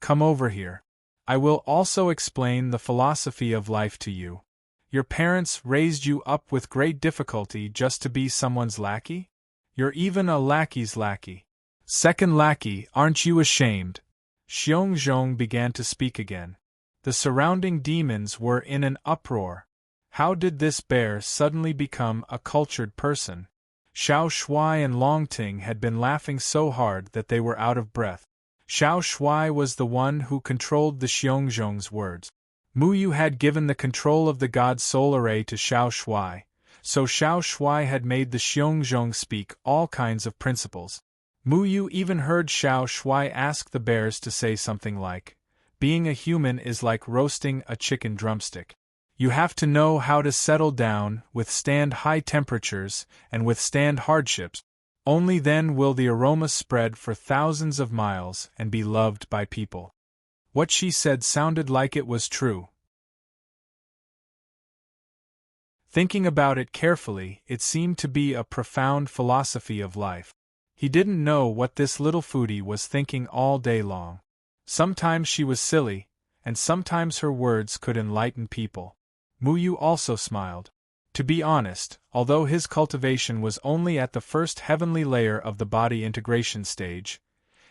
over here. I will also explain the philosophy of life to you. Your parents raised you up with great difficulty just to be someone's lackey? You're even a lackey's lackey. Second lackey, aren't you ashamed?" Xiongzhong began to speak again. The surrounding demons were in an uproar. How did this bear suddenly become a cultured person? Xiao Shuai and Longting had been laughing so hard that they were out of breath. Xiao Shuai was the one who controlled the Xiongzhong's words. Mu Yu had given the control of the god soul array to Xiao Shuai, so Xiao Shuai had made the Xiongzhong speak all kinds of principles. Mu Yu even heard Xiao Shui ask the bears to say something like, "Being a human is like roasting a chicken drumstick. You have to know how to settle down, withstand high temperatures, and withstand hardships. Only then will the aroma spread for thousands of miles and be loved by people." What she said sounded like it was true. Thinking about it carefully, it seemed to be a profound philosophy of life. He didn't know what this little foodie was thinking all day long. Sometimes she was silly, and sometimes her words could enlighten people. Mu Yu also smiled. To be honest, although his cultivation was only at the first heavenly layer of the body integration stage,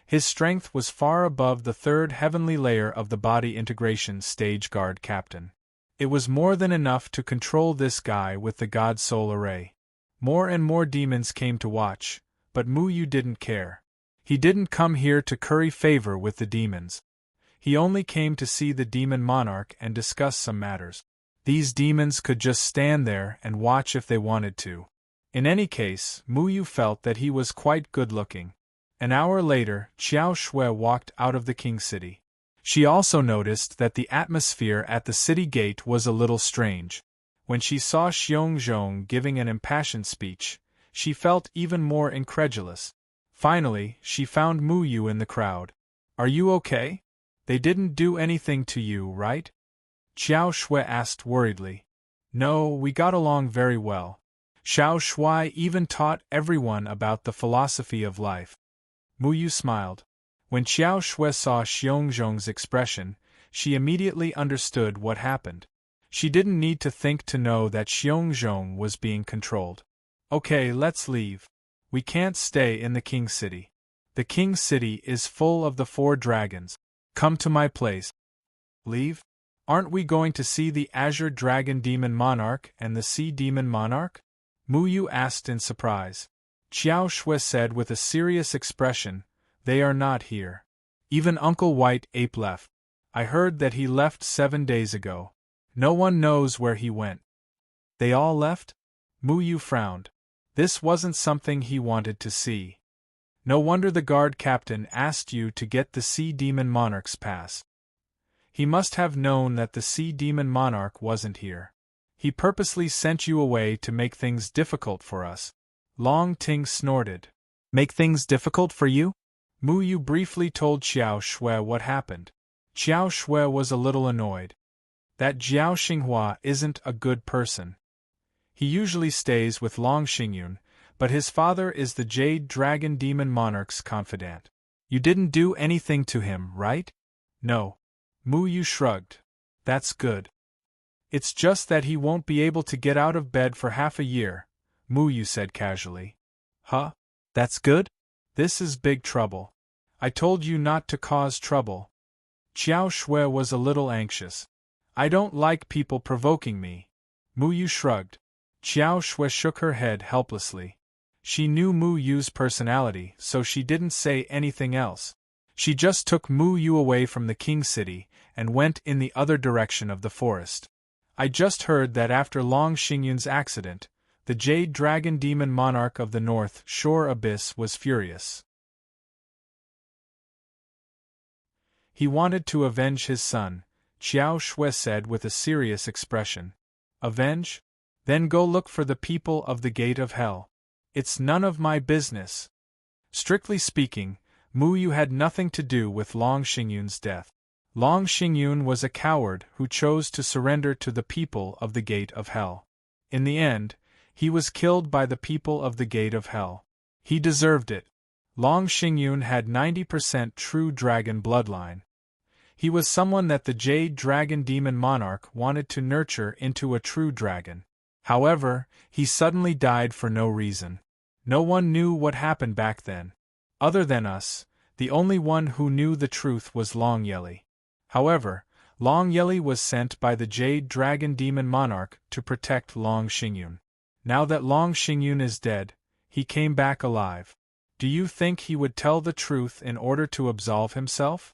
his strength was far above the third heavenly layer of the body integration stage. Guard Captain. It was more than enough to control this guy with the God Soul Array. More and more demons came to watch, but Mu Yu didn't care. He didn't come here to curry favor with the demons. He only came to see the demon monarch and discuss some matters. These demons could just stand there and watch if they wanted to. In any case, Mu Yu felt that he was quite good-looking. An hour later, Xiao Shui walked out of the King City. She also noticed that the atmosphere at the city gate was a little strange. When she saw Xiongzhong giving an impassioned speech, she felt even more incredulous. Finally, she found Mu Yu in the crowd. "Are you okay? They didn't do anything to you, right?" Xiao Shui asked worriedly. "No, we got along very well. Xiao Shui even taught everyone about the philosophy of life." Mu Yu smiled. When Xiao Shui saw Xiongzhong's expression, she immediately understood what happened. She didn't need to think to know that Xiongzhong was being controlled. "Okay, let's leave. We can't stay in the King City. The King City is full of the 4 dragons. Come to my place." "Leave? Aren't we going to see the Azure Dragon Demon Monarch and the Sea Demon Monarch?" Mu Yu asked in surprise. Xiao Shui said with a serious expression, "They are not here. Even Uncle White Ape left. I heard that he left 7 days ago. No one knows where he went." "They all left?" Mu Yu frowned. This wasn't something he wanted to see. "No wonder the guard captain asked you to get the Sea Demon Monarch's pass. He must have known that the Sea Demon Monarch wasn't here. He purposely sent you away to make things difficult for us." Long Ting snorted. "Make things difficult for you?" Mu Yu briefly told Xiao Shui what happened. Xiao Shui was a little annoyed. That Jiao Xinghua isn't a good person. He usually stays with Long Xingyun, but his father is the Jade Dragon Demon Monarch's confidant. "You didn't do anything to him, right?" "No." Mu Yu shrugged. "That's good. It's just that he won't be able to get out of bed for half a year," Mu Yu said casually. "Huh? That's good? This is big trouble. I told you not to cause trouble." Xiao Shui was a little anxious. "I don't like people provoking me." Mu Yu shrugged. Xiao Shui shook her head helplessly. She knew Mu Yu's personality, so she didn't say anything else. She just took Mu Yu away from the King City and went in the other direction of the forest. "I just heard that after Long Xingyun's accident, the Jade Dragon Demon Monarch of the North Shore Abyss was furious. He wanted to avenge his son," Xiao Shui said with a serious expression. "Avenge? Then go look for the people of the Gate of Hell. It's none of my business." Strictly speaking, Mu Yu had nothing to do with Long Xingyun's death. Long Xingyun was a coward who chose to surrender to the people of the Gate of Hell. In the end, he was killed by the people of the Gate of Hell. He deserved it. Long Xingyun had 90% true dragon bloodline. He was someone that the Jade Dragon Demon Monarch wanted to nurture into a true dragon. However, he suddenly died for no reason. No one knew what happened back then. Other than us, the only one who knew the truth was Long Yeli. However, Long Yeli was sent by the Jade Dragon Demon Monarch to protect Long Xingyun. Now that Long Xingyun is dead, he came back alive. Do you think he would tell the truth in order to absolve himself?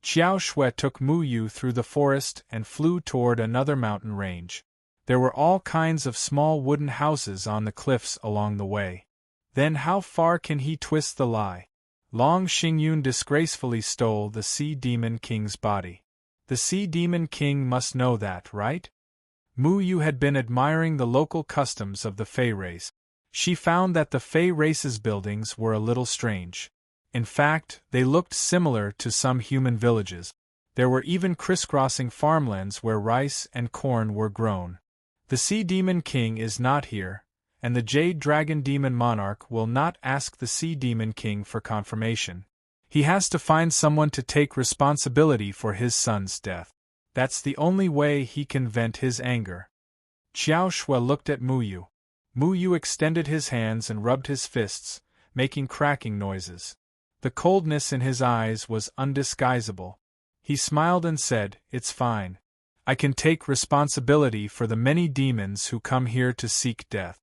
Xiao Shui took Mu Yu through the forest and flew toward another mountain range. There were all kinds of small wooden houses on the cliffs along the way. Then how far can he twist the lie? Long Xingyun disgracefully stole the Sea Demon King's body. The Sea Demon King must know that, right? Mu Yu had been admiring the local customs of the Fey race. She found that the Fey race's buildings were a little strange. In fact, they looked similar to some human villages. There were even crisscrossing farmlands where rice and corn were grown. The Sea Demon King is not here, and the Jade Dragon Demon Monarch will not ask the Sea Demon King for confirmation. He has to find someone to take responsibility for his son's death. That's the only way he can vent his anger. Xiao Shui looked at Mu Yu. Mu Yu extended his hands and rubbed his fists, making cracking noises. The coldness in his eyes was undisguisable. He smiled and said, "It's fine. I can take responsibility for the many demons who come here to seek death."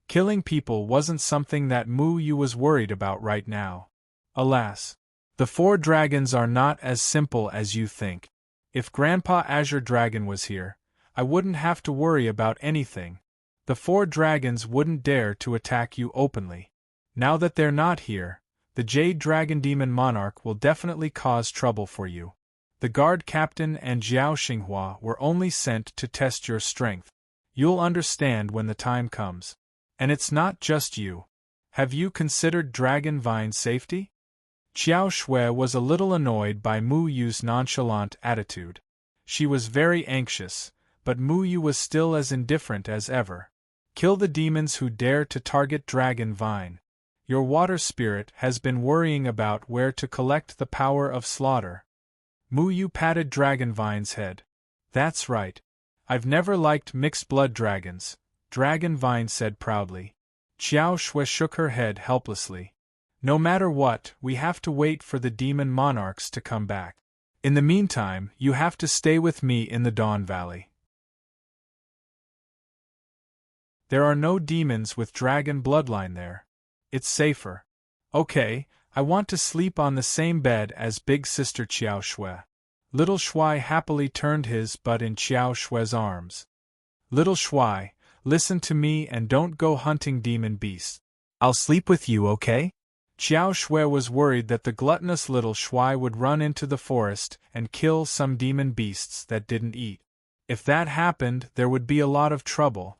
Killing people wasn't something that Mu Yu was worried about right now. Alas, the 4 dragons are not as simple as you think. If Grandpa Azure Dragon was here, I wouldn't have to worry about anything. The 4 dragons wouldn't dare to attack you openly. Now that they're not here, the Jade Dragon Demon Monarch will definitely cause trouble for you. The guard captain and Jiao Xinghua were only sent to test your strength. You'll understand when the time comes. And it's not just you. Have you considered Dragon Vine's safety? Xiao Shui was a little annoyed by Mu Yu's nonchalant attitude. She was very anxious, but Mu Yu was still as indifferent as ever. Kill the demons who dare to target Dragon Vine. Your water spirit has been worrying about where to collect the power of slaughter. Mu Yu patted Dragon Vine's head. That's right. I've never liked mixed-blood dragons, Dragon Vine said proudly. Xiao Shui shook her head helplessly. No matter what, we have to wait for the demon monarchs to come back. In the meantime, you have to stay with me in the Dawn Valley. There are no demons with dragon bloodline there. It's safer. Okay, I want to sleep on the same bed as Big Sister Xiao Shui. Little Shui happily turned his butt in Xiao Shui's arms. Little Shui, listen to me and don't go hunting demon beasts. I'll sleep with you, okay? Xiao Shui was worried that the gluttonous little Shui would run into the forest and kill some demon beasts that didn't eat. If that happened, there would be a lot of trouble.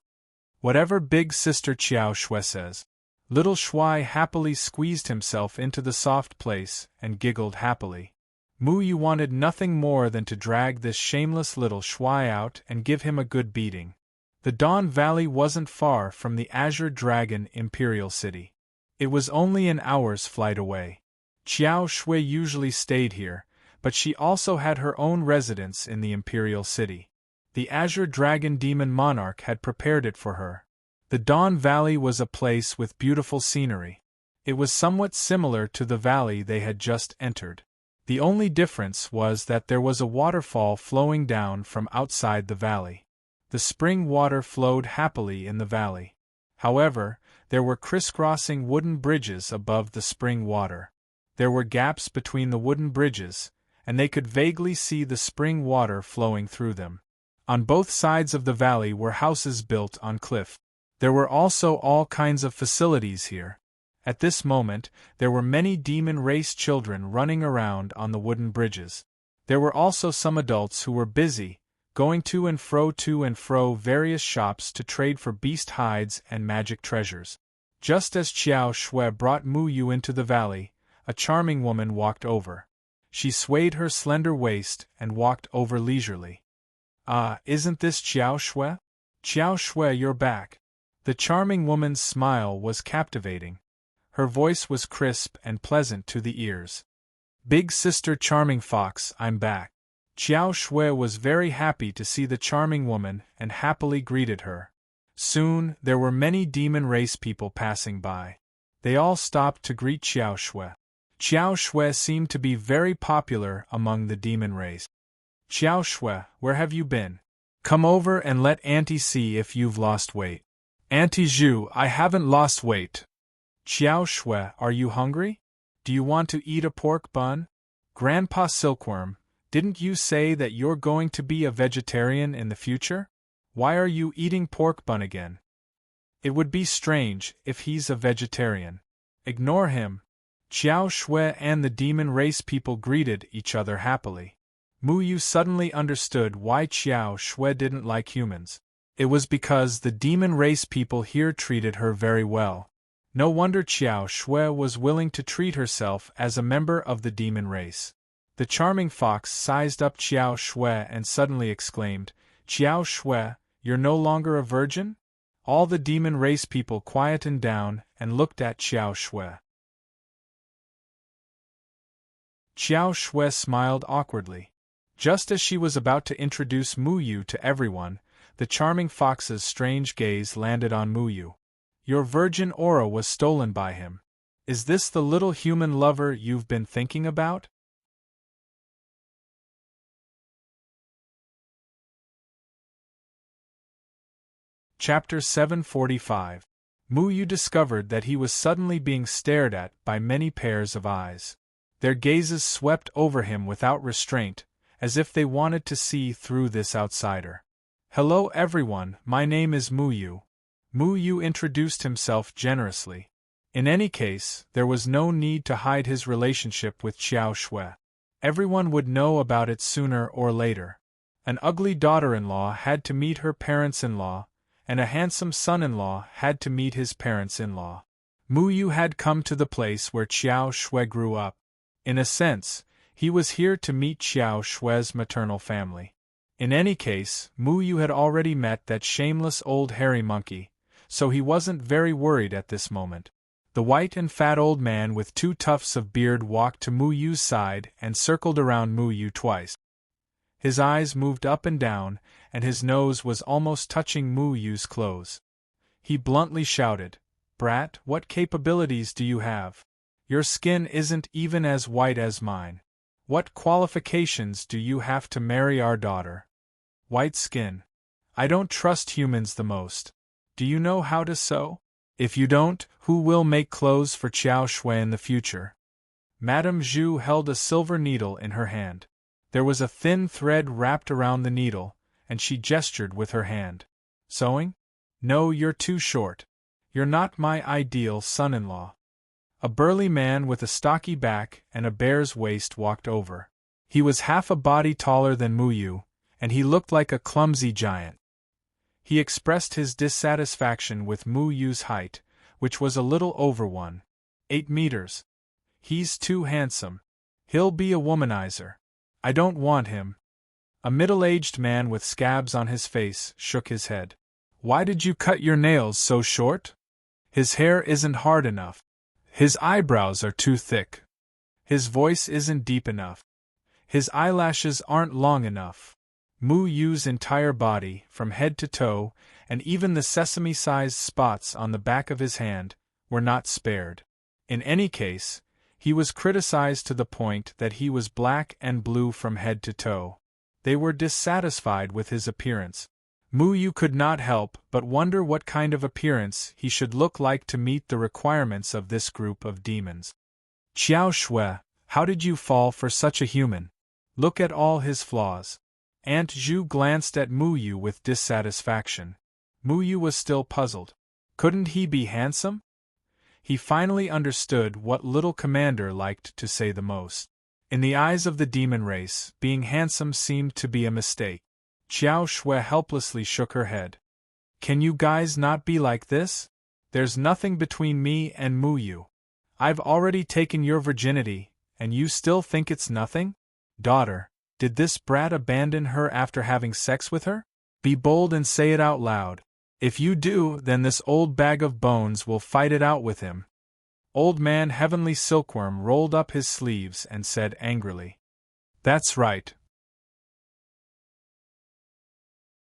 Whatever Big Sister Xiao Shui says. Little Shui happily squeezed himself into the soft place and giggled happily. Mu Yu wanted nothing more than to drag this shameless little Shui out and give him a good beating. The Dawn Valley wasn't far from the Azure Dragon Imperial City. It was only an hour's flight away. Xiao Shui usually stayed here, but she also had her own residence in the Imperial City. The Azure Dragon Demon Monarch had prepared it for her. The Dawn Valley was a place with beautiful scenery. It was somewhat similar to the valley they had just entered. The only difference was that there was a waterfall flowing down from outside the valley. The spring water flowed happily in the valley. However, there were crisscrossing wooden bridges above the spring water. There were gaps between the wooden bridges, and they could vaguely see the spring water flowing through them. On both sides of the valley were houses built on cliff. There were also all kinds of facilities here. At this moment, there were many demon race children running around on the wooden bridges. There were also some adults who were busy, going to and fro various shops to trade for beast hides and magic treasures. Just as Xiao Shui brought Mu Yu into the valley, a charming woman walked over. She swayed her slender waist and walked over leisurely. Ah, isn't this Xiao Shui? Xiao Shui, you're back. The charming woman's smile was captivating. Her voice was crisp and pleasant to the ears. Big Sister Charming Fox, I'm back. Xiao Shui was very happy to see the charming woman and happily greeted her. Soon, there were many demon race people passing by. They all stopped to greet Xiao Shui. Xiao Shui seemed to be very popular among the demon race. Xiao Shui, where have you been? Come over and let Auntie see if you've lost weight. Auntie Zhu, I haven't lost weight. Xiao Shui, are you hungry? Do you want to eat a pork bun? Grandpa Silkworm, didn't you say that you're going to be a vegetarian in the future? Why are you eating pork bun again? It would be strange if he's a vegetarian. Ignore him. Xiao Shui and the demon race people greeted each other happily. Mu Yu suddenly understood why Xiao Shui didn't like humans. It was because the demon race people here treated her very well. No wonder Xiao Shui was willing to treat herself as a member of the demon race. The charming fox sized up Xiao Shui and suddenly exclaimed, "Xiao Shui, you're no longer a virgin?" All the demon race people quietened down and looked at Xiao Shui. Xiao Shui smiled awkwardly. Just as she was about to introduce Mu Yu to everyone, the charming fox's strange gaze landed on Mu Yu. Your virgin aura was stolen by him. Is this the little human lover you've been thinking about? Chapter 745. Mu Yu discovered that he was suddenly being stared at by many pairs of eyes. Their gazes swept over him without restraint, as if they wanted to see through this outsider. "Hello everyone, my name is Mu Yu." Mu Yu introduced himself generously. In any case, there was no need to hide his relationship with Xiao Shui. Everyone would know about it sooner or later. An ugly daughter-in-law had to meet her parents-in-law, and a handsome son-in-law had to meet his parents-in-law. Mu Yu had come to the place where Xiao Shui grew up. In a sense, he was here to meet Xiao Shui's maternal family. In any case, Mu Yu had already met that shameless old hairy monkey, so he wasn't very worried at this moment. The white and fat old man with 2 tufts of beard walked to Mu Yu's side and circled around Mu Yu twice. His eyes moved up and down, and his nose was almost touching Mu Yu's clothes. He bluntly shouted, "Brat, what capabilities do you have? Your skin isn't even as white as mine. What qualifications do you have to marry our daughter? White skin. I don't trust humans the most. Do you know how to sew? If you don't, who will make clothes for Xiao Shui in the future?" Madame Zhu held a silver needle in her hand. There was a thin thread wrapped around the needle, and she gestured with her hand. "Sewing? No, you're too short. You're not my ideal son-in-law." A burly man with a stocky back and a bear's waist walked over. He was half a body taller than Mu Yu, and he looked like a clumsy giant. He expressed his dissatisfaction with Mu Yu's height, which was a little over 1.8 meters. "He's too handsome. He'll be a womanizer. I don't want him." A middle-aged man with scabs on his face shook his head. "Why did you cut your nails so short? His hair isn't hard enough. His eyebrows are too thick. His voice isn't deep enough. His eyelashes aren't long enough." Mu Yu's entire body, from head to toe, and even the sesame-sized spots on the back of his hand, were not spared. In any case, he was criticized to the point that he was black and blue from head to toe. They were dissatisfied with his appearance. Mu Yu could not help but wonder what kind of appearance he should look like to meet the requirements of this group of demons. "Xiao Shui, how did you fall for such a human? Look at all his flaws." Aunt Zhu glanced at Mu Yu with dissatisfaction. Mu Yu was still puzzled. Couldn't he be handsome? He finally understood what little commander liked to say the most. In the eyes of the demon race, being handsome seemed to be a mistake. Xiao Shui helplessly shook her head. "Can you guys not be like this? There's nothing between me and Mu Yu. I've already taken your virginity, and you still think it's nothing? Daughter, did this brat abandon her after having sex with her? Be bold and say it out loud. If you do, then this old bag of bones will fight it out with him." Old Man Heavenly Silkworm rolled up his sleeves and said angrily, "That's right.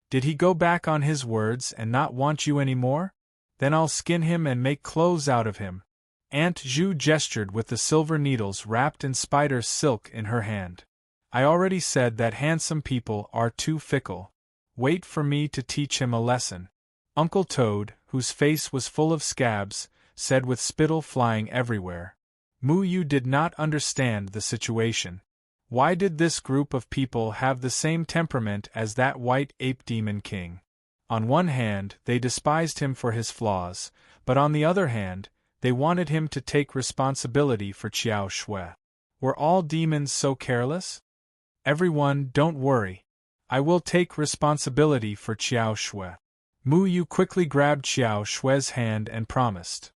Did he go back on his words and not want you anymore? Then I'll skin him and make clothes out of him." Aunt Zhu gestured with the silver needles wrapped in spider silk in her hand. "I already said that handsome people are too fickle. Wait for me to teach him a lesson." Uncle Toad, whose face was full of scabs, said with spittle flying everywhere. Mu Yu did not understand the situation. Why did this group of people have the same temperament as that white ape demon king? On one hand, they despised him for his flaws, but on the other hand, They wanted him to take responsibility for Qiao Shui. Were all demons so careless? Everyone, don't worry. I will take responsibility for Qiao Shui. Mu Yu quickly grabbed Qiao Shui's hand and promised.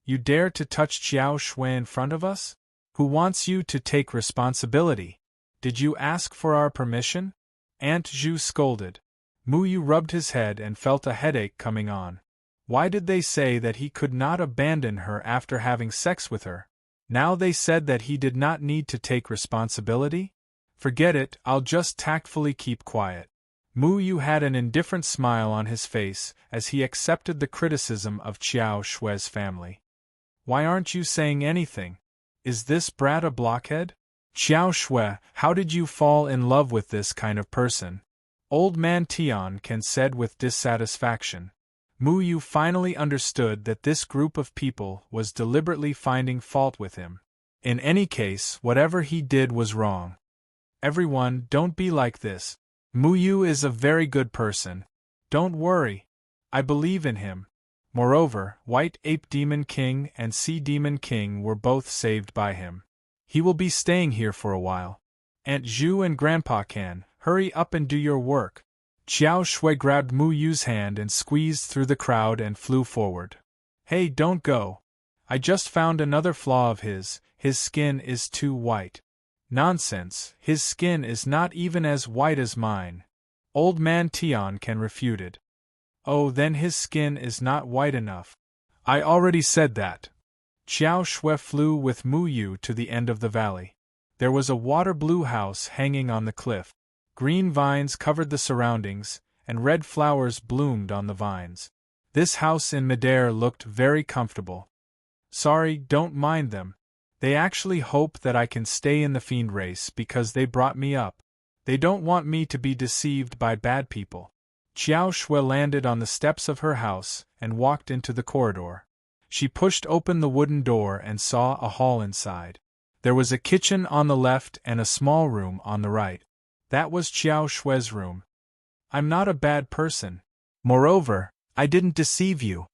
You dare to touch Qiao Shui in front of us? Who wants you to take responsibility? Did you ask for our permission? Aunt Zhu scolded. Mu Yu rubbed his head and felt a headache coming on. Why did they say that he could not abandon her after having sex with her? Now they said that he did not need to take responsibility? Forget it, I'll just tactfully keep quiet. Mu Yu had an indifferent smile on his face as he accepted the criticism of Qiao Shui's family. Why aren't you saying anything? Is this brat a blockhead? Qiao Shui, how did you fall in love with this kind of person? Old man Tian said with dissatisfaction. Mu Yu finally understood that this group of people was deliberately finding fault with him. In any case, whatever he did was wrong. Everyone, don't be like this. Mu Yu is a very good person. Don't worry. I believe in him. Moreover, White Ape Demon King and Sea Demon King were both saved by him. He will be staying here for a while. Aunt Zhu and Grandpa Can, hurry up and do your work. Qiao Shui grabbed Mu Yu's hand and squeezed through the crowd and flew forward. Hey, don't go. I just found another flaw of his skin is too white. Nonsense, his skin is not even as white as mine. Old man Tian refuted. Oh, then his skin is not white enough. I already said that. Qiao Shui flew with Mu Yu to the end of the valley. There was a water-blue house hanging on the cliff. Green vines covered the surroundings, and red flowers bloomed on the vines. This house in midair looked very comfortable. Sorry, don't mind them. They actually hope that I can stay in the fiend race because they brought me up. They don't want me to be deceived by bad people. Qiao Shui landed on the steps of her house and walked into the corridor. She pushed open the wooden door and saw a hall inside. There was a kitchen on the left and a small room on the right. That was Qiao Shui's room. I'm not a bad person. Moreover, I didn't deceive you.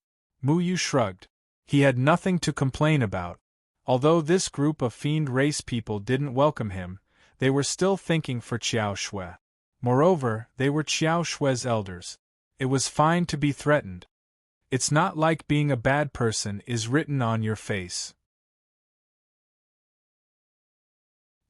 Mu Yu shrugged. He had nothing to complain about. Although this group of fiend race people didn't welcome him, they were still thinking for Qiao Shui. Moreover, they were Qiao Shui's elders. It was fine to be threatened. It's not like being a bad person is written on your face.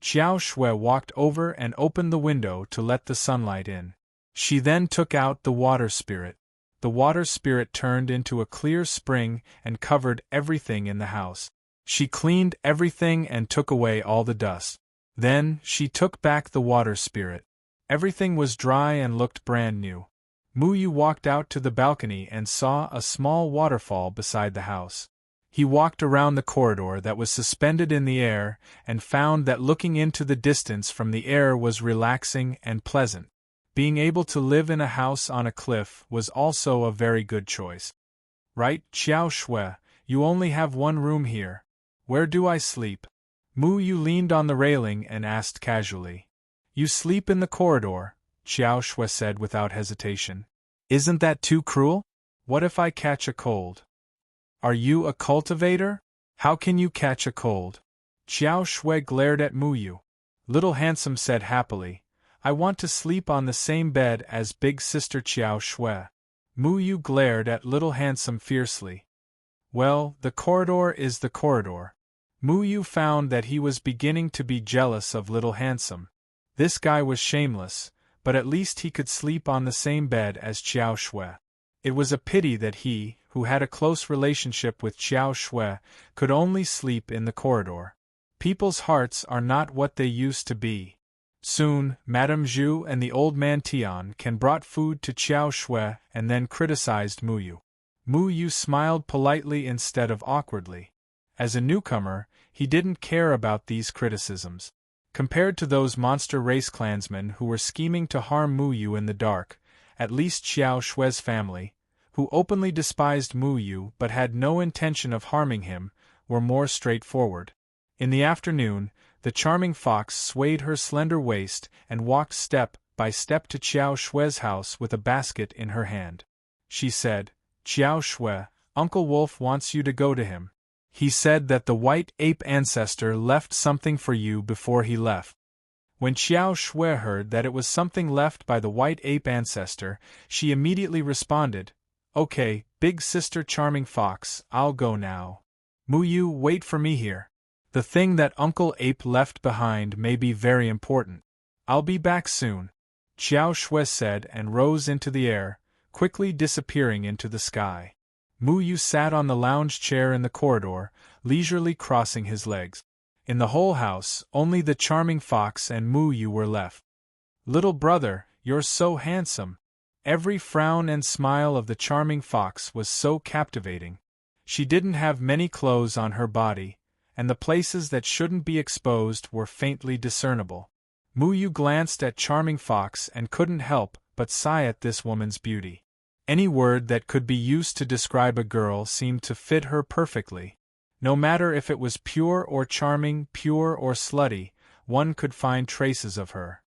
Qiao Shui walked over and opened the window to let the sunlight in. She then took out the water spirit. The water spirit turned into a clear spring and covered everything in the house. She cleaned everything and took away all the dust. Then, she took back the water spirit. Everything was dry and looked brand new. Mu Yu walked out to the balcony and saw a small waterfall beside the house. He walked around the corridor that was suspended in the air and found that looking into the distance from the air was relaxing and pleasant. Being able to live in a house on a cliff was also a very good choice. Right, Qiao Shui, you only have one room here. Where do I sleep? Mu Yu leaned on the railing and asked casually. You sleep in the corridor, Qiao Shui said without hesitation. Isn't that too cruel? What if I catch a cold? Are you a cultivator? How can you catch a cold? Qiao Shui glared at Mu Yu. Little Handsome said happily, I want to sleep on the same bed as big sister Qiao Shui. Mu Yu glared at Little Handsome fiercely. Well, the corridor is the corridor. Mu Yu found that he was beginning to be jealous of Little Handsome. This guy was shameless, but at least he could sleep on the same bed as Qiao Shui. It was a pity that he, who had a close relationship with Qiao Shui, could only sleep in the corridor. People's hearts are not what they used to be. Soon, Madame Zhu and the old man Tian brought food to Qiao Shui and then criticized Mu Yu. Mu Yu smiled politely instead of awkwardly. As a newcomer, he didn't care about these criticisms. Compared to those monster race clansmen who were scheming to harm Mu Yu in the dark, at least Qiao Shui's family, who openly despised Mu Yu but had no intention of harming him, were more straightforward. In the afternoon, the charming fox swayed her slender waist and walked step by step to Qiao Shui's house with a basket in her hand. She said, Qiao Shui, Uncle Wolf wants you to go to him. He said that the white ape ancestor left something for you before he left. When Xiao Shui heard that it was something left by the white ape ancestor, she immediately responded, "Okay, big sister Charming Fox, I'll go now. Mu Yu, wait for me here. The thing that Uncle Ape left behind may be very important. I'll be back soon," Xiao Shui said and rose into the air, quickly disappearing into the sky. Mu Yu sat on the lounge chair in the corridor, leisurely crossing his legs. In the whole house, only the Charming Fox and Mu Yu were left. "Little brother, you're so handsome." Every frown and smile of the Charming Fox was so captivating. She didn't have many clothes on her body, and the places that shouldn't be exposed were faintly discernible. Mu Yu glanced at Charming Fox and couldn't help but sigh at this woman's beauty. Any word that could be used to describe a girl seemed to fit her perfectly. No matter if it was pure or charming, pure or slutty, one could find traces of her.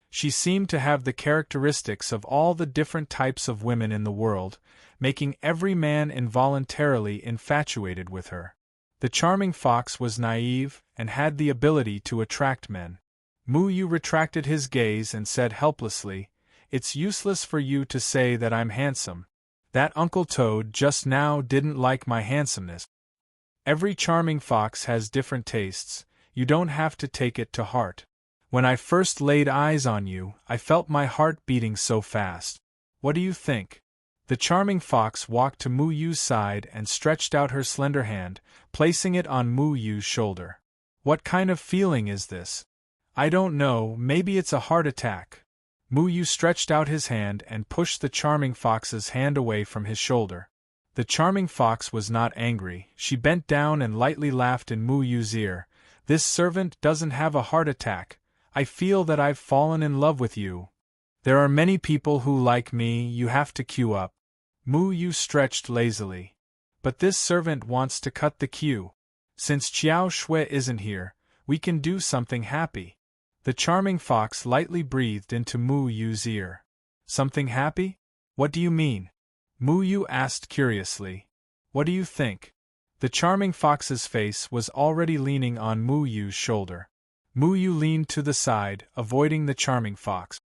She seemed to have the characteristics of all the different types of women in the world, making every man involuntarily infatuated with her. The Charming Fox was naive and had the ability to attract men. Mu Yu retracted his gaze and said helplessly, "It's useless for you to say that I'm handsome. That Uncle Toad just now didn't like my handsomeness. Every Charming Fox has different tastes, you don't have to take it to heart. When I first laid eyes on you, I felt my heart beating so fast. What do you think?" The Charming Fox walked to Mu Yu's side and stretched out her slender hand, placing it on Mu Yu's shoulder. "What kind of feeling is this?" "I don't know, maybe it's a heart attack." Mu Yu stretched out his hand and pushed the Charming Fox's hand away from his shoulder. The Charming Fox was not angry, she bent down and lightly laughed in Mu Yu's ear. "This servant doesn't have a heart attack, I feel that I've fallen in love with you. There are many people who like me, you have to queue up." Mu Yu stretched lazily. "But this servant wants to cut the queue. Since Xiao Shui isn't here, we can do something happy." The Charming Fox lightly breathed into Mu Yu's ear. "Something happy? What do you mean?" Mu Yu asked curiously. "What do you think?" The Charming Fox's face was already leaning on Mu Yu's shoulder. Mu Yu leaned to the side, avoiding the Charming Fox.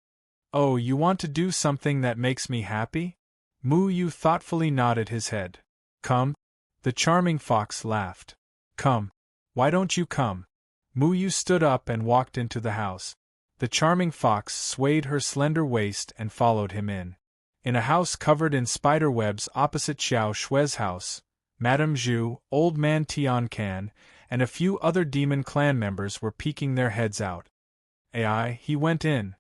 "Oh, you want to do something that makes me happy?" Mu Yu thoughtfully nodded his head. "Come?" The Charming Fox laughed. "Come. Why don't you come?" Mu Yu stood up and walked into the house. The Charming Fox swayed her slender waist and followed him in. In a house covered in spider webs opposite Xiao Shui's house, Madame Zhu, Old Man Tian Can, and a few other demon clan members were peeking their heads out. "Ai," he went in.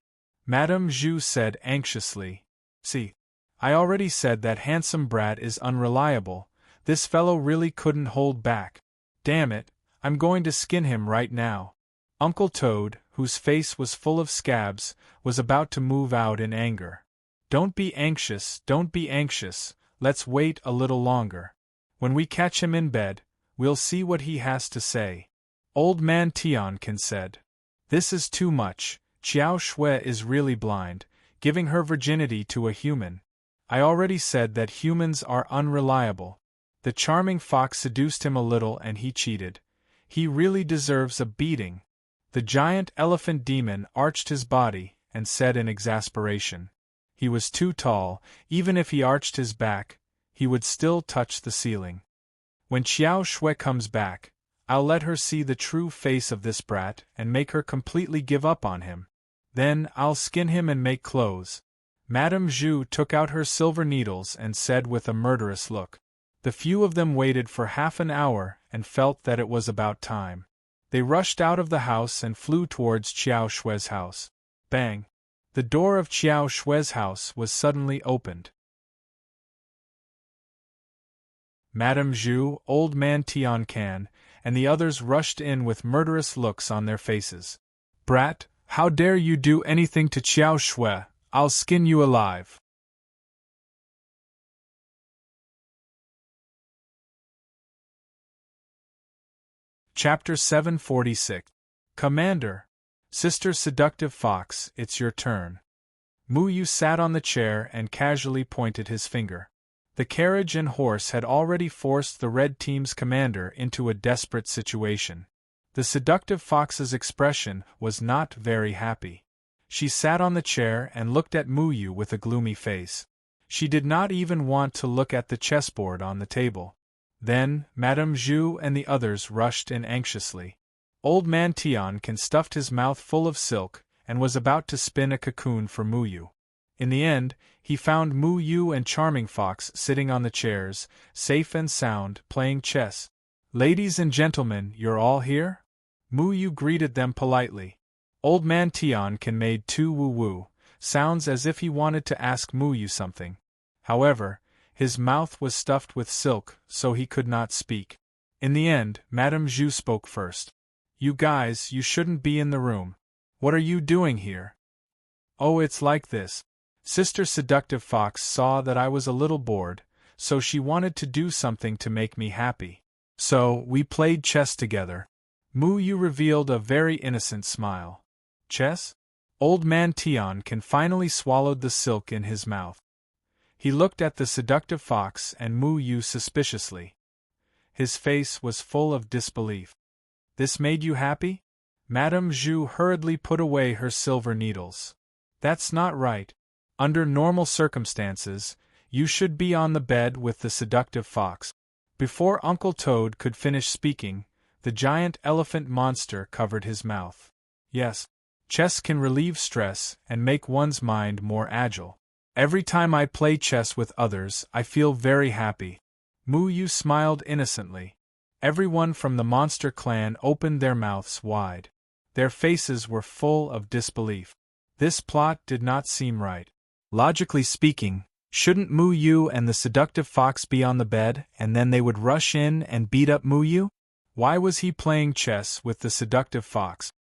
Madame Zhu said anxiously. "See, I already said that handsome brat is unreliable. This fellow really couldn't hold back. Damn it, I'm going to skin him right now." Uncle Toad, whose face was full of scabs, was about to move out in anger. Don't be anxious, let's wait a little longer. When we catch him in bed, we'll see what he has to say." Old Man Tiancan said. "This is too much, Xiao Shui is really blind, giving her virginity to a human. I already said that humans are unreliable. The Charming Fox seduced him a little and he cheated. He really deserves a beating." The giant elephant demon arched his body and said in exasperation. He was too tall, even if he arched his back, he would still touch the ceiling. "When Xiao Shui comes back, I'll let her see the true face of this brat and make her completely give up on him. Then I'll skin him and make clothes." Madame Zhu took out her silver needles and said with a murderous look. The few of them waited for half an hour and felt that it was about time. They rushed out of the house and flew towards Xiao Shui's house. Bang! The door of Xiao Shui's house was suddenly opened. Madame Zhu, Old Man Tian Can, and the others rushed in with murderous looks on their faces. "Brat, how dare you do anything to Xiao Shui? I'll skin you alive." Chapter 746. Commander! Sister Seductive Fox, it's your turn. Mu Yu sat on the chair and casually pointed his finger. The carriage and horse had already forced the red team's commander into a desperate situation. The seductive fox's expression was not very happy. She sat on the chair and looked at Mu Yu with a gloomy face. She did not even want to look at the chessboard on the table. Then, Madame Zhu and the others rushed in anxiously. Old man Tiankin stuffed his mouth full of silk and was about to spin a cocoon for Mu Yu. In the end, he found Mu Yu and Charming Fox sitting on the chairs, safe and sound, playing chess. "Ladies and gentlemen, you're all here?" Mu Yu greeted them politely. Old man Tiankin made two woo-woo sounds as if he wanted to ask Mu Yu something. However, his mouth was stuffed with silk, so he could not speak. In the end, Madame Zhu spoke first. "You guys, you shouldn't be in the room. What are you doing here?" "Oh, it's like this. Sister Seductive Fox saw that I was a little bored, so she wanted to do something to make me happy. So, we played chess together." Mu Yu revealed a very innocent smile. "Chess?" Old man Tiankin finally swallowed the silk in his mouth. He looked at the seductive fox and Mu Yu suspiciously. His face was full of disbelief. "This made you happy?" Madame Zhu hurriedly put away her silver needles. "That's not right. Under normal circumstances, you should be on the bed with the seductive fox." Before Uncle Toad could finish speaking, the giant elephant monster covered his mouth. "Yes, chess can relieve stress and make one's mind more agile. Every time I play chess with others, I feel very happy." Mu Yu smiled innocently. Everyone from the monster clan opened their mouths wide. Their faces were full of disbelief. This plot did not seem right. Logically speaking, shouldn't Mu Yu and the seductive fox be on the bed, and then they would rush in and beat up Mu Yu? Why was he playing chess with the seductive fox?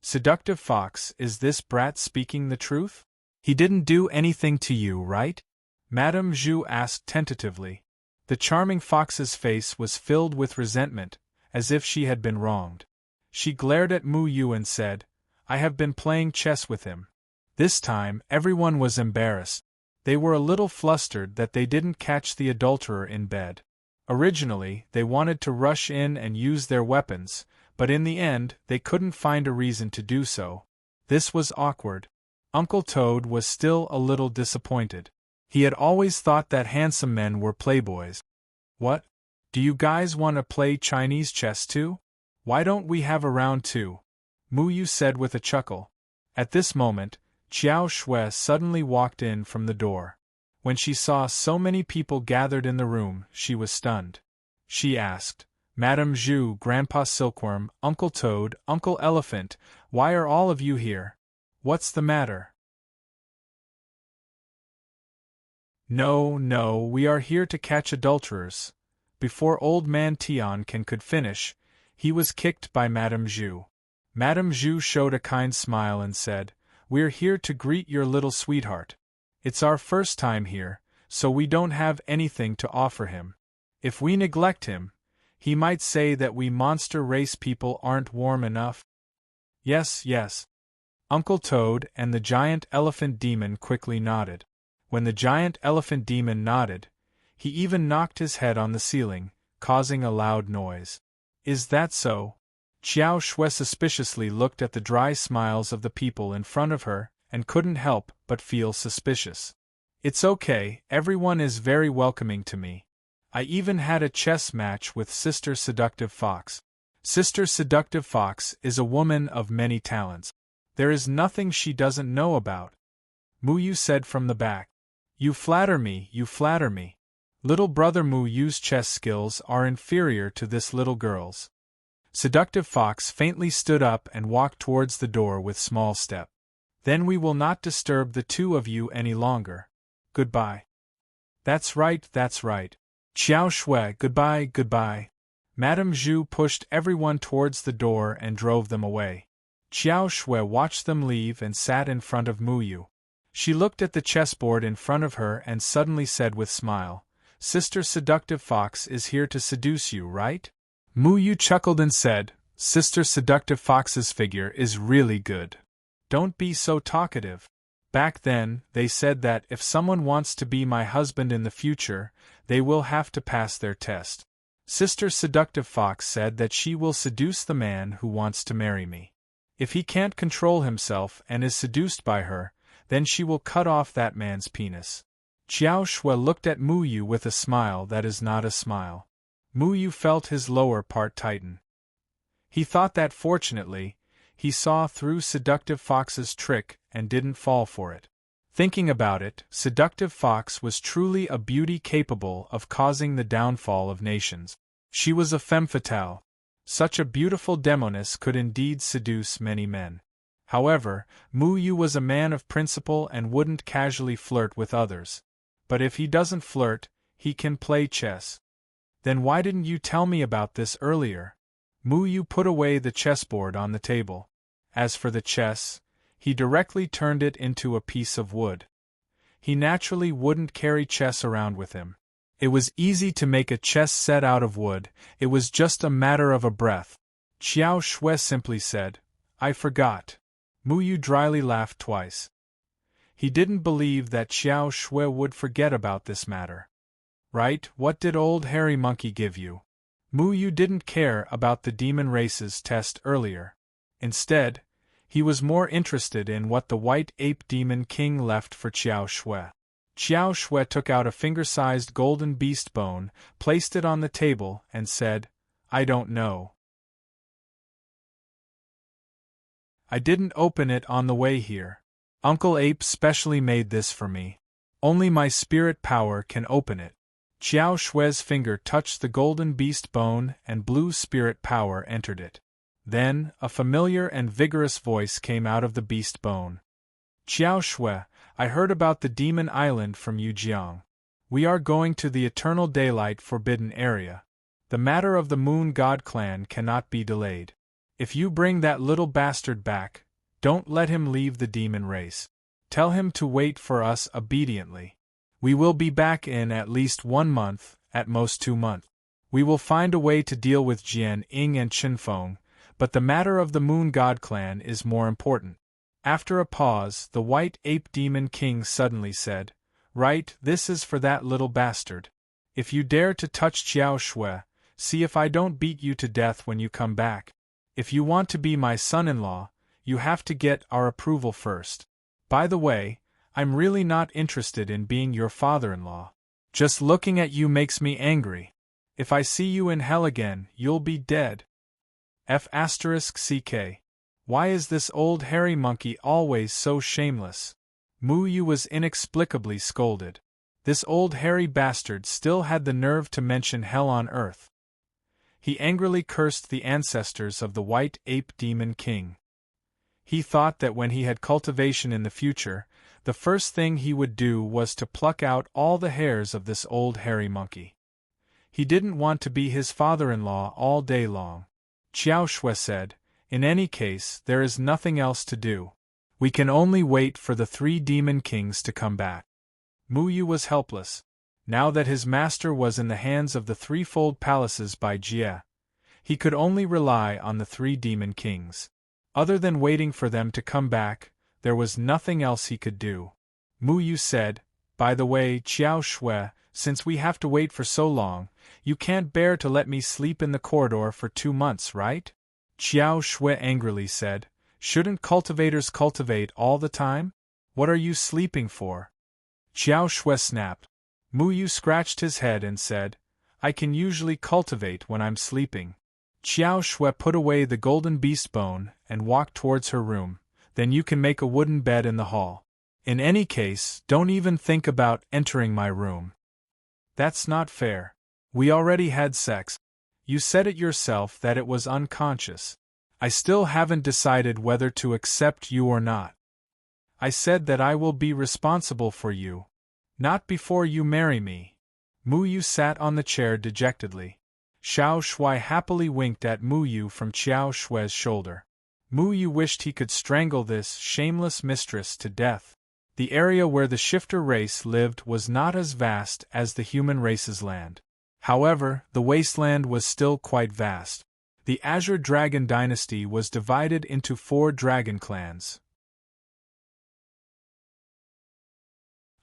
"Seductive fox, is this brat speaking the truth? He didn't do anything to you, right?" Madame Zhu asked tentatively. The charming fox's face was filled with resentment, as if she had been wronged. She glared at Mu Yu and said, "I have been playing chess with him." This time, everyone was embarrassed. They were a little flustered that they didn't catch the adulterer in bed. Originally, they wanted to rush in and use their weapons, but in the end, they couldn't find a reason to do so. This was awkward. Uncle Toad was still a little disappointed. He had always thought that handsome men were playboys. "What? Do you guys want to play Chinese chess too? Why don't we have a round two?" Mu Yu said with a chuckle. At this moment, Qiao Shui suddenly walked in from the door. When she saw so many people gathered in the room, she was stunned. She asked, "Madame Zhu, Grandpa Silkworm, Uncle Toad, Uncle Elephant, why are all of you here? What's the matter?" No, we are here to catch adulterers." Before old man Tiankin could finish, he was kicked by Madame Zhu. Madame Zhu showed a kind smile and said, "We're here to greet your little sweetheart. It's our first time here, so we don't have anything to offer him. If we neglect him, he might say that we monster race people aren't warm enough." Yes. Uncle Toad and the giant elephant demon quickly nodded. When the giant elephant demon nodded, he even knocked his head on the ceiling, causing a loud noise. "Is that so?" Qiao Shui suspiciously looked at the dry smiles of the people in front of her, and couldn't help but feel suspicious. "It's okay, everyone is very welcoming to me. I even had a chess match with Sister Seductive Fox. Sister Seductive Fox is a woman of many talents. There is nothing she doesn't know about," Mu Yu said from the back. You flatter me. Little brother Mu Yu's chess skills are inferior to this little girl's." Seductive Fox faintly stood up and walked towards the door with small step. "Then we will not disturb the two of you any longer. Goodbye." That's right. Qiao Shui, goodbye. Madame Zhu pushed everyone towards the door and drove them away. Qiao Shui watched them leave and sat in front of Mu Yu. She looked at the chessboard in front of her and suddenly said with smile, "Sister Seductive Fox is here to seduce you, right?" Mu Yu chuckled and said, "Sister Seductive Fox's figure is really good. Don't be so talkative." Back then, they said that if someone wants to be my husband in the future, they will have to pass their test. Sister Seductive Fox said that she will seduce the man who wants to marry me. If he can't control himself and is seduced by her, then she will cut off that man's penis. Xiao Shui looked at Mu Yu with a smile that is not a smile. Mu Yu felt his lower part tighten. He thought that fortunately, he saw through Seductive Fox's trick and didn't fall for it. Thinking about it, Seductive Fox was truly a beauty capable of causing the downfall of nations. She was a femme fatale. Such a beautiful demoness could indeed seduce many men. However, Mu Yu was a man of principle and wouldn't casually flirt with others. But if he doesn't flirt, he can play chess. Then why didn't you tell me about this earlier? Mu Yu put away the chessboard on the table. As for the chess, he directly turned it into a piece of wood. He naturally wouldn't carry chess around with him. It was easy to make a chess set out of wood, it was just a matter of a breath. Xiao Shui simply said, "I forgot." Mu Yu dryly laughed twice. He didn't believe that Xiao Shui would forget about this matter. Right, what did old hairy monkey give you? Mu Yu didn't care about the demon race's test earlier. Instead, he was more interested in what the white ape demon king left for Xiao Shui. Xiao Shui took out a finger-sized golden beast bone, placed it on the table, and said, "I don't know. I didn't open it on the way here. Uncle Ape specially made this for me. Only my spirit power can open it." Xiao Shui's finger touched the golden beast bone and blue spirit power entered it. Then, a familiar and vigorous voice came out of the beast bone. "Xiao Shui, I heard about the Demon Island from Yujiang. We are going to the Eternal Daylight Forbidden Area. The matter of the Moon God clan cannot be delayed. If you bring that little bastard back, don't let him leave the demon race. Tell him to wait for us obediently. We will be back in at least 1 month, at most 2 months. We will find a way to deal with Jian Ying and Qinfeng, but the matter of the Moon God clan is more important." After a pause, the white ape demon king suddenly said, "Right, this is for that little bastard. If you dare to touch Xiao Shui, see if I don't beat you to death when you come back. If you want to be my son-in-law, you have to get our approval first. By the way, I'm really not interested in being your father-in-law. Just looking at you makes me angry. If I see you in hell again, you'll be dead. F***CK. Why is this old hairy monkey always so shameless?" Mu Yu was inexplicably scolded. This old hairy bastard still had the nerve to mention hell on earth. He angrily cursed the ancestors of the white ape demon king. He thought that when he had cultivation in the future, the first thing he would do was to pluck out all the hairs of this old hairy monkey. He didn't want to be his father-in-law all day long. Xiao Shui said, "In any case, there is nothing else to do. We can only wait for the 3 demon kings to come back." Mu Yu was helpless. Now that his master was in the hands of the threefold palaces by Jie, he could only rely on the 3 demon kings. Other than waiting for them to come back, there was nothing else he could do. Mu Yu said, "By the way, Xiao Shui, since we have to wait for so long, you can't bear to let me sleep in the corridor for 2 months, right?" Xiao Shui angrily said, "Shouldn't cultivators cultivate all the time? What are you sleeping for?" Xiao Shui snapped. Mu Yu scratched his head and said, "I can usually cultivate when I'm sleeping." Xiao Shui put away the golden beast bone and walked towards her room. "Then you can make a wooden bed in the hall. In any case, don't even think about entering my room." "That's not fair. We already had sex. You said it yourself that it was unconscious. I still haven't decided whether to accept you or not. I said that I will be responsible for you. Not before you marry me." Mu Yu sat on the chair dejectedly. Xiao Shui happily winked at Mu Yu from Xiao Shui's shoulder. Mu Yu wished he could strangle this shameless mistress to death. The area where the shifter race lived was not as vast as the human race's land. However, the wasteland was still quite vast. The Azure Dragon dynasty was divided into 4 dragon clans.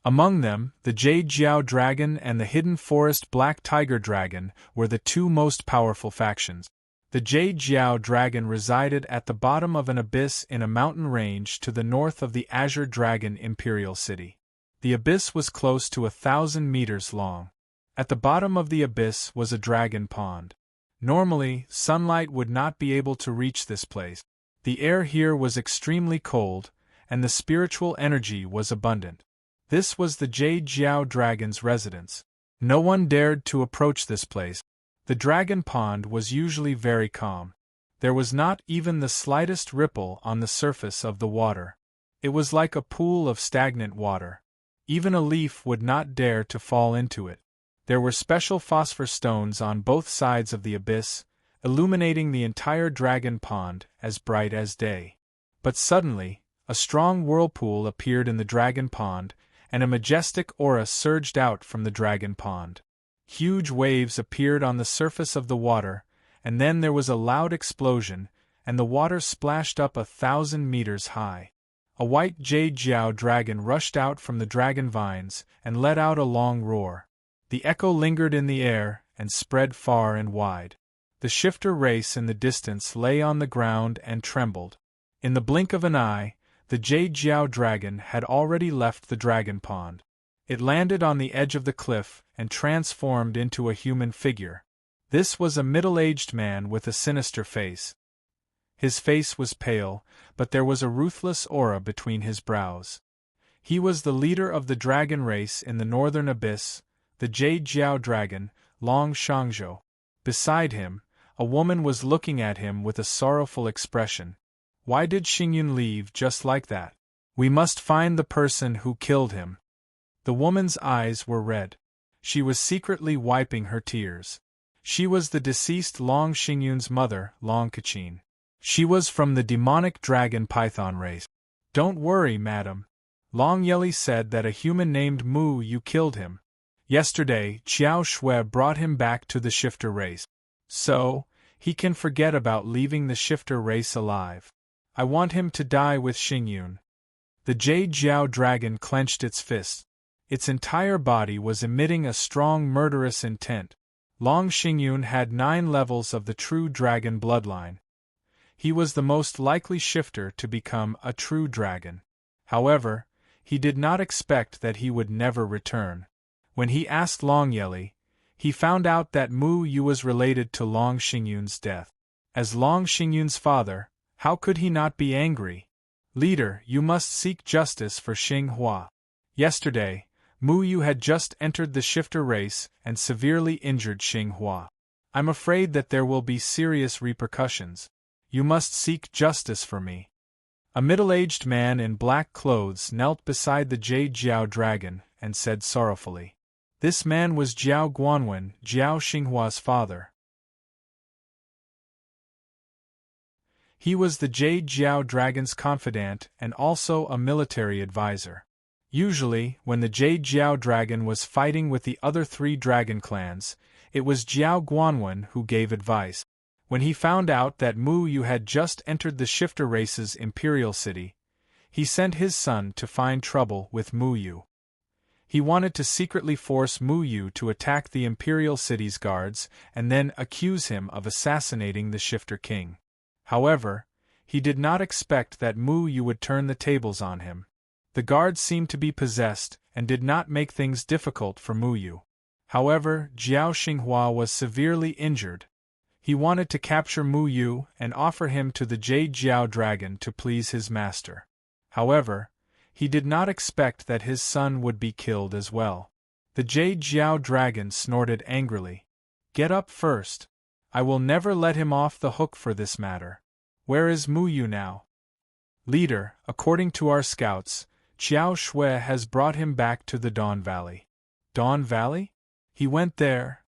Among them, the Jade Jiao Dragon and the Hidden Forest Black Tiger Dragon were the two most powerful factions. The Jade Jiao Dragon resided at the bottom of an abyss in a mountain range to the north of the Azure Dragon Imperial City. The abyss was close to 1,000 meters long. At the bottom of the abyss was a dragon pond. Normally, sunlight would not be able to reach this place. The air here was extremely cold, and the spiritual energy was abundant. This was the Jade Jiao Dragon's residence. No one dared to approach this place. The dragon pond was usually very calm. There was not even the slightest ripple on the surface of the water. It was like a pool of stagnant water. Even a leaf would not dare to fall into it. There were special phosphor stones on both sides of the abyss, illuminating the entire dragon pond as bright as day. But suddenly, a strong whirlpool appeared in the dragon pond, and a majestic aura surged out from the dragon pond. Huge waves appeared on the surface of the water, and then there was a loud explosion, and the water splashed up 1,000 meters high. A white Jade Jiao dragon rushed out from the dragon vines and let out a long roar. The echo lingered in the air and spread far and wide. The shifter race in the distance lay on the ground and trembled. In the blink of an eye, the Jade Jiao dragon had already left the dragon pond. It landed on the edge of the cliff and transformed into a human figure. This was a middle-aged man with a sinister face. His face was pale, but there was a ruthless aura between his brows. He was the leader of the dragon race in the northern abyss, the Jade Jiao dragon, Long Shangzhou. Beside him, a woman was looking at him with a sorrowful expression. Why did Xingyun leave just like that? We must find the person who killed him. The woman's eyes were red. She was secretly wiping her tears. She was the deceased Long Xingyun's mother, Long Kachin. She was from the demonic dragon python race. Don't worry, madam. Long Yeli said that a human named Mu Yu killed him. Yesterday, Qiao Shui brought him back to the shifter race. So, he can forget about leaving the shifter race alive. I want him to die with Xingyun. The Jade Jiao dragon clenched its fists. Its entire body was emitting a strong murderous intent. Long Xingyun had 9 levels of the true dragon bloodline. He was the most likely shifter to become a true dragon. However, he did not expect that he would never return. When he asked Long Yeli, he found out that Mu Yu was related to Long Xingyun's death. As Long Xingyun's father, how could he not be angry? Leader, you must seek justice for Xing Hua. Yesterday, Mu Yu had just entered the shifter race and severely injured Xing Hua. I'm afraid that there will be serious repercussions. You must seek justice for me. A middle-aged man in black clothes knelt beside the Jade Jiao dragon and said sorrowfully. This man was Jiao Guanwen, Jiao Xinghua's father. He was the Jade Jiao dragon's confidant and also a military advisor. Usually, when the Jade Jiao dragon was fighting with the other 3 dragon clans, it was Jiao Guanwen who gave advice. When he found out that Mu Yu had just entered the shifter race's imperial city, he sent his son to find trouble with Mu Yu. He wanted to secretly force Mu Yu to attack the imperial city's guards and then accuse him of assassinating the shifter king. However, he did not expect that Mu Yu would turn the tables on him. The guards seemed to be possessed and did not make things difficult for Mu Yu. However, Jiao Xinghua was severely injured. He wanted to capture Mu Yu and offer him to the Jade Jiao dragon to please his master. However, he did not expect that his son would be killed as well. The Jade Jiao dragon snorted angrily. Get up first. I will never let him off the hook for this matter. Where is Mu Yu now? Leader, according to our scouts, Qiao Shui has brought him back to the Dawn Valley. Dawn Valley? He went there.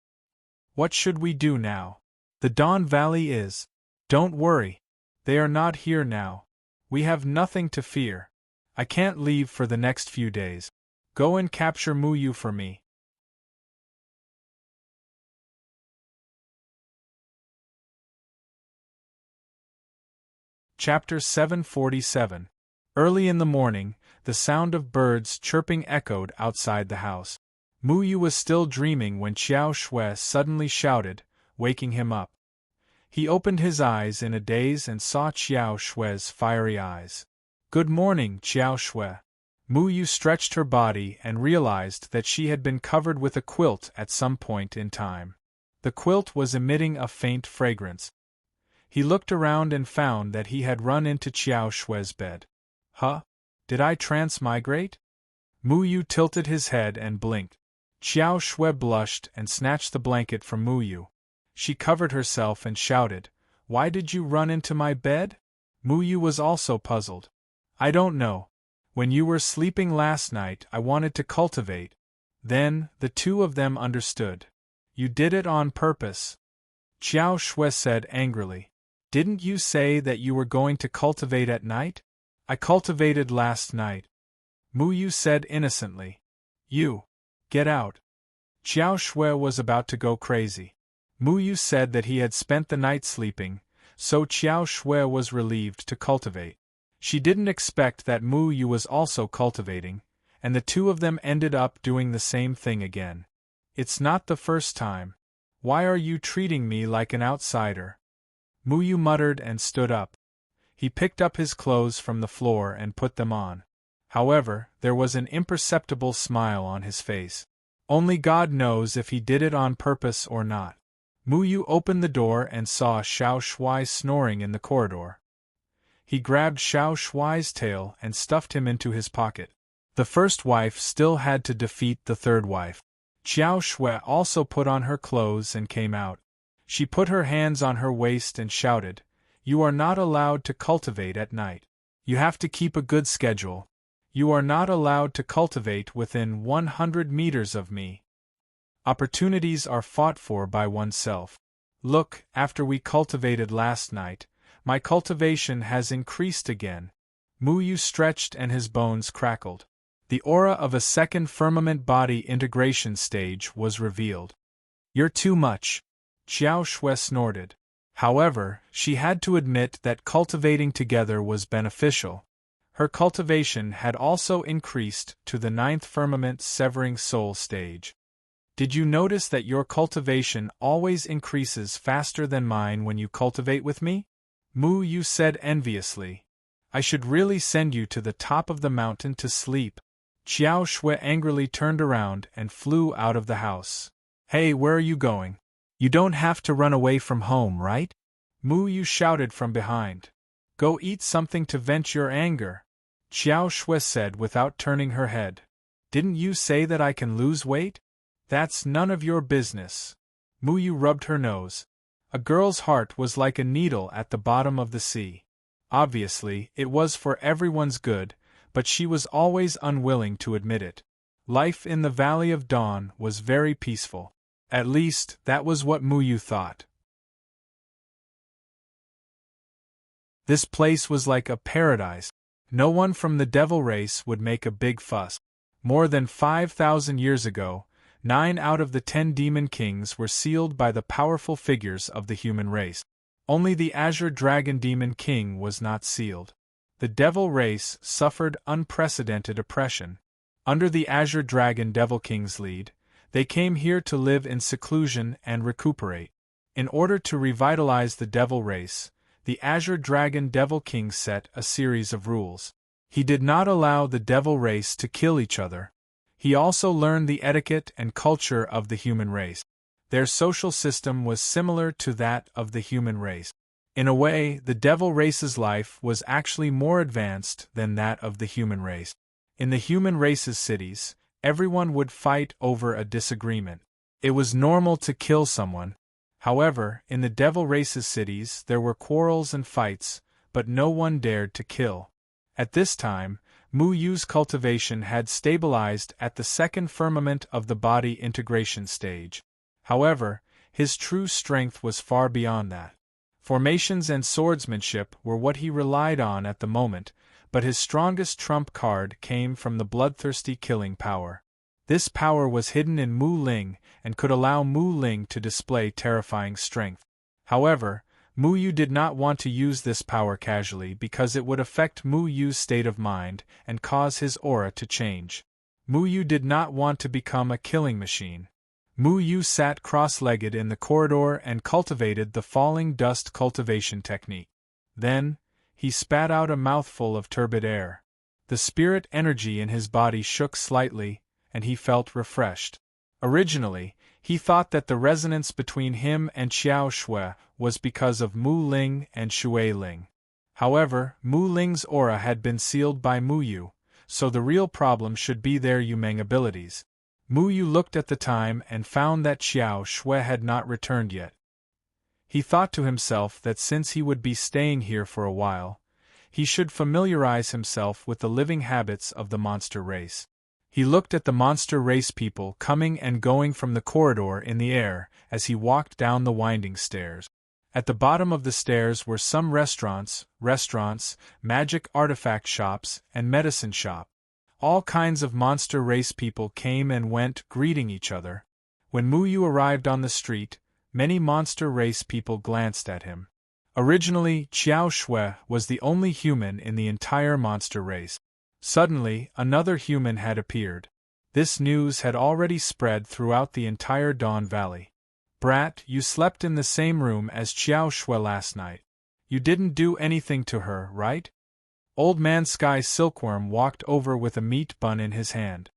What should we do now? The Dawn Valley is. Don't worry. They are not here now. We have nothing to fear. I can't leave for the next few days. Go and capture Mu Yu for me. Chapter 747. Early in the morning, The sound of birds chirping echoed outside the house. Mu Yu was still dreaming when Qiao Shui suddenly shouted, waking him up. He opened his eyes in a daze and saw Qiao Shui's fiery eyes. "Good morning, Qiao Shui." Mu Yu stretched her body and realized that she had been covered with a quilt at some point in time. The quilt was emitting a faint fragrance. He looked around and found that he had run into Qiao Shui's bed. "Huh? Did I transmigrate?" Mu Yu tilted his head and blinked. Qiao Shui blushed and snatched the blanket from Mu Yu. She covered herself and shouted, "Why did you run into my bed?" Mu Yu was also puzzled. "I don't know. When you were sleeping last night, I wanted to cultivate." Then, the two of them understood. "You did it on purpose," Qiao Shui said angrily. "Didn't you say that you were going to cultivate at night?" "I cultivated last night," Mu Yu said innocently. "You. Get out." Qiao Shui was about to go crazy. Mu Yu said that he had spent the night sleeping, so Qiao Shui was relieved to cultivate. She didn't expect that Mu Yu was also cultivating, and the two of them ended up doing the same thing again. "It's not the first time. Why are you treating me like an outsider?" Mu Yu muttered and stood up. He picked up his clothes from the floor and put them on. However, there was an imperceptible smile on his face. Only God knows if he did it on purpose or not. Mu Yu opened the door and saw Xiao Shui snoring in the corridor. He grabbed Xiao Shui's tail and stuffed him into his pocket. The first wife still had to defeat the third wife. Qiao Shui also put on her clothes and came out. She put her hands on her waist and shouted, "You are not allowed to cultivate at night. You have to keep a good schedule. You are not allowed to cultivate within 100 meters of me. Opportunities are fought for by oneself. Look, after we cultivated last night, my cultivation has increased again." Mu Yu stretched and his bones crackled. The aura of a second firmament body integration stage was revealed. "You're too much," Qiao Shui snorted. However, she had to admit that cultivating together was beneficial. Her cultivation had also increased to the 9th firmament severing soul stage. "Did you notice that your cultivation always increases faster than mine when you cultivate with me?" Mu Yu said enviously. "I should really send you to the top of the mountain to sleep." Qiao Shui angrily turned around and flew out of the house. "Hey, where are you going? You don't have to run away from home, right?" Mu Yu shouted from behind. "Go eat something to vent your anger," Qiao Shui said without turning her head. "Didn't you say that I can lose weight?" "That's none of your business." Mu Yu rubbed her nose. A girl's heart was like a needle at the bottom of the sea. Obviously, it was for everyone's good, but she was always unwilling to admit it. Life in the Valley of Dawn was very peaceful. At least, that was what Mu Yu thought. This place was like a paradise. No one from the devil race would make a big fuss. More than 5,000 years ago, 9 out of the 10 demon kings were sealed by the powerful figures of the human race. Only the Azure Dragon Demon King was not sealed. The devil race suffered unprecedented oppression. Under the Azure Dragon Devil King's lead, they came here to live in seclusion and recuperate. In order to revitalize the devil race, the Azure Dragon Devil King set a series of rules. He did not allow the devil race to kill each other. He also learned the etiquette and culture of the human race. Their social system was similar to that of the human race. In a way, the devil race's life was actually more advanced than that of the human race. In the human race's cities, everyone would fight over a disagreement. It was normal to kill someone. However, in the devil race's cities there were quarrels and fights, but no one dared to kill. At this time, Mu Yu's cultivation had stabilized at the 2nd firmament of the body integration stage. However, his true strength was far beyond that. Formations and swordsmanship were what he relied on at the moment, but his strongest trump card came from the bloodthirsty killing power. This power was hidden in Mu Ling and could allow Mu Ling to display terrifying strength. However, Mu Yu did not want to use this power casually because it would affect Mu Yu's state of mind and cause his aura to change. Mu Yu did not want to become a killing machine. Mu Yu sat cross-legged in the corridor and cultivated the falling dust cultivation technique. Then, he spat out a mouthful of turbid air. The spirit energy in his body shook slightly, and he felt refreshed. Originally, he thought that the resonance between him and Xiao Shui was because of Mu Ling and Shui Ling. However, Mu Ling's aura had been sealed by Mu Yu, so the real problem should be their Yumeng abilities. Mu Yu looked at the time and found that Xiao Shui had not returned yet. He thought to himself that since he would be staying here for a while, he should familiarize himself with the living habits of the monster race. He looked at the monster race people coming and going from the corridor in the air as he walked down the winding stairs. At the bottom of the stairs were some restaurants, magic artifact shops, and medicine shop. All kinds of monster race people came and went, greeting each other. When Mu Yu arrived on the street, many monster race people glanced at him. Originally, Xiao Shui was the only human in the entire monster race. Suddenly, another human had appeared. This news had already spread throughout the entire Dawn Valley. Brat, you slept in the same room as Xiao Shui last night. You didn't do anything to her, right? Old Man Sky Silkworm walked over with a meat bun in his hand.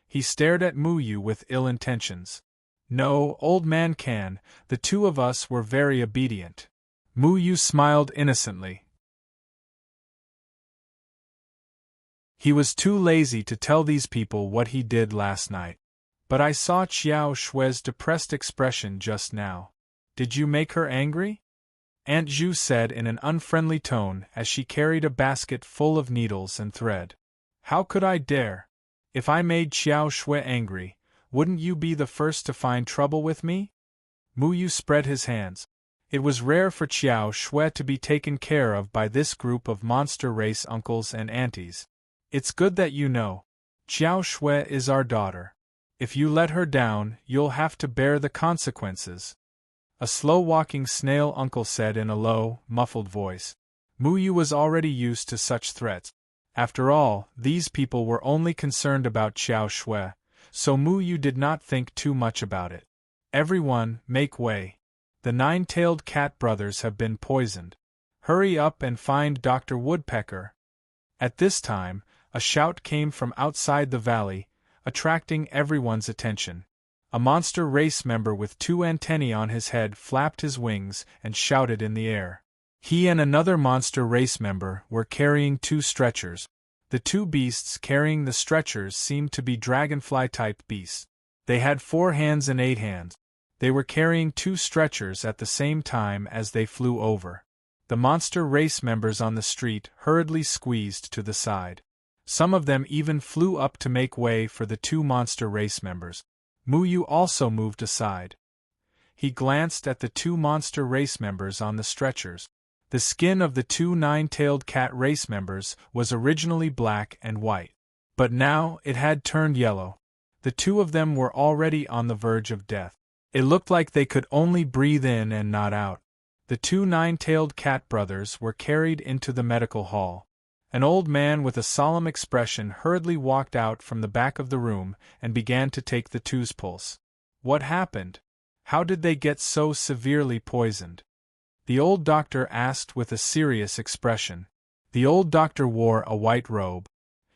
He stared at Mu Yu with ill intentions. No, Old Man Can, the two of us were very obedient. Mu Yu smiled innocently. He was too lazy to tell these people what he did last night. But I saw Xiao Shui's depressed expression just now. Did you make her angry? Aunt Zhu said in an unfriendly tone as she carried a basket full of needles and thread. How could I dare? If I made Xiao Shui angry, wouldn't you be the first to find trouble with me? Mu Yu spread his hands. It was rare for Xiao Shui to be taken care of by this group of monster race uncles and aunties. It's good that you know. Xiao Shui is our daughter. If you let her down, you'll have to bear the consequences. A slow-walking snail uncle said in a low, muffled voice. Mu Yu was already used to such threats. After all, these people were only concerned about Xiao Shui, so Mu Yu did not think too much about it. Everyone, make way. The nine-tailed cat brothers have been poisoned. Hurry up and find Dr. Woodpecker. At this time, a shout came from outside the valley, attracting everyone's attention. A monster race member with 2 antennae on his head flapped his wings and shouted in the air. He and another monster race member were carrying 2 stretchers. The 2 beasts carrying the stretchers seemed to be dragonfly-type beasts. They had 4 hands and 8 hands. They were carrying 2 stretchers at the same time as they flew over. The monster race members on the street hurriedly squeezed to the side. Some of them even flew up to make way for the 2 monster race members. Mu Yu also moved aside. He glanced at the 2 monster race members on the stretchers. The skin of the 2 nine-tailed cat race members was originally black and white. But now it had turned yellow. The 2 of them were already on the verge of death. It looked like they could only breathe in and not out. The 2 nine-tailed cat brothers were carried into the medical hall. An old man with a solemn expression hurriedly walked out from the back of the room and began to take the 2's pulse. What happened? How did they get so severely poisoned? The old doctor asked with a serious expression. The old doctor wore a white robe.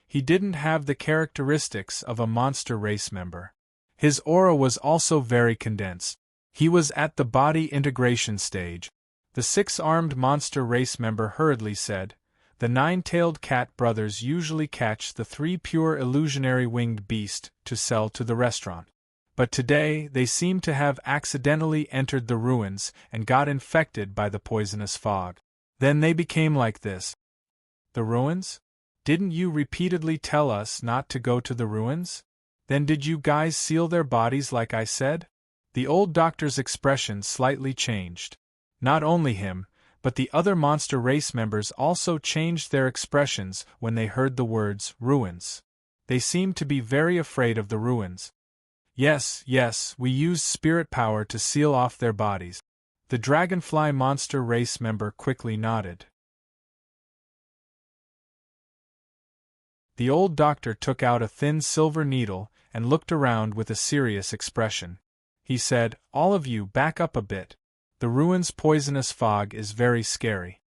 He didn't have the characteristics of a monster race member. His aura was also very condensed. He was at the body integration stage. The 6-armed monster race member hurriedly said, "The 9-tailed cat brothers usually catch the 3 pure illusionary winged beasts to sell to the restaurant. But today they seem to have accidentally entered the ruins and got infected by the poisonous fog. Then they became like this." The ruins? Didn't you repeatedly tell us not to go to the ruins? Then did you guys seal their bodies like I said? The old doctor's expression slightly changed. Not only him, but the other monster race members also changed their expressions when they heard the words ruins. They seemed to be very afraid of the ruins. Yes, we used spirit power to seal off their bodies. The dragonfly monster race member quickly nodded. The old doctor took out a thin silver needle and looked around with a serious expression. He said, "All of you back up a bit. The ruins' poisonous fog is very scary."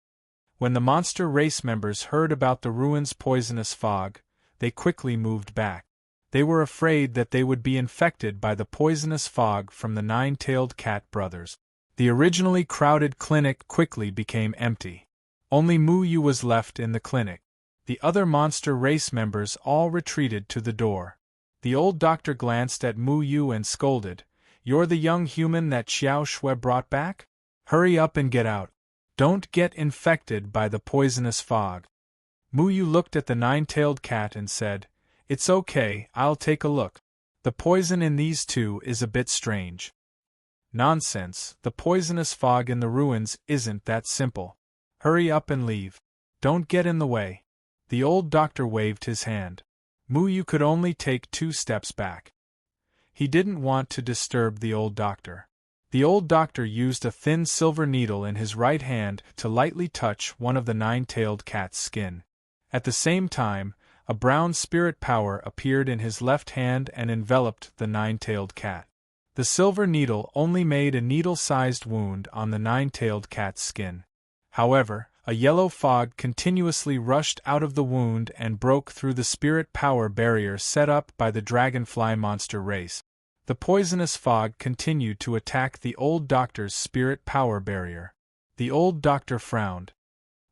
When the monster race members heard about the ruins' poisonous fog, they quickly moved back. They were afraid that they would be infected by the poisonous fog from the nine-tailed cat brothers. The originally crowded clinic quickly became empty. Only Muyu was left in the clinic. The other monster race members all retreated to the door. The old doctor glanced at Muyu and scolded, "You're the young human that Xiao Shui brought back? Hurry up and get out. Don't get infected by the poisonous fog." Muyu looked at the nine-tailed cat and said, "It's okay, I'll take a look. The poison in these two is a bit strange." "Nonsense, the poisonous fog in the ruins isn't that simple. Hurry up and leave. Don't get in the way." The old doctor waved his hand. Muyu could only take 2 steps back. He didn't want to disturb the old doctor. The old doctor used a thin silver needle in his right hand to lightly touch one of the nine-tailed cat's skin. At the same time, a brown spirit power appeared in his left hand and enveloped the nine-tailed cat. The silver needle only made a needle-sized wound on the nine-tailed cat's skin. However, a yellow fog continuously rushed out of the wound and broke through the spirit power barrier set up by the dragonfly monster race. The poisonous fog continued to attack the old doctor's spirit power barrier. The old doctor frowned.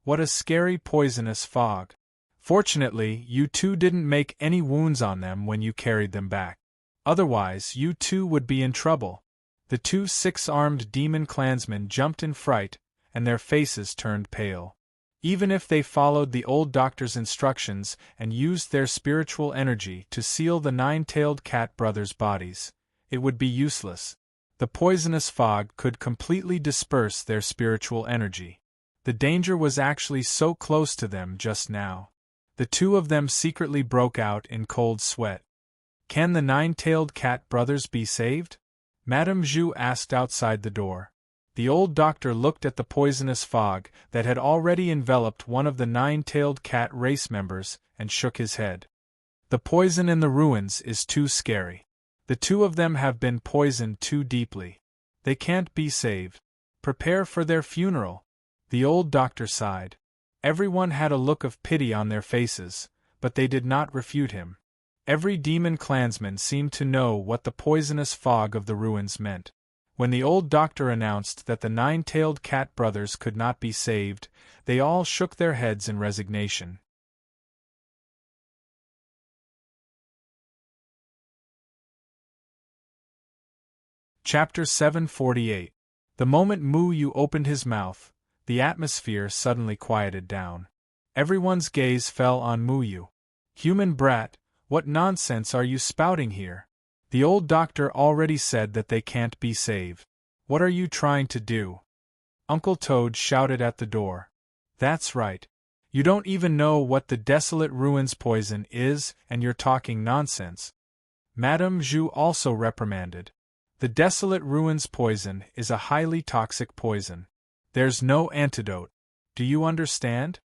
"What a scary poisonous fog. Fortunately, you two didn't make any wounds on them when you carried them back. Otherwise, you two would be in trouble." The 2 6-armed demon clansmen jumped in fright, and their faces turned pale. Even if they followed the old doctor's instructions and used their spiritual energy to seal the nine-tailed cat brothers' bodies, it would be useless. The poisonous fog could completely disperse their spiritual energy. The danger was actually so close to them just now. The 2 of them secretly broke out in cold sweat. "Can the nine-tailed cat brothers be saved?" Madame Zhu asked outside the door. The old doctor looked at the poisonous fog that had already enveloped one of the nine-tailed cat race members and shook his head. "The poison in the ruins is too scary. The 2 of them have been poisoned too deeply. They can't be saved. Prepare for their funeral." The old doctor sighed. Everyone had a look of pity on their faces, but they did not refute him. Every demon clansman seemed to know what the poisonous fog of the ruins meant. When the old doctor announced that the nine-tailed cat brothers could not be saved, they all shook their heads in resignation. Chapter 748. The moment Muyu opened his mouth, the atmosphere suddenly quieted down. Everyone's gaze fell on Muyu. "Human brat, what nonsense are you spouting here? The old doctor already said that they can't be saved. What are you trying to do?" Uncle Toad shouted at the door. "That's right. You don't even know what the desolate ruins poison is, and you're talking nonsense." Madame Zhu also reprimanded. "The desolate ruins poison is a highly toxic poison. There's no antidote. Do you understand?"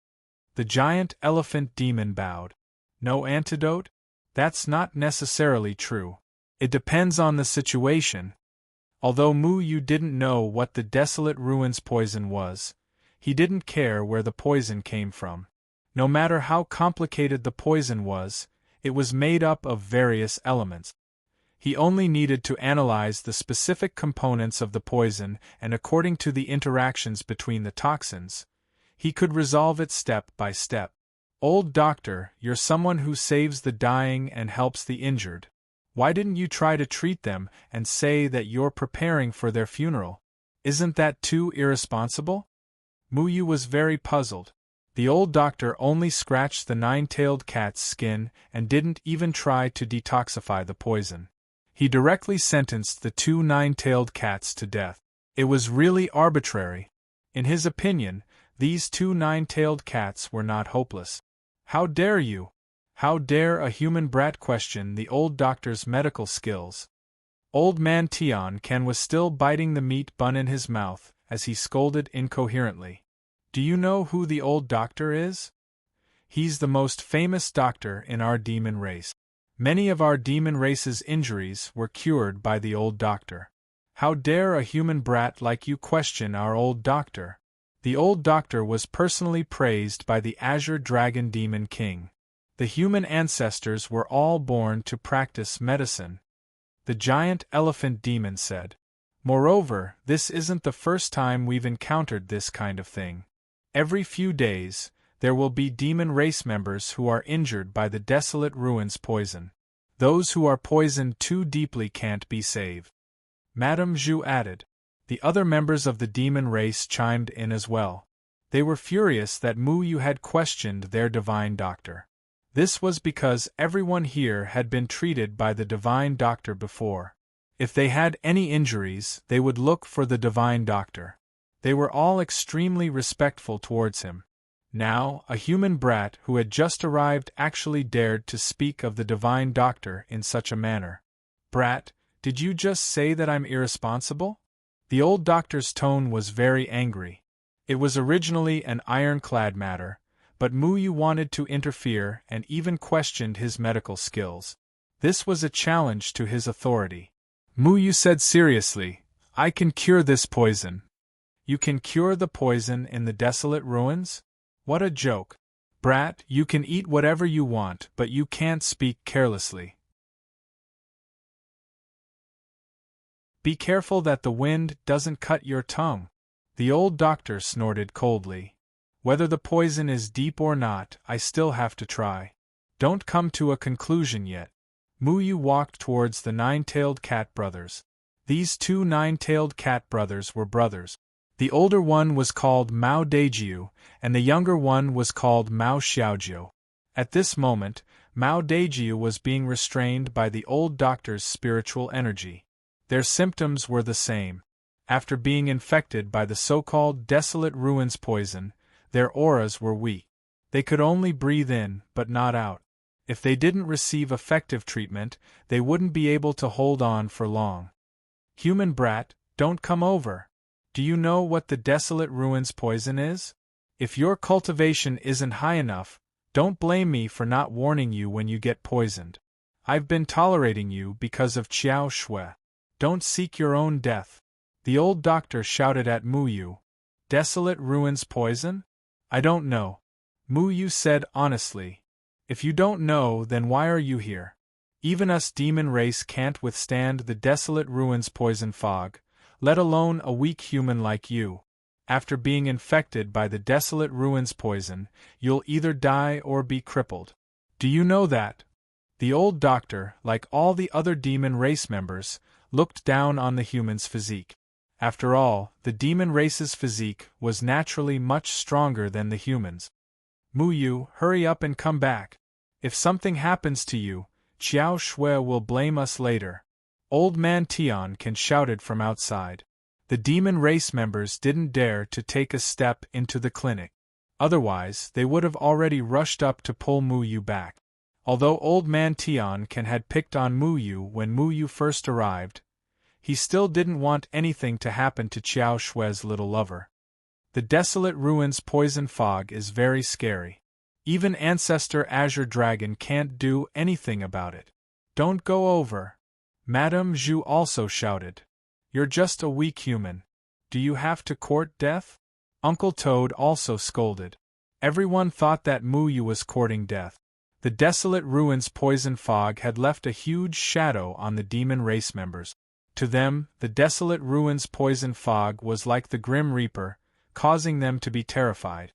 The giant elephant demon bowed. "No antidote? That's not necessarily true. It depends on the situation." Although Muyu didn't know what the desolate ruins poison was, he didn't care where the poison came from. No matter how complicated the poison was, it was made up of various elements. He only needed to analyze the specific components of the poison, and according to the interactions between the toxins, he could resolve it step by step. "Old doctor, you're someone who saves the dying and helps the injured. Why didn't you try to treat them and say that you're preparing for their funeral? Isn't that too irresponsible?" Muyu was very puzzled. The old doctor only scratched the nine-tailed cat's skin and didn't even try to detoxify the poison. He directly sentenced the 2 nine-tailed cats to death. It was really arbitrary. In his opinion, these 2 nine-tailed cats were not hopeless. "How dare you? How dare a human brat question the old doctor's medical skills?" Old man Tian Ken was still biting the meat bun in his mouth as he scolded incoherently. Do you know who the old doctor is? He's the most famous doctor in our demon race. Many of our demon race's injuries were cured by the old doctor. How dare a human brat like you question our old doctor? The old doctor was personally praised by the Azure Dragon Demon King. The human ancestors were all born to practice medicine. The giant elephant demon said. Moreover, this isn't the first time we've encountered this kind of thing. Every few days, there will be demon race members who are injured by the desolate ruins poison. Those who are poisoned too deeply can't be saved. Madame Zhu added. The other members of the demon race chimed in as well. They were furious that Mu Yu had questioned their divine doctor. This was because everyone here had been treated by the divine doctor before. If they had any injuries, they would look for the divine doctor. They were all extremely respectful towards him. Now, a human brat who had just arrived actually dared to speak of the divine doctor in such a manner. Brat, did you just say that I'm irresponsible? The old doctor's tone was very angry. It was originally an ironclad matter, but Mu Yu wanted to interfere and even questioned his medical skills. This was a challenge to his authority. Mu Yu said seriously, I can cure this poison. You can cure the poison in the desolate ruins? What a joke. Brat, you can eat whatever you want, but you can't speak carelessly. Be careful that the wind doesn't cut your tongue. The old doctor snorted coldly. Whether the poison is deep or not, I still have to try. Don't come to a conclusion yet. Mu Yu walked towards the nine-tailed cat brothers. These two nine-tailed cat brothers were brothers. The older one was called Mao Daijiu, and the younger one was called Mao Xiaojiu. At this moment, Mao Daijiu was being restrained by the old doctor's spiritual energy. Their symptoms were the same. After being infected by the so-called desolate ruins poison, their auras were weak. They could only breathe in, but not out. If they didn't receive effective treatment, they wouldn't be able to hold on for long. Human brat, don't come over. Do you know what the desolate ruins poison is? If your cultivation isn't high enough, don't blame me for not warning you when you get poisoned. I've been tolerating you because of Qiao Shui. Don't seek your own death. The old doctor shouted at Mu Yu. Desolate ruins poison? I don't know. Mu Yu said honestly. If you don't know, then why are you here? Even us demon race can't withstand the desolate ruins poison fog, let alone a weak human like you. After being infected by the desolate ruins poison, you'll either die or be crippled. Do you know that? The old doctor, like all the other demon race members, looked down on the human's physique. After all, the demon race's physique was naturally much stronger than the humans. Mu Yu, hurry up and come back. If something happens to you, Qiao Shui will blame us later. Old Man Tian shouted from outside. The demon race members didn't dare to take a step into the clinic. Otherwise, they would have already rushed up to pull Mu Yu back. Although Old Man Tian had picked on Mu Yu when Mu Yu first arrived, he still didn't want anything to happen to Qiao Shui's little lover. The desolate ruins poison fog is very scary. Even Ancestor Azure Dragon can't do anything about it. Don't go over. Madame Zhu also shouted. You're just a weak human. Do you have to court death? Uncle Toad also scolded. Everyone thought that Mu Yu was courting death. The desolate ruins poison fog had left a huge shadow on the demon race members. To them, the desolate ruins poison fog was like the Grim Reaper, causing them to be terrified.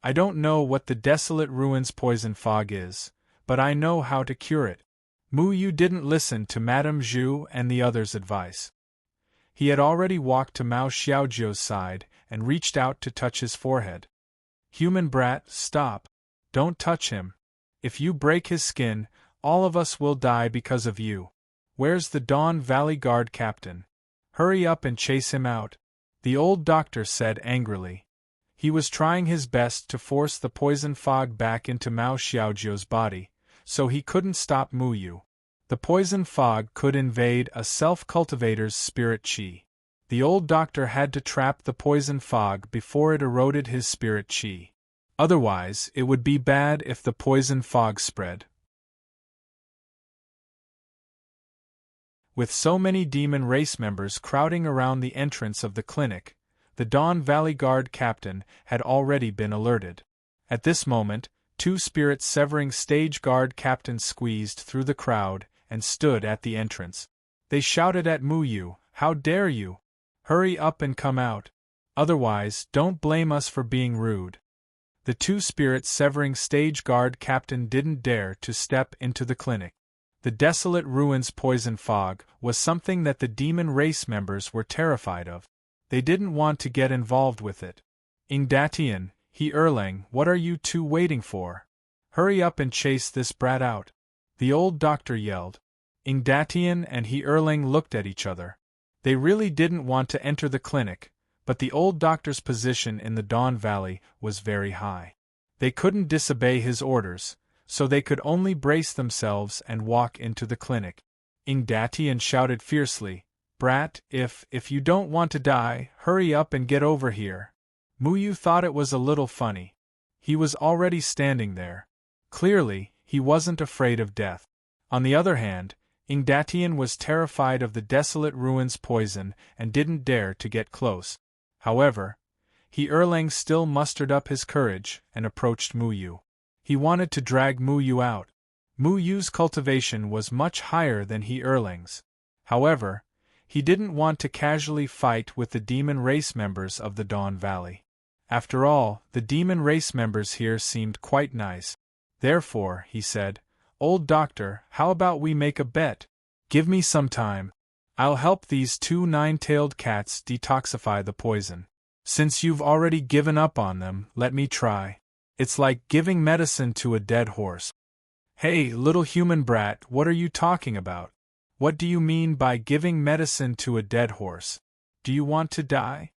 I don't know what the desolate ruins poison fog is, but I know how to cure it. Mu Yu didn't listen to Madame Zhu and the others' advice. He had already walked to Mao Xiaojiu's side and reached out to touch his forehead. Human brat, stop. Don't touch him. If you break his skin, all of us will die because of you. Where's the Dawn Valley Guard captain? Hurry up and chase him out, the old doctor said angrily. He was trying his best to force the poison fog back into Mao Xiaojiu's body, so he couldn't stop Mu Yu. The poison fog could invade a self-cultivator's spirit qi. The old doctor had to trap the poison fog before it eroded his spirit chi. Otherwise, it would be bad if the poison fog spread. With so many demon race members crowding around the entrance of the clinic, the Dawn Valley Guard captain had already been alerted. At this moment, two spirit-severing stage guard captains squeezed through the crowd and stood at the entrance. They shouted at Muyu, "How dare you! Hurry up and come out. Otherwise, don't blame us for being rude." The two spirit-severing stage guard captain didn't dare to step into the clinic. The desolate ruins poison fog was something that the demon race members were terrified of. They didn't want to get involved with it. Ingdatian, He Erlang, what are you two waiting for? Hurry up and chase this brat out. The old doctor yelled. Ingdatian and He Erlang looked at each other. They really didn't want to enter the clinic, but the old doctor's position in the Dawn Valley was very high. They couldn't disobey his orders, so they could only brace themselves and walk into the clinic. Ingdatian shouted fiercely, "Brat, if you don't want to die, hurry up and get over here." Muyu thought it was a little funny. He was already standing there. Clearly, he wasn't afraid of death. On the other hand, Ingdatian was terrified of the desolate ruins poison and didn't dare to get close. However, He Erlang still mustered up his courage and approached Muyu. He wanted to drag Muyu out. Muyu's cultivation was much higher than He Erlang's. However, he didn't want to casually fight with the demon race members of the Dawn Valley. After all, the demon race members here seemed quite nice. Therefore, he said, "Old doctor, how about we make a bet? Give me some time. I'll help these two nine-tailed cats detoxify the poison. Since you've already given up on them, let me try. It's like giving medicine to a dead horse." "Hey, little human brat, what are you talking about? What do you mean by giving medicine to a dead horse? Do you want to die?"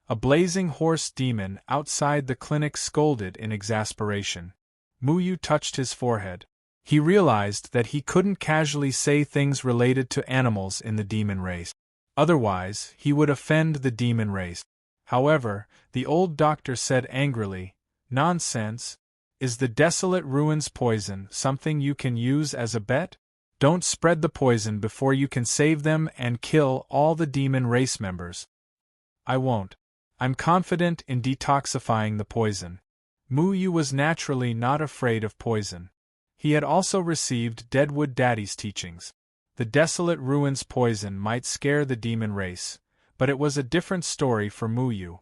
A blazing horse demon outside the clinic scolded in exasperation. Muyu touched his forehead. He realized that he couldn't casually say things related to animals in the demon race. Otherwise, he would offend the demon race. However, the old doctor said angrily, "Nonsense. Is the desolate ruins poison something you can use as a bet? Don't spread the poison before you can save them and kill all the demon race members." "I won't. I'm confident in detoxifying the poison." Muyu was naturally not afraid of poison. He had also received Deadwood Daddy's teachings. The desolate ruins poison might scare the demon race, but it was a different story for Muyu.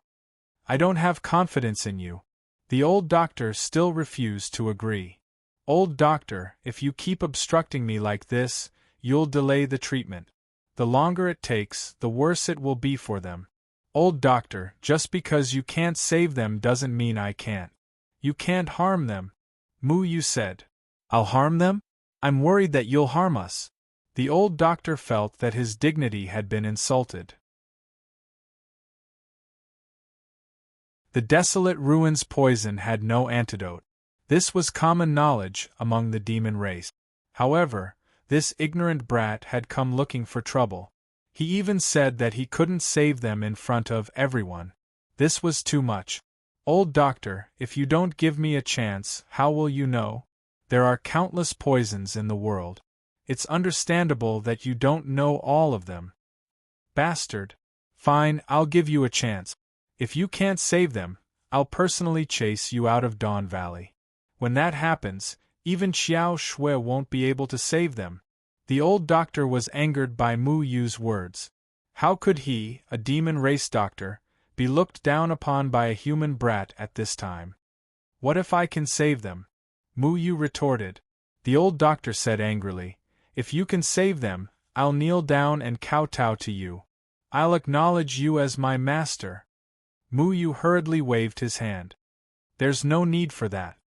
"I don't have confidence in you." The old doctor still refused to agree. "Old doctor, if you keep obstructing me like this, you'll delay the treatment. The longer it takes, the worse it will be for them. Old doctor, just because you can't save them doesn't mean I can't. You can't harm them," Muyu said. "I'll harm them? I'm worried that you'll harm us." The old doctor felt that his dignity had been insulted. The desolate ruins poison had no antidote. This was common knowledge among the demon race. However, this ignorant brat had come looking for trouble. He even said that he couldn't save them in front of everyone. This was too much. "Old doctor, if you don't give me a chance, how will you know? There are countless poisons in the world. It's understandable that you don't know all of them." "Bastard. Fine, I'll give you a chance. If you can't save them, I'll personally chase you out of Dawn Valley. When that happens, even Xiao Shui won't be able to save them." The old doctor was angered by Muyu's words. How could he, a demon race doctor, be looked down upon by a human brat at this time? "What if I can save them?" Muyu retorted. The old doctor said angrily, "If you can save them, I'll kneel down and kowtow to you. I'll acknowledge you as my master." Muyu hurriedly waved his hand. "There's no need for that.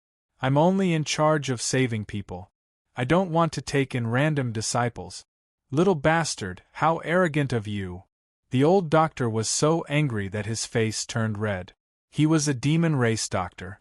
I'm only in charge of saving people. I don't want to take in random disciples." "Little bastard, how arrogant of you!" The old doctor was so angry that his face turned red. He was a demon race doctor.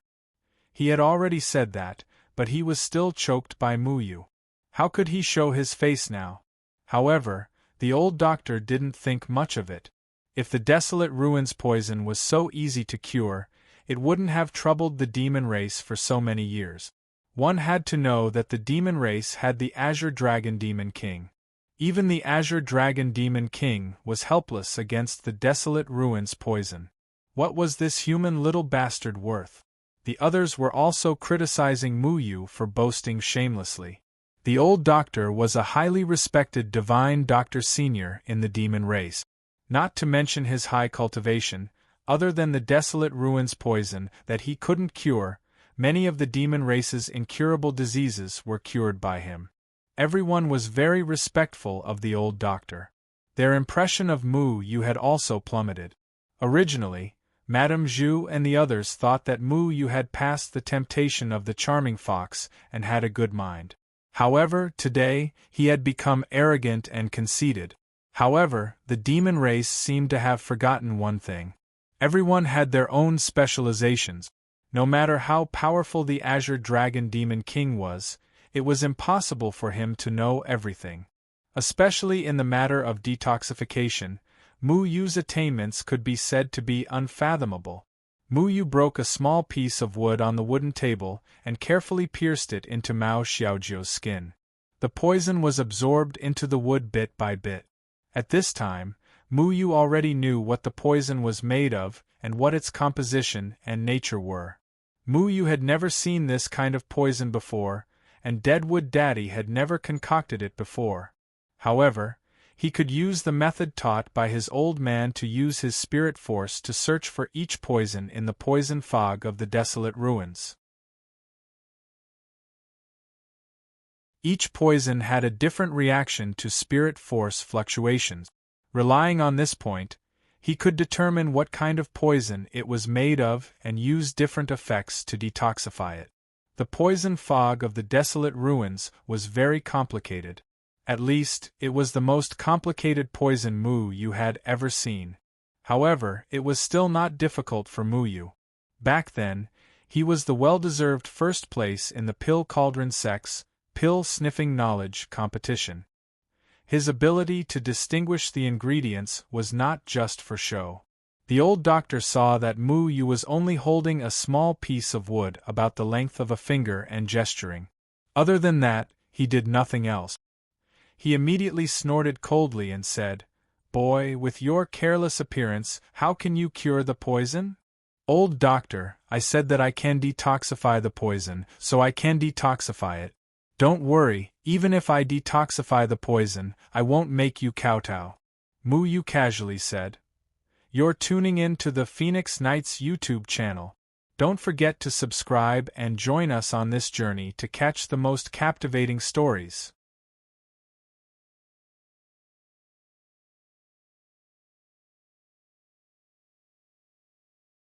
He had already said that, but he was still choked by Muyu. How could he show his face now? However, the old doctor didn't think much of it. If the desolate ruins poison was so easy to cure, it wouldn't have troubled the demon race for so many years. One had to know that the demon race had the Azure Dragon Demon King. Even the Azure Dragon Demon King was helpless against the desolate ruins poison. What was this human little bastard worth? The others were also criticizing Muyu for boasting shamelessly. The old doctor was a highly respected divine doctor senior in the demon race. Not to mention his high cultivation, other than the desolate ruins poison that he couldn't cure, many of the demon race's incurable diseases were cured by him. Everyone was very respectful of the old doctor. Their impression of Mu Yu had also plummeted. Originally, Madame Zhu and the others thought that Mu Yu had passed the temptation of the charming fox and had a good mind. However, today, he had become arrogant and conceited. However, the demon race seemed to have forgotten one thing. Everyone had their own specializations. No matter how powerful the Azure Dragon Demon King was, it was impossible for him to know everything. Especially in the matter of detoxification, Mu Yu's attainments could be said to be unfathomable. Mu Yu broke a small piece of wood on the wooden table and carefully pierced it into Mao Xiaojiu's skin. The poison was absorbed into the wood bit by bit. At this time, Mu Yu already knew what the poison was made of and what its composition and nature were. Mu Yu had never seen this kind of poison before, and Deadwood Daddy had never concocted it before. However, he could use the method taught by his old man to use his spirit force to search for each poison in the poison fog of the desolate ruins. Each poison had a different reaction to spirit force fluctuations. Relying on this point, he could determine what kind of poison it was made of and use different effects to detoxify it. The poison fog of the desolate ruins was very complicated. At least, it was the most complicated poison Mu Yu had ever seen. However, it was still not difficult for Mu Yu. Back then, he was the well-deserved first place in the Pill Cauldron Sex, pill-sniffing knowledge competition. His ability to distinguish the ingredients was not just for show. The old doctor saw that Mu Yu was only holding a small piece of wood about the length of a finger and gesturing. Other than that, he did nothing else. He immediately snorted coldly and said, "Boy, with your careless appearance, how can you cure the poison?" "Old doctor, I said that I can detoxify the poison, so I can detoxify it. Don't worry, even if I detoxify the poison, I won't make you kowtow," Mu Yu casually said. You're tuning in to the Phoenix Knights YouTube channel. Don't forget to subscribe and join us on this journey to catch the most captivating stories.